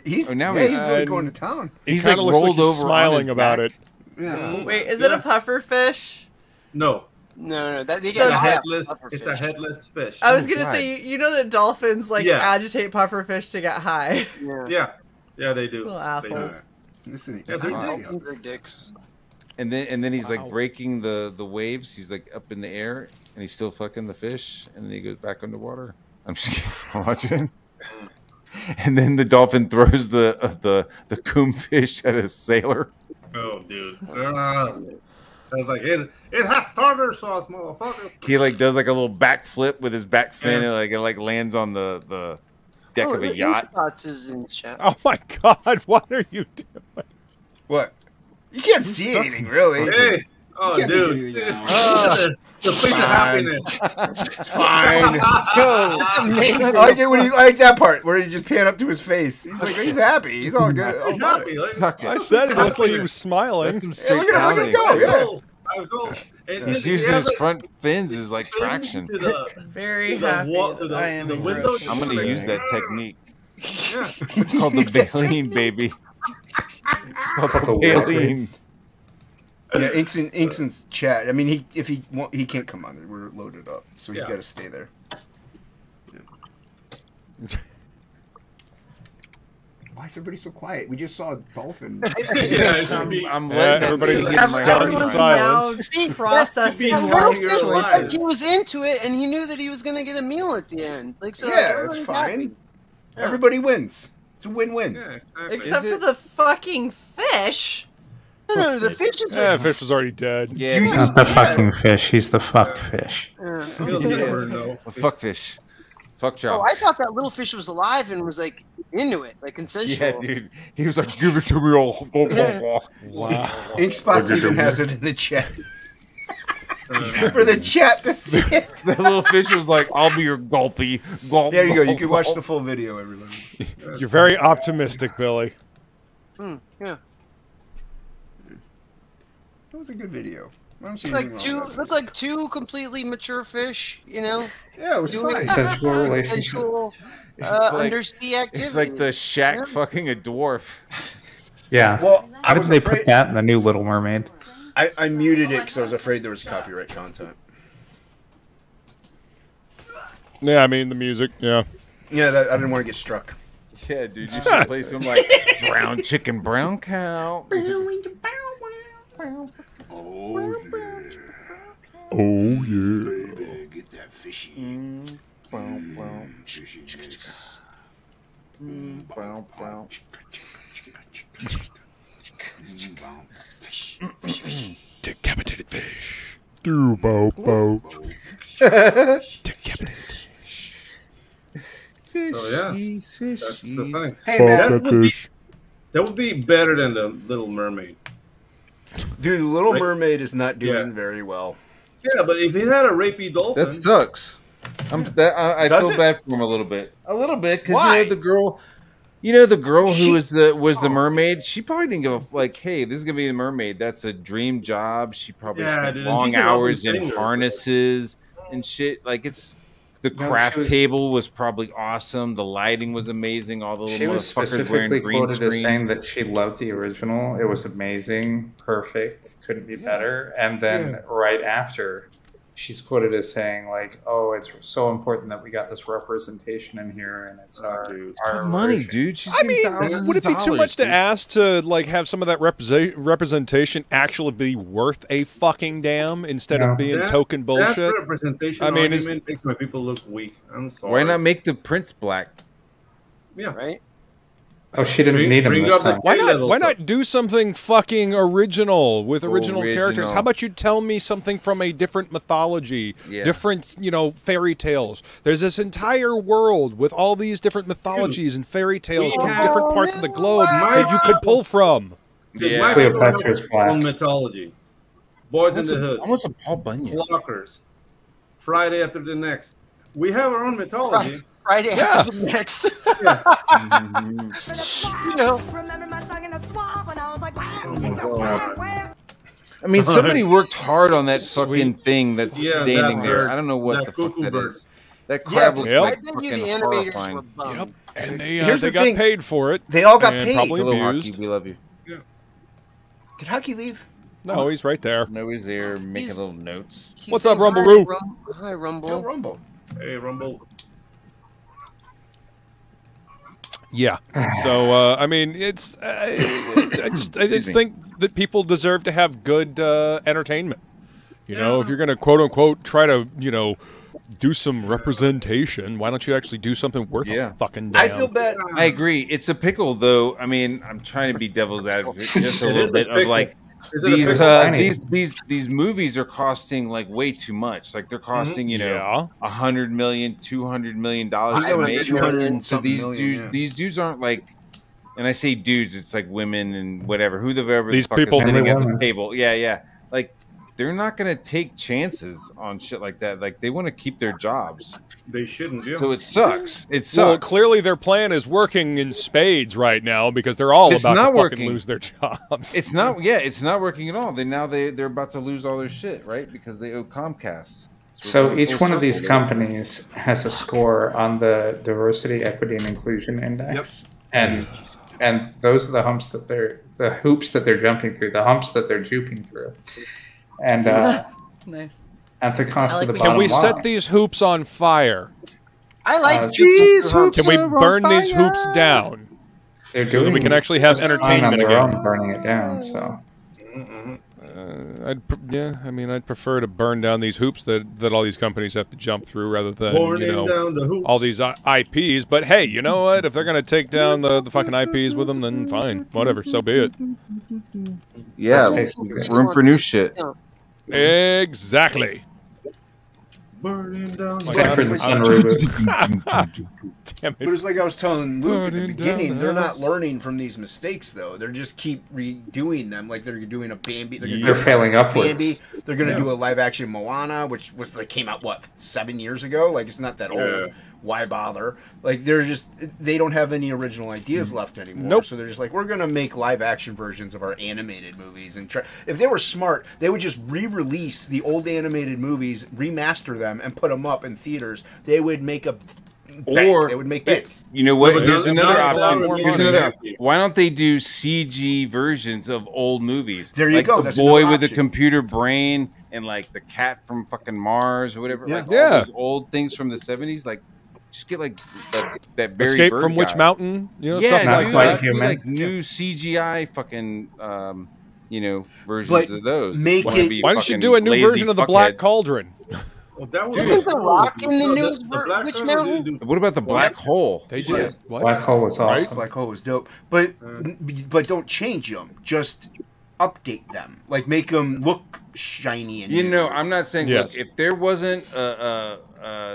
he's he's really going to town. He's like rolled over, smiling about it. Yeah. Wait, is it a puffer fish? No. No. That It's a headless. It's a headless fish. I was gonna say, you know that dolphins like agitate puffer fish to get high. Yeah, they do. Little assholes. They're dicks. And then he's like breaking the waves. He's like up in the air, and he's still fucking the fish, and then he goes back underwater. I'm just watching. And then the dolphin throws the coom fish at a sailor. Oh, dude. I was like, it has tartar sauce, motherfucker. He like does like a little backflip with his back fin, and it like lands on the deck of a yacht. Is in chat. Oh my god, what are you doing? What? You can't see anything, really. Hey. Oh, dude. The face of happiness. Fine. That's amazing. I like it when I like that part where he just pan up to his face. He's like, he's happy. He's all good. He's happy. I said it looked like he was smiling. That's some straight look at him go. He's using his front fins as like traction. Very happy. I am the window. I'm gonna use that technique. Yeah. It's called the baleen, baby. It's called the baleen. Yeah, Inkson's chat. I mean, he can't come on. We're loaded up, so he's got to stay there. Yeah. Why is everybody so quiet? We just saw a dolphin. I'm letting everybody's stunned in silence. See, processing like he was into it, and he knew that he was going to get a meal at the end. Like, so that's fine. Yeah. Everybody wins. It's a win-win. Yeah, except for the fucking fish. No, the fish is. Yeah, the fish was already dead. Yeah, He's not the fucking fish. He's the fucked fish. The fuck fish. Fuck job. Oh, I thought that little fish was alive and was like into it, like consensual. Yeah, dude. He was like, "Give it to me all." Wow. Inkspots even has it in the chat. For the chat to see it. The little fish was like, "I'll be your gulpy." Gulp, there you go. You gulp, can watch gulp. the full video, everybody. You're very optimistic, Billy. Yeah. That was a good video. It's like two completely mature fish, you know? Yeah, it was fine. Sensual relationship. Undersea activity. It's like the Shaq fucking a dwarf. Yeah. Well, how did they put that in the new Little Mermaid? I muted it because I was afraid there was copyright content. Yeah, I mean the music. Yeah. Yeah, I didn't want to get struck. Yeah, dude, you should play some like brown chicken, brown cow. Oh yeah. Baby, get that fishy. Decapitated fish. Bo. Decapitated fish. Oh yeah, that's the thing. Hey man, that would be better than the Little Mermaid. Dude, the Little Mermaid is not doing very well. Yeah, but if it had a rapey dolphin, That sucks. I feel bad for him a little bit. A little bit, because you know the girl who was the mermaid. She probably didn't give a like. Hey, this is gonna be the mermaid. That's a dream job. She probably spent long hours in harnesses and shit. Like the craft table was probably awesome. The lighting was amazing. All the little She was motherfuckers wearing specifically green quoted as screen. saying that she loved the original. It was amazing, perfect, couldn't be better. And then right after, she's quoted as saying like, "Oh, it's so important that we got this representation in here, and it's our money, version." dude. She's I mean, would it be too much to ask to like have some of that representation actually be worth a fucking damn instead of being token bullshit? That representation argument makes my people look weak. I'm sorry. Why not make the prince black? Yeah, right. Oh, she didn't need him this time. Why not do something fucking original with original characters? How about you tell me something from a different mythology, different, fairy tales? There's this entire world with all these different mythologies and fairy tales from different parts of the globe that you could pull from. Yeah. Cleopatra's black. On mythology. Boys in the Hood. I want some Paul Bunyan. Clockers. Friday After the Next. We have our own mythology. Friday after the next. Remember my song in the swamp when I was like I mean, somebody worked hard on that fucking thing that's standing that there. I don't know what the fuck that is. That crab looks I like bet you fucking the animators horrifying. were bummed. And Here's they the got thing. paid for it. They all got and paid. Probably Hello, abused. Hocky, we love you. Did Hockey leave? No, he's right there. No, he's there making little notes. What's up, Rumble Roo? Hi, Rumble. Still Rumble. Hey, Rumble. Yeah. So I mean, it's I just think that people deserve to have good entertainment. You know, if you're gonna quote unquote try to do some representation, why don't you actually do something worth a fucking damn? I feel bad. I agree. It's a pickle, though. I mean, I'm trying to be devil's advocate just a little bit of like these movies are costing like way too much. Like they're costing $100 million, $200 million to make. So these dudes aren't like. And I say dudes, it's like women and whatever. These people sitting at the table. Yeah. Like they're not gonna take chances on shit like that. Like they want to keep their jobs. They shouldn't. Yeah. So it sucks. It sucks. Well, clearly their plan is working in spades right now because they're all about to fucking lose their jobs. It's not. Yeah, it's not working at all. They're about to lose all their shit, right? Because they owe Comcast. So each one of these companies has a score on the Diversity, Equity, and Inclusion Index, and those are the hoops that they're jumping through, the humps that they're jumping through. And nice. At the cost of the bottom Can we line. set these hoops on fire? I like these hoops. Can we burn these hoops down? They're so that we can actually have entertainment on their again. own, burning it down. So. I'd prefer to burn down these hoops that all these companies have to jump through rather than down the hoops. all these IPs. But hey, you know what? If they're gonna take down the fucking IPs with them, then fine, whatever. So be it. Yeah, room for new shit. Exactly. Burning down Damn it. But it's like I was telling Luke at the beginning, they're not learning from these mistakes, though. They're just keep redoing them. Like they're doing a Bambi. They're failing upwards. Bambi. They're going to do a live-action Moana, which came out, 7 years ago? Like, it's not that old. Why bother? Like, they don't have any original ideas left anymore. Nope. So they're just like, we're going to make live-action versions of our animated movies. And if they were smart, they would just re-release the old animated movies, remaster them, and put them up in theaters. They would make a Or they would make it. You know what? Here's Here's another another option. Why don't they do CG versions of old movies? There you like go. The That's boy another with a option. computer brain and like the cat from fucking Mars or whatever. Yeah. Like all those old things from the 70s. Like just get like that Barry Escape Bird from Witch guy. Mountain. Stuff Yeah, like that. do like new CGI fucking versions But of those. make Wanna it- be Why don't you fucking do a new lazy version of the Black fuckheads. Cauldron? Well, that was Isn't The Rock in the news Black Witch Cauldron Mountain? didn't do- What about the Black Hole? They did. What? Black Hole was awesome. Black Hole was dope, but don't change them. Just update them. Like make them look shiny and new. I'm not saying Yes. look, if there wasn't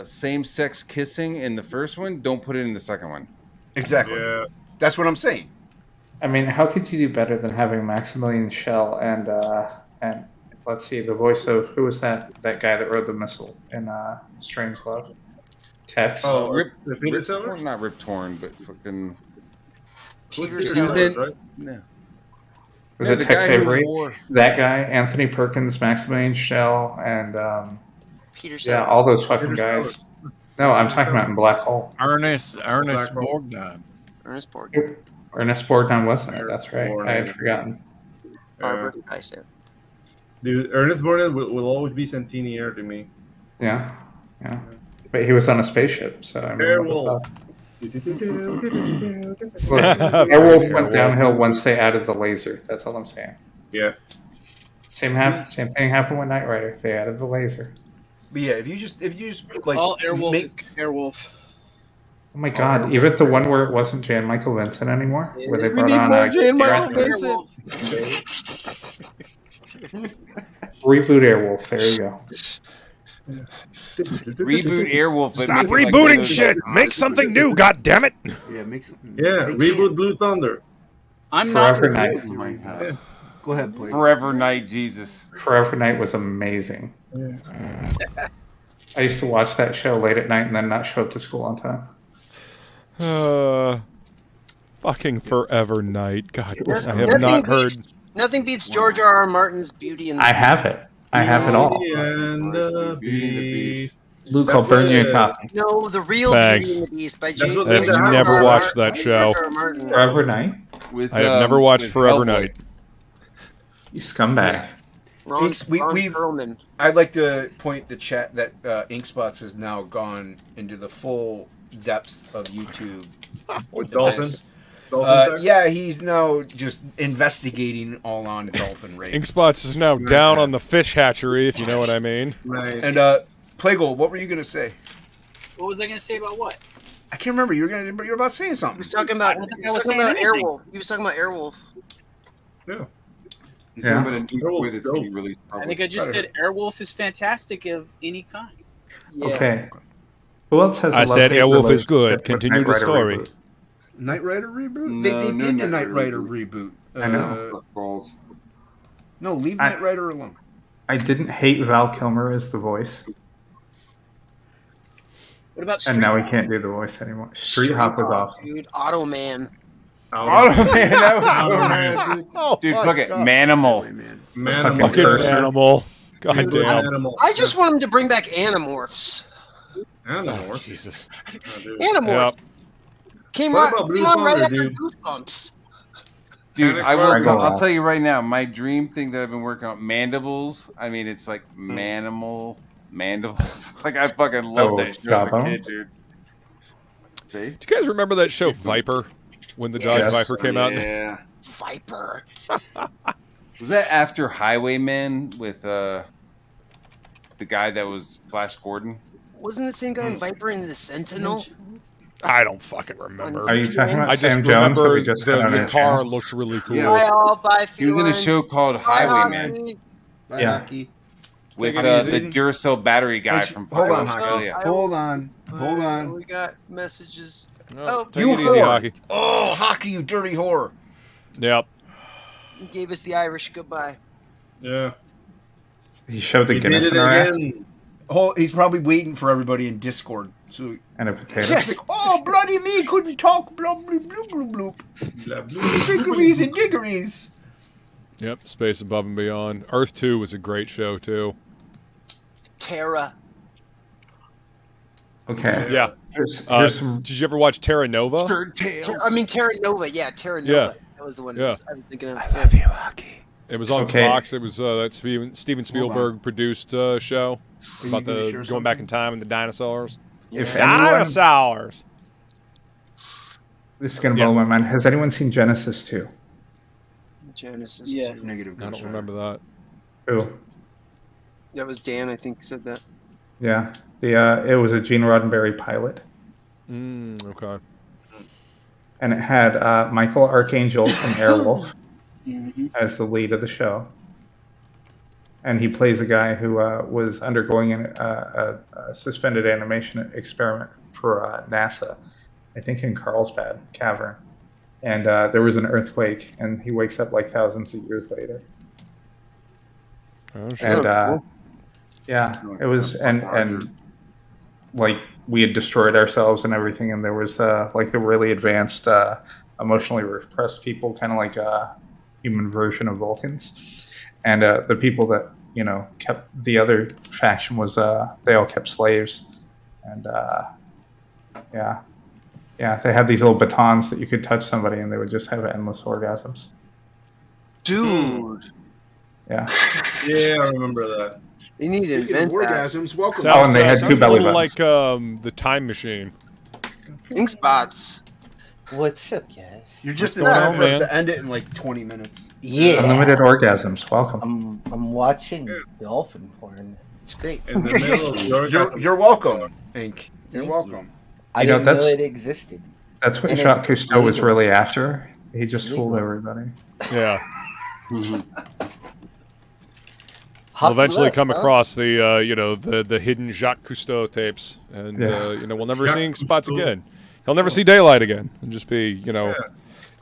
same-sex kissing in the first one, don't put it in the second one. Exactly. Yeah. That's what I'm saying. I mean, how could you do better than having Maximilian Schell and let's see, the voice of who was that guy that rode the missile in Strange Love? Tex. Oh, Rip Peter Sellers? Torn, not Rip Torn, but fucking. Peter He was Sellers, in. right? No. Was Yeah, it the Tex guy who Avery? wore- That guy, Anthony Perkins, Maximilian Schell, and Peter yeah, Sellers. all those fucking Peter guys. Sellers. No, I'm talking about in Black Hole. Ernest Black Hole. Borgnine. Ernest Borgnine. Ernest Borgnine wasn't it? That's right. I had forgotten. Barbara Streisand. Dude, Ernest Borgnine will always be Centennial to me. Yeah, yeah. But he was on a spaceship, so I mean, what the Airwolf. fuck? Look, Airwolf went downhill once they added the laser. That's all I'm saying. Yeah. Same thing happened with Knight Rider. They added the laser. But yeah, if you just like All Airwolf make- is Airwolf. Oh my god! Even the one where it wasn't Jan Michael Vincent anymore, where they We brought need on more Jan Gareth Michael Evans. Vincent. Reboot Airwolf. There you go. Reboot Airwolf. but Stop make it like one of rebooting those- shit. Make something new. God damn it! Yeah, make some. Yeah, reboot Blue Thunder. I'm Forever not. Night. Oh my god. Go ahead, please. Forever Night, Jesus. Forever Night was amazing. I used to watch that show late at night and then not show up to school on time. Fucking Forever Night. God, I have Nothing not heard. beats- Nothing beats George R.R. Martin's Beauty and the I have it. I have it all. And Beast. Luke, I'll burn you a copy. No, the real Thanks. Beauty and the Beast by I J. have never watched that show. Forever Night? I have never watched Forever Night. You scumbag. Ron Perlman. I'd like to point the chat that Inkspots has now gone into the full depths of YouTube. With Dolphin? Yeah, he's now just investigating all on Dolphin Raid. Inkspots is now down on the fish hatchery, if you know what I mean. Nice. And Plegel, what were you gonna say? What was I going to say about what? I can't remember. You were about saying something. He was talking about Airwolf. He was talking about Airwolf. Yeah. He's talking about a new way that's getting released. I think I just said Airwolf is fantastic of any kind. Yeah. Okay. Who else has? I said Airwolf is good. Continue the story. Knight Rider reboot? No, They no did the Knight Knight Rider Rider reboot. I know. No, leave Knight Rider alone. I didn't hate Val Kilmer as the voice. What about Street And now Hop? we can't do the voice anymore. Street Hop was awesome. Dude, Automan. Automan, that was good. Dude, look at Manimal. Fucking Animal. God damn. I just want him to bring back Animorphs. Animorphs? Oh, Jesus. Animorphs. Came What on about Blue right Thunder, after dude? Goosebumps. Dude, I'll tell you right now, my dream thing that I've been working on, mandibles. I mean, it's like mandibles. Like, I fucking love that show as a kid, dude. See? Do you guys remember that show Viper? When the Dodge Viper came out? Yeah. Viper. Was that after Highwayman with the guy that was Flash Gordon? Wasn't the same guy in Viper and the Sentinel? I don't fucking remember. Are you talking about I just Sam Jones that remember we just had on the our car channel? looks really cool. Yeah. Bye all, bye He was in a show called Highwayman Yeah. with Take it the easy. Duracell battery guy from Hold on, Australia. Hocky. Hold on. We got messages. Oh, take You it easy, whore. Hocky. Oh, Hocky, you dirty whore. Yep. He gave us the Irish goodbye. Yeah. He showed the He Guinness did in it our ass again. He's probably waiting for everybody in Discord. So, and a potato. like, oh, bloody me, couldn't talk. Bloop, bloop, bloop, bloop, bloop. Blah, blah. Figgeries and diggeries. Yep. Space Above and Beyond. Earth 2 was a great show, too. Terra. Okay. Yeah. Here's some. Did you ever watch Terra Nova? Terra Nova. Yeah, Terra Nova. Yeah. That was the one Yeah. I was thinking of. I love you, Hocky. It was on Okay. Fox. It was that Steven Spielberg produced show about the going back in time and the dinosaurs. If Dinosaurs. This is gonna blow my mind. Has anyone seen Genesis 2? Genesis. Yes. 2. Negative. I don't remember that. Who? That was Dan, I think, said that. Yeah. It was a Gene Roddenberry pilot, Okay. and it had Michael Archangel from Airwolf as the lead of the show, and he plays a guy who was undergoing a suspended animation experiment for NASA, I think in Carlsbad Cavern, and there was an earthquake, and he wakes up like thousands of years later. Oh, sure. And yeah, it was, and like we had destroyed ourselves and everything, and there was like the really advanced, emotionally repressed people, kind of like a human version of Vulcans, and the people that kept the other faction was they all kept slaves, and yeah, they had these little batons that you could touch somebody, and they would just have endless orgasms. Dude. Yeah. Yeah, I remember that. You need to invent that. Orgasms, welcome. Oh, and they had two belly buttons. buttons. Like the Time Machine. Inkspots. What's up, guys? You're just in What's going time on, for us man? to end it in like 20 minutes. Yeah. Unlimited orgasms. Welcome. I'm watching dolphin porn. It's great. In the middle of your You're welcome, Ink. You're welcome. I You know, didn't know that's- it existed. That's what And Jacques it's Cousteau was legal. really after. He just fooled legal. everybody. Yeah. We'll eventually come across the the hidden Jacques Cousteau tapes, and Yeah. we'll never Jacques see Inkspots Cousteau. again. He'll never see daylight again, and just be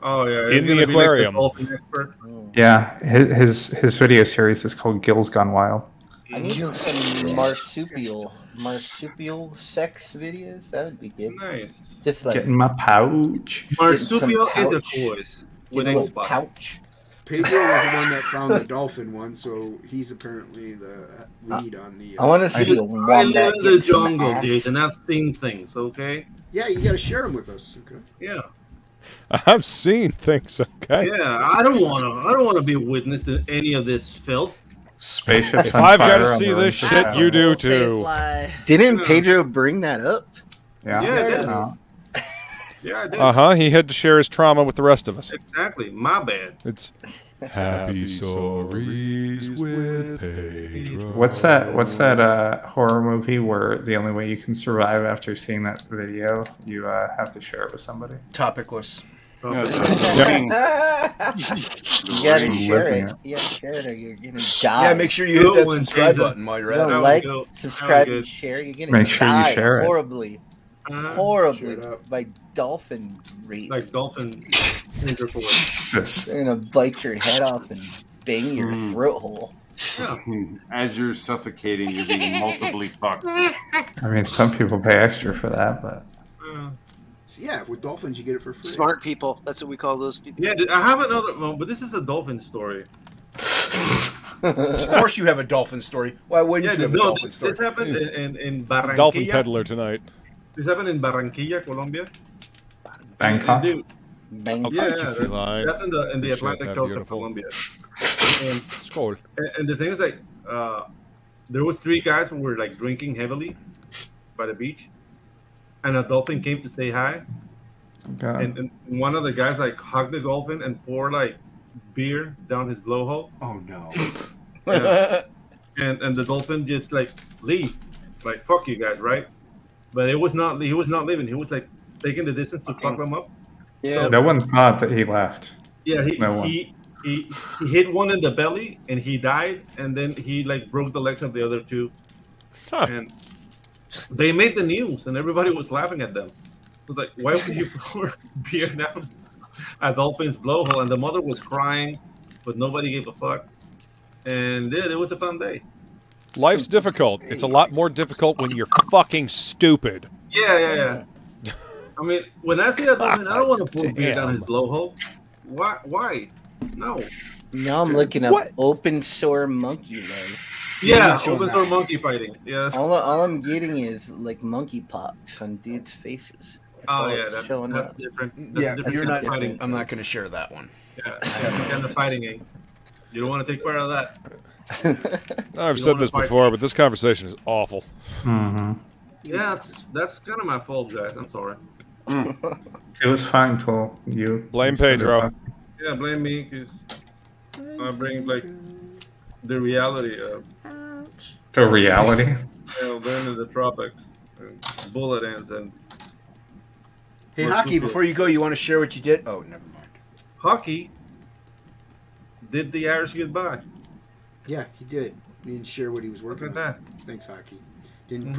Oh yeah. in he's the gonna be like aquarium. dolphin expert. Yeah, his video series is called Gills Gone Wild. I need some marsupial sex videos. That would be good. Nice. Just like Get in my pouch. Marsupial pouch. intercourse with get a little Inkspots. pouch. Pedro was the one that found the dolphin one, so he's apparently the lead on the. I want to see a wombat. I live in the jungle, Jason. I've seen things, okay? Yeah, you got to share them with us, okay? Yeah. I've seen things, okay? Yeah, I don't wanna be a witness to any of this filth. Spaceships. If I've got to see this shit, you do too. Didn't Pedro bring that up? Yeah. Yeah, it is. Yeah, I did. He had to share his trauma with the rest of us. Exactly. My bad. It's Happy Stories with Pedro. What's that horror movie where the only way you can survive after seeing that video, you have to share it with somebody? TOPicLESS. You gotta share it. You gotta share it or you're gonna die. Yeah, make sure you hit that subscribe button while you're at it. Like, subscribe, and share. You're gonna make sure die you share horribly. Horribly by dolphin rape. Like dolphin. They're gonna bite your head off and bang your throat hole. Yeah. As you're suffocating, you're being multiply fucked. I mean, some people pay extra for that, but. So yeah, with dolphins you get it for free. Smart people. That's what we call those people. Yeah, I have another one, but this is a dolphin story. Of course you have a dolphin story. Why wouldn't you have a dolphin story? This happened in Barranquilla. Dolphin peddler tonight. This happened in Barranquilla, Colombia. Bangkok. Dude, Bangkok. yeah, That's in the Atlantic coast of Colombia. And the thing is, like, there was 3 guys who were like drinking heavily by the beach, and a dolphin came to say hi. Okay. And one of the guys like hugged the dolphin and poured like beer down his blowhole. Oh no! Yeah. and the dolphin just like leave, like fuck you guys, right? But he was not leaving. He was like taking the distance to fuck them up. Yeah. No one thought that he left. Yeah, he hit one in the belly and he died, and then he like broke the legs of the other 2. And they made the news, and everybody was laughing at them. It was like, why would you pour beer down a dolphin's blowhole? And the mother was crying, but nobody gave a fuck. And yeah, it was a fun day. Life's difficult. It's a lot more difficult when you're fucking stupid. Yeah. I mean, when I see a dolphin, I don't want to pour beer down his blowhole. Why? No. Now I'm looking up open sore monkey leg. Yeah, open sore monkey fighting. Yeah. All I'm getting is like monkey pox on dudes' faces. Oh yeah, that's different. You're not fighting. I'm not going to share that one. Yeah, that's kind of fighting. You don't want to take part of that. I've said this before, but this conversation is awful. Mm-hmm. Yeah, that's kind of my fault, guys. I'm sorry. It was fine till you. Blame Pedro. Yeah, blame me because I bring like the reality of. The reality. Yeah, living in the tropics, and bullet ends and. Hey, Hocky, before you go, you want to share what you did? Oh, never mind. Hocky did the Irish goodbye. Yeah, he did. He didn't share what he was working on. Look at that. Thanks, Hocky. Didn't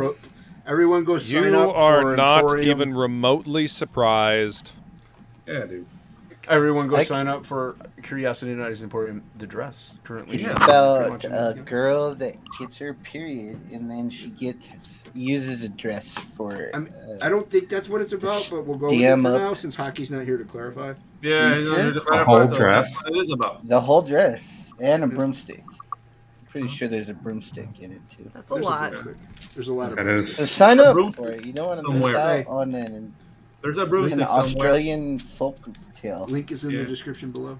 everyone go sign up You are for not Emporium. even remotely surprised. Yeah, dude. Everyone go sign up for Curiosity Night's Emporium, the dress. Currently, It's about a girl that gets her period and then she uses a dress for. I don't think that's what it's about, but we'll go with it for now since Hockey's not here to clarify. Yeah, You sure? the whole dress. What it is about. The whole dress and a broomstick. Pretty sure there's a broomstick in it too. That's a lot. There's a lot of broomsticks. So sign up for it. You don't want to miss out on an. There's a broomstick an Australian folk tale. Link is in the description below.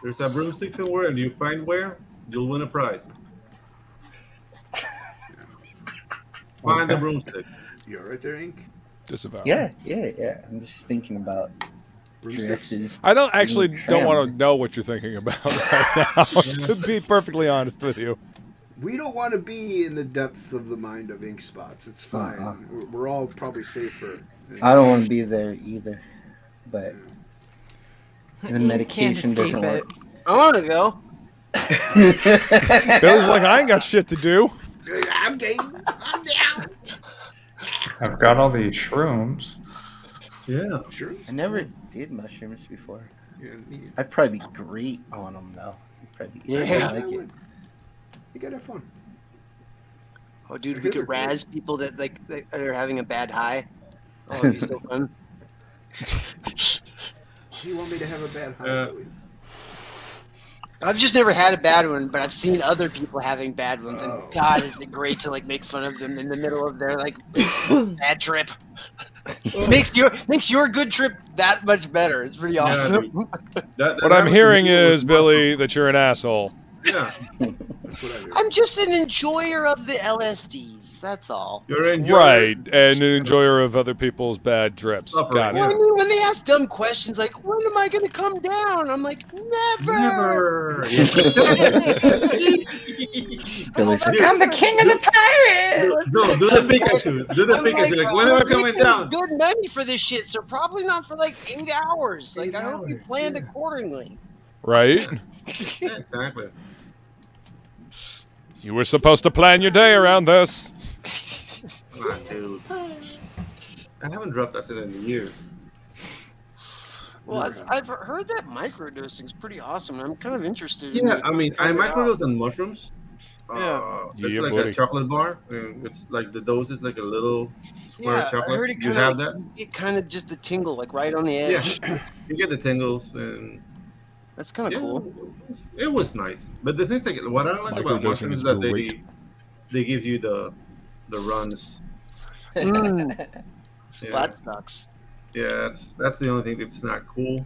There's a broomstick somewhere, and you find where you'll win a prize. Find the broomstick. You all right there, Ink? Disavow. Yeah. I'm just thinking about dresses. I don't want to know what you're thinking about right now, to be perfectly honest with you. We don't want to be in the depths of the mind of Ink Spots. It's fine. We're all probably safer. I don't want to be there either, but the medication doesn't work. I want to go. Billy's like, I ain't got shit to do. I'm game. I'm down. I've got all these shrooms. Yeah, shrooms. I never did mushrooms before. Yeah, I'd probably be great on them though. Yeah. I like it. You gotta have fun. Oh, dude, we could razz people that that are having a bad high. Oh, it'd be so fun. You want me to have a bad high? I've just never had a bad one, but I've seen other people having bad ones, and God, is it great to like make fun of them in the middle of their like bad trip. makes your good trip that much better. It's pretty awesome. What I'm hearing is, Billy, that you're an asshole. Yeah. I'm just an enjoyer of the LSDs. That's all. You're an enjoyer. Right, and an enjoyer of other people's bad trips. Got it. Well, I mean, when they ask dumb questions like, when am I going to come down? I'm like, never. Billy's like, I'm the king of the pirates. No, do the Pikachu. Do the Pikachu. Like, when am I coming down? Good money for this shit, so probably not for like 8 hours. Like, I hope you planned accordingly. Right? Yeah, exactly. You were supposed to plan your day around this. Come on, dude. I haven't dropped acid in years. Well, I've heard that microdosing is pretty awesome. I'm kind of interested. Yeah, I mean, I microdose on mushrooms. Yeah. It's like a chocolate bar. It's like the dose is like a little square chocolate. I heard it you kind have of that? You get kind of just the tingle, like right on the edge. Yeah, you get the tingles, and that's kind of cool. It was nice, but the thing, what I like about mushrooms is that they give you the runs. Yeah. That sucks. Yeah, that's the only thing that's not cool.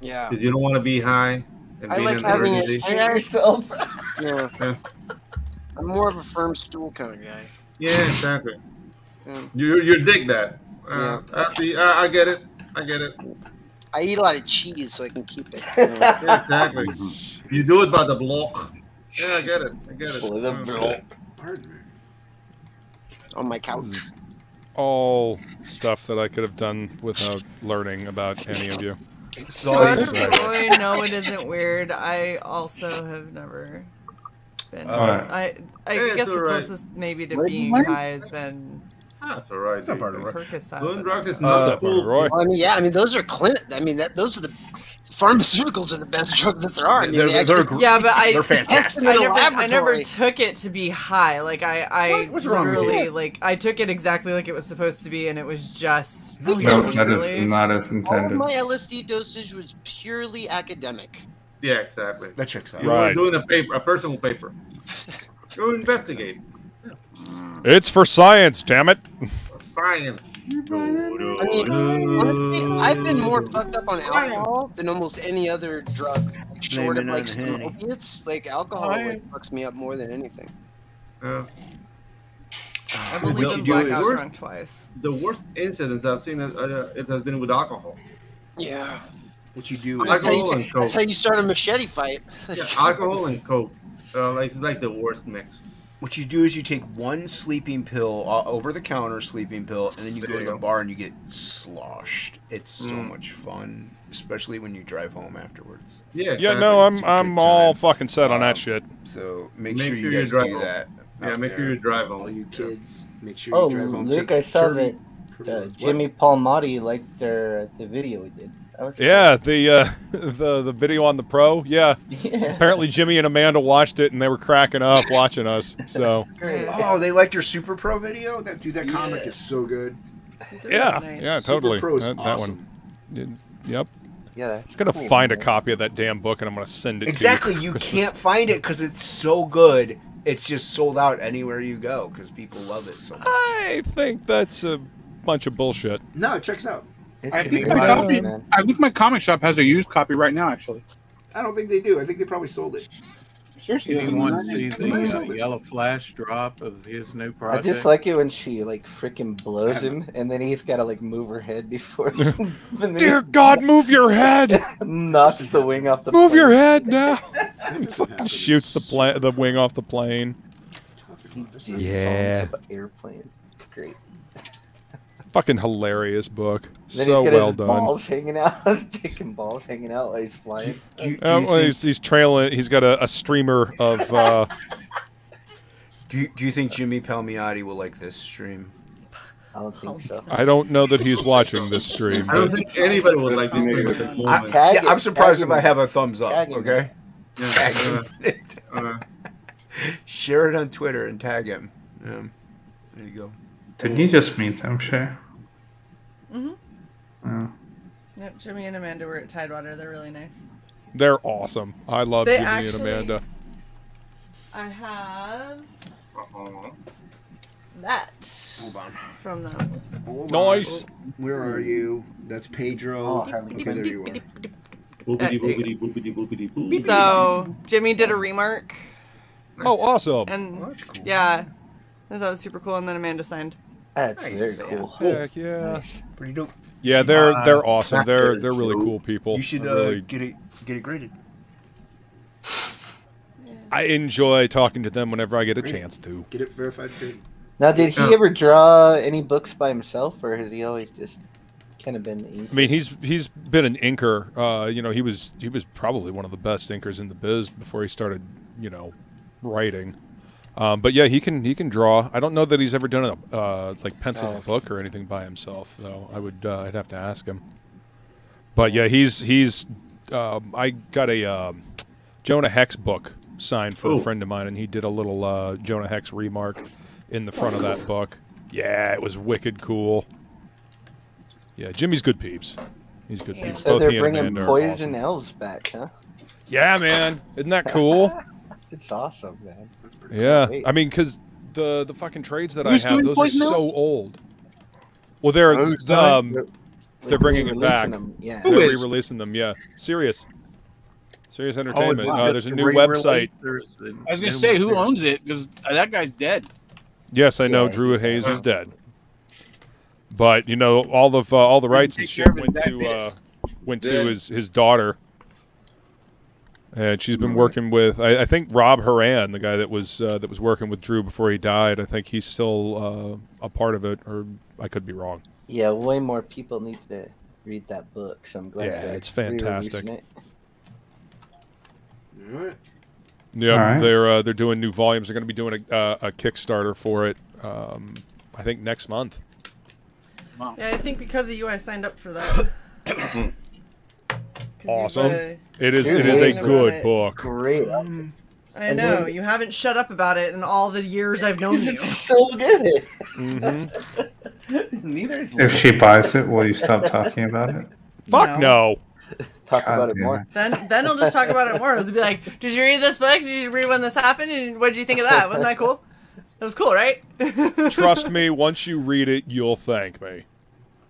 Yeah, because you don't want to be high. And I like having it yourself. Yeah. I'm more of a firm stool kind of guy. Yeah, exactly. You dig that. I see. I get it. I get it. I eat a lot of cheese so I can keep it. Yeah, exactly. You do it by the block. Yeah, I get it. I get it. By the block. Pardon me. On my couch. All stuff that I could have done without learning about any of you. No, it isn't weird. I also have never been. I guess the closest maybe to being high has been. That's all right. It's not part of Percocet. Doing drugs is not cool. Well, I mean, yeah, I mean, those are those are the pharmaceuticals are the best drugs that there are. I mean, they're fantastic. I never took it to be high. Like What's wrong with literally you? like I took it exactly like it was supposed to be, and it was just not as intended. All of my LSD dosage was purely academic. Yeah, exactly. That checks out. You were doing a personal paper. Go investigate. It's for science, damn it. Science. I mean, honestly, I've been more fucked up on alcohol than almost any other drug, like, short of like some opiates. Like alcohol like, fucks me up more than anything. I've only been blackout drunk twice. The worst incidents I've seen it has been with alcohol. Yeah. What you do? That's how you start a machete fight. Yeah, alcohol and coke. It's like the worst mix. What you do is you take one sleeping pill, over-the-counter sleeping pill, and then you go to the bar and you get sloshed. It's so much fun, especially when you drive home afterwards. Yeah, no, I'm all fucking set on that shit. So make sure you guys do that. Yeah, make sure you drive home. All you kids, make sure you drive home. Luke, I saw that Jimmy Palmiotti liked the video we did. Yeah, the video on the Pro. Yeah. Apparently Jimmy and Amanda watched it and they were cracking up watching us. So. Oh, they liked your Super Pro video? That comic is so good. Yeah, nice. yeah, totally. Super Pro's that awesome. one. Yep. Yeah, that's I'm gonna cool, find man. a copy of that damn book and I'm gonna send it Exactly, to you. you Christmas. can't find it because it's so good. It's just sold out anywhere you go because people love it so much. I think that's a bunch of bullshit. No, it checks out. I think my comic shop has a used copy right now, actually. I don't think they do. I think they probably sold it. Seriously, You want to see the yellow flash drop of his new project? I just like it when she like freaking blows him, and then he's got to like move her head before. Dear God, move your head! Knocks the wing off the. Move plane. your head now! Fucking shoots the wing off the plane. Yeah. Airplane. It's great. Fucking hilarious book. Then So he's got well his done. balls hanging out, his dick and balls hanging out while he's flying. Well, he's trailing. He's got a streamer of. Do you think Jimmy Palmiotti will like this stream? I don't think so. I don't know that he's watching this stream. I don't think anybody would like this stream at this moment. I'm surprised if I have a thumbs up. Okay. Tag him. Share it on Twitter and tag him. There you go. Did you just meet them, Shay? Mm-hmm. Oh. Yep, Jimmy and Amanda were at Tidewater. They're really nice. They're awesome. I love They Jimmy actually- and Amanda. I have that Hold on. from them. Hold Nice. on. Where are you? That's Pedro. Okay, there you are. So Jimmy did a remark. Oh, awesome. And that's cool. yeah, I thought it was super cool. And then Amanda signed. That's very cool. Heck yeah. Nice. Pretty dope. Yeah, they're awesome. They're really cool people. You should really, get it graded. I enjoy talking to them whenever I get a chance to. Get it verified. Graded. Now, did he ever draw any books by himself, or has he always just kind of been the inker? I mean, he's been an inker. You know, he was probably one of the best inkers in the biz before he started, you know, writing. But yeah, he can draw. I don't know that he's ever done a like pencil a book or anything by himself, though. I'd have to ask him. But yeah, he's I got a Jonah Hex book signed for a friend of mine, and he did a little Jonah Hex remark in the front of that book. Yeah, it was wicked cool. Yeah, Jimmy's good peeps. He's good peeps. So Both they're he and bringing Amanda are Poison awesome. Elves back, huh? Yeah, man. Isn't that cool? It's awesome, man. Yeah, Great. I mean, because the fucking trades that Who's I have, doing those are Poison so Elves? old. Well, they're bringing it back. re-releasing them, yeah. They're Who is? re-releasing them. Yeah, Serious Oh, is Entertainment. it There's just a new re-released, website. or is it I was gonna new say who material? owns it because that guy's dead. Yes, I know Yeah, Drew Hayes is dead. But you know, all the rights and take shit care of his went bad to bits. went to his daughter, and she's been working with I think Rob Horan, the guy that was working with Drew before he died. I think he's still a part of it, or I could be wrong. Yeah, way more people need to read that book, so I'm glad Yeah, they're it's fantastic. re-releasing it. All right. Yeah, All right. they're doing new volumes. They're going to be doing a Kickstarter for it. I think next month. Wow. Yeah, I think because of you, I signed up for that. 'Cause Awesome. you've, It is Dude, a Hayes good was book. Great. I And know then- you haven't shut up about it in all the years I've known you. It's so good. Mm-hmm. Neither is If she buys it, will you stop talking about it? Fuck no. Talk God about it damn more. Then I'll just talk about it more. It'll be like, did you read this book? Did you read when this happened? And what did you think of that? Wasn't that cool? That was cool, right? Trust me, once you read it, you'll thank me.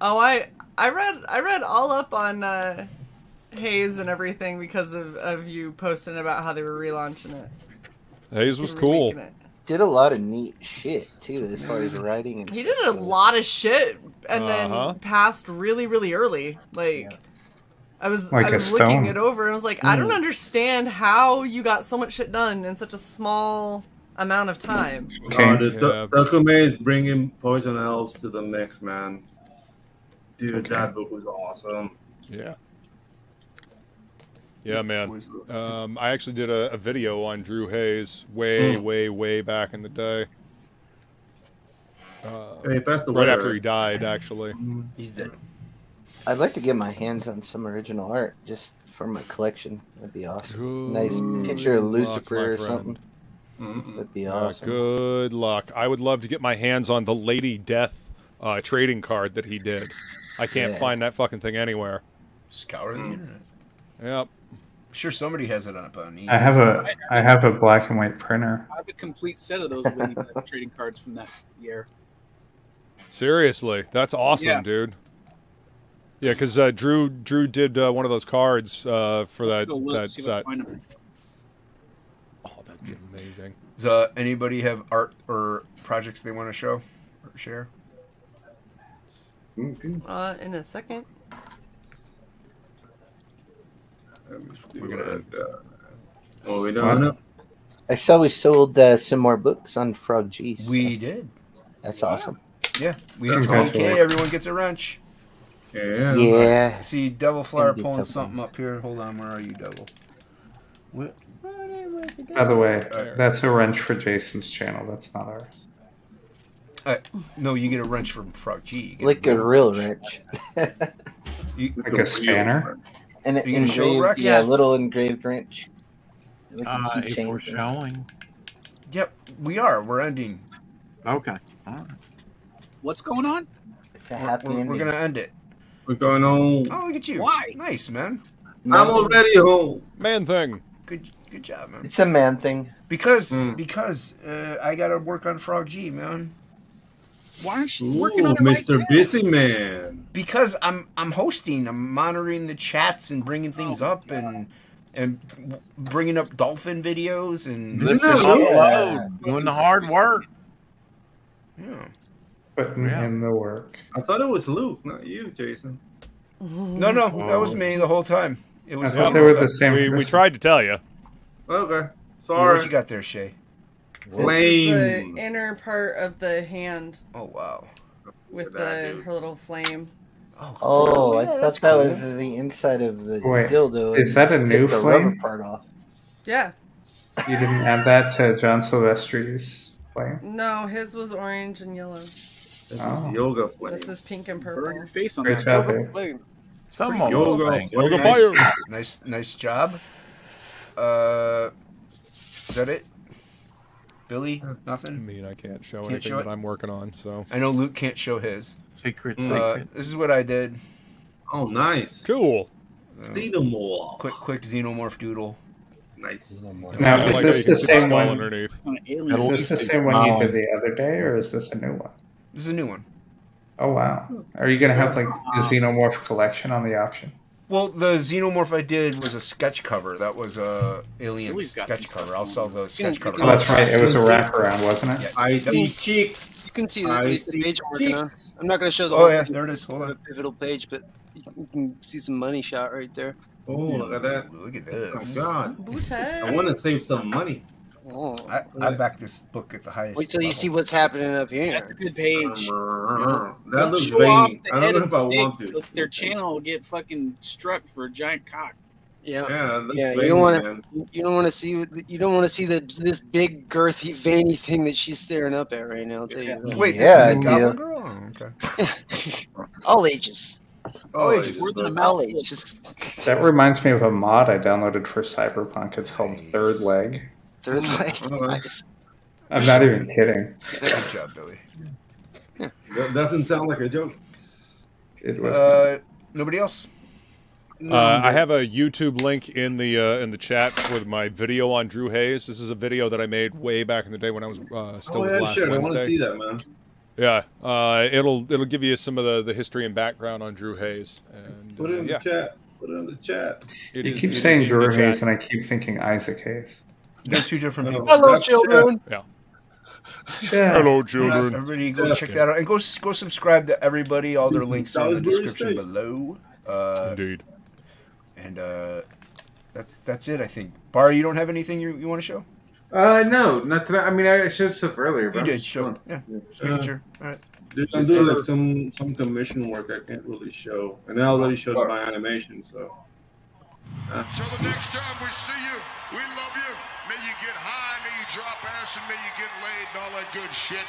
Oh, I read all up on Hayes and everything because of you posting about how they were relaunching it. Hayes was cool. Remaking it. Did a lot of neat shit too, as far as writing and He did a lot of shit and Uh-huh. then passed really, really early. Like, I was Like a looking stone. it over and I was like, I don't understand how you got so much shit done in such a small amount of time. Okay. Takumi is bringing Poison Elves to the mix, man. Dude, Okay. that book was awesome. Yeah. Yeah, man. I actually did a video on Drew Hayes way back in the day. He passed away, right after right? he died, actually. He's dead. I'd like to get my hands on some original art just for my collection. That'd be awesome. Nice picture of Good luck, Lucifer my or friend. something. That'd be awesome. Good luck. I would love to get my hands on the Lady Death trading card that he did. I can't Yeah. find that fucking thing anywhere. Scour the internet. Yep. I'm sure somebody has it up on eBay. I have a black and white printer. I have a complete set of those Lady Death trading cards from that year. Seriously, that's awesome, Yeah. dude. Yeah, because Drew did one of those cards for that Go look, that see if I set. can find them. Oh, that'd be amazing. Does anybody have art or projects they want to show or share? In a second. We're gonna. Oh, we don't know. I saw we sold some more books on Frog G. so We did. That's awesome. Yeah, we hit 20K. Everyone gets a wrench. Yeah. Yeah. I see Devil Flower That'd be pulling tough something up here. Hold on, where are you, Devil? What? By the way, that's a wrench for Jason's channel. That's not ours. No, you get a wrench from Frog G. You get Like a real wrench. Like a spanner? An Are you gonna show engraved, Rex? yeah, Yes. little engraved wrench. Like a If keychain we're thing. showing. Yep, we are. We're ending. Okay. All right. What's going on? It's a happy We're ending. gonna end it. We're going on. Oh, look at you. Why? Nice, man. I'm already home. Man thing. Good job, man. It's a man thing. Because I gotta work on Frog G, man. Why aren't you working on it Mr. Busy Man? Because I'm hosting. I'm monitoring the chats and bringing things up and bringing up dolphin videos and doing the hard work. Yeah. Putting in the work. I thought it was Luke, not you, Jason. No, that was me the whole time. It was. I thought they were the same. We tried to tell you. Okay, sorry. What you got there, Shay? Flame. The inner part of the hand. Oh wow. With her little flame. Oh, I thought that was the inside of the dildo. Is that a new the flame? rubber part off. Yeah. You didn't add that to John Silvestri's flame? No, his was orange and yellow. This is yoga flame. This is pink and purple. Burn your face on Great that. job, Yoga babe. flame. Some Yoga fire. Nice job. Is that it? Billy, nothing. I mean, I can't show Can't anything show that it? I'm working on. So I know Luke can't show his. Secret. This is what I did. Oh, nice. Cool. Xenomorph. Quick xenomorph doodle. Nice. Now, is this the same one? Underneath. Is this the same one you did the other day, or is this a new one? This is a new one. Oh wow! Are you gonna have like the xenomorph collection on the auction? Well, the xenomorph I did was a sketch cover. That was a alien Billy's got sketch some cover. I'll sell the sketch cover. Oh, that's right. It was a wraparound, wasn't it? I see cheeks. You can see the I page I'm working on. see I'm not going to show the Oh whole yeah, thing. there it is. Hold on. Pivotal page, but you can see some money shot right there. Oh, look at that. Look at Oh, my this. God. I want to save some money. Oh. I backed this book at the highest. Wait till you level. see what's happening up here. That's a good page. That looks Show off veiny. the I head don't know of if I the want dick, to. so their channel will get fucking struck for a giant cock. Yeah, Yeah, it looks yeah. veiny, You don't want man. to. You don't want to see. You don't want to see this big girthy veiny thing that she's staring up at right now. I'll tell you that. Wait, Yeah, this is a yeah. Goblin Girl? Oh, okay. All ages. Oh, it's More than a All mouthful. ages. That reminds me of a mod I downloaded for Cyberpunk. It's called Third Leg. Third leg. Oh, Nice. I'm not even kidding. Good job, Billy. That doesn't sound like a joke. It was. Nobody else? I have a YouTube link in the chat with my video on Drew Hayes. This is a video that I made way back in the day when I was still with Last sure. I Wednesday. want to see that, man. Yeah, it'll give you some of the history and background on Drew Hayes. And, Put it in yeah. the chat. Put it in the chat. It You is- keep it is saying in Drew the chat. Hayes, and I keep thinking Isaac Hayes. They're two different people. Hello, That's children. Yeah. Yeah. Hello, Yes, children. everybody go check that out. And go subscribe to everybody. All their links are in the description below. Indeed. And that's it, I think. Bahr, you don't have anything you want to show? No, not today. I mean, I showed stuff earlier. But You I'm did just show. going. Yeah. Just making sure. All right. Dude, I'm doing like some commission work I can't really show. And I already showed my animation, so. Till the next time we see you, we love you. May you get high, may you drop ass, and may you get laid and all that good shit.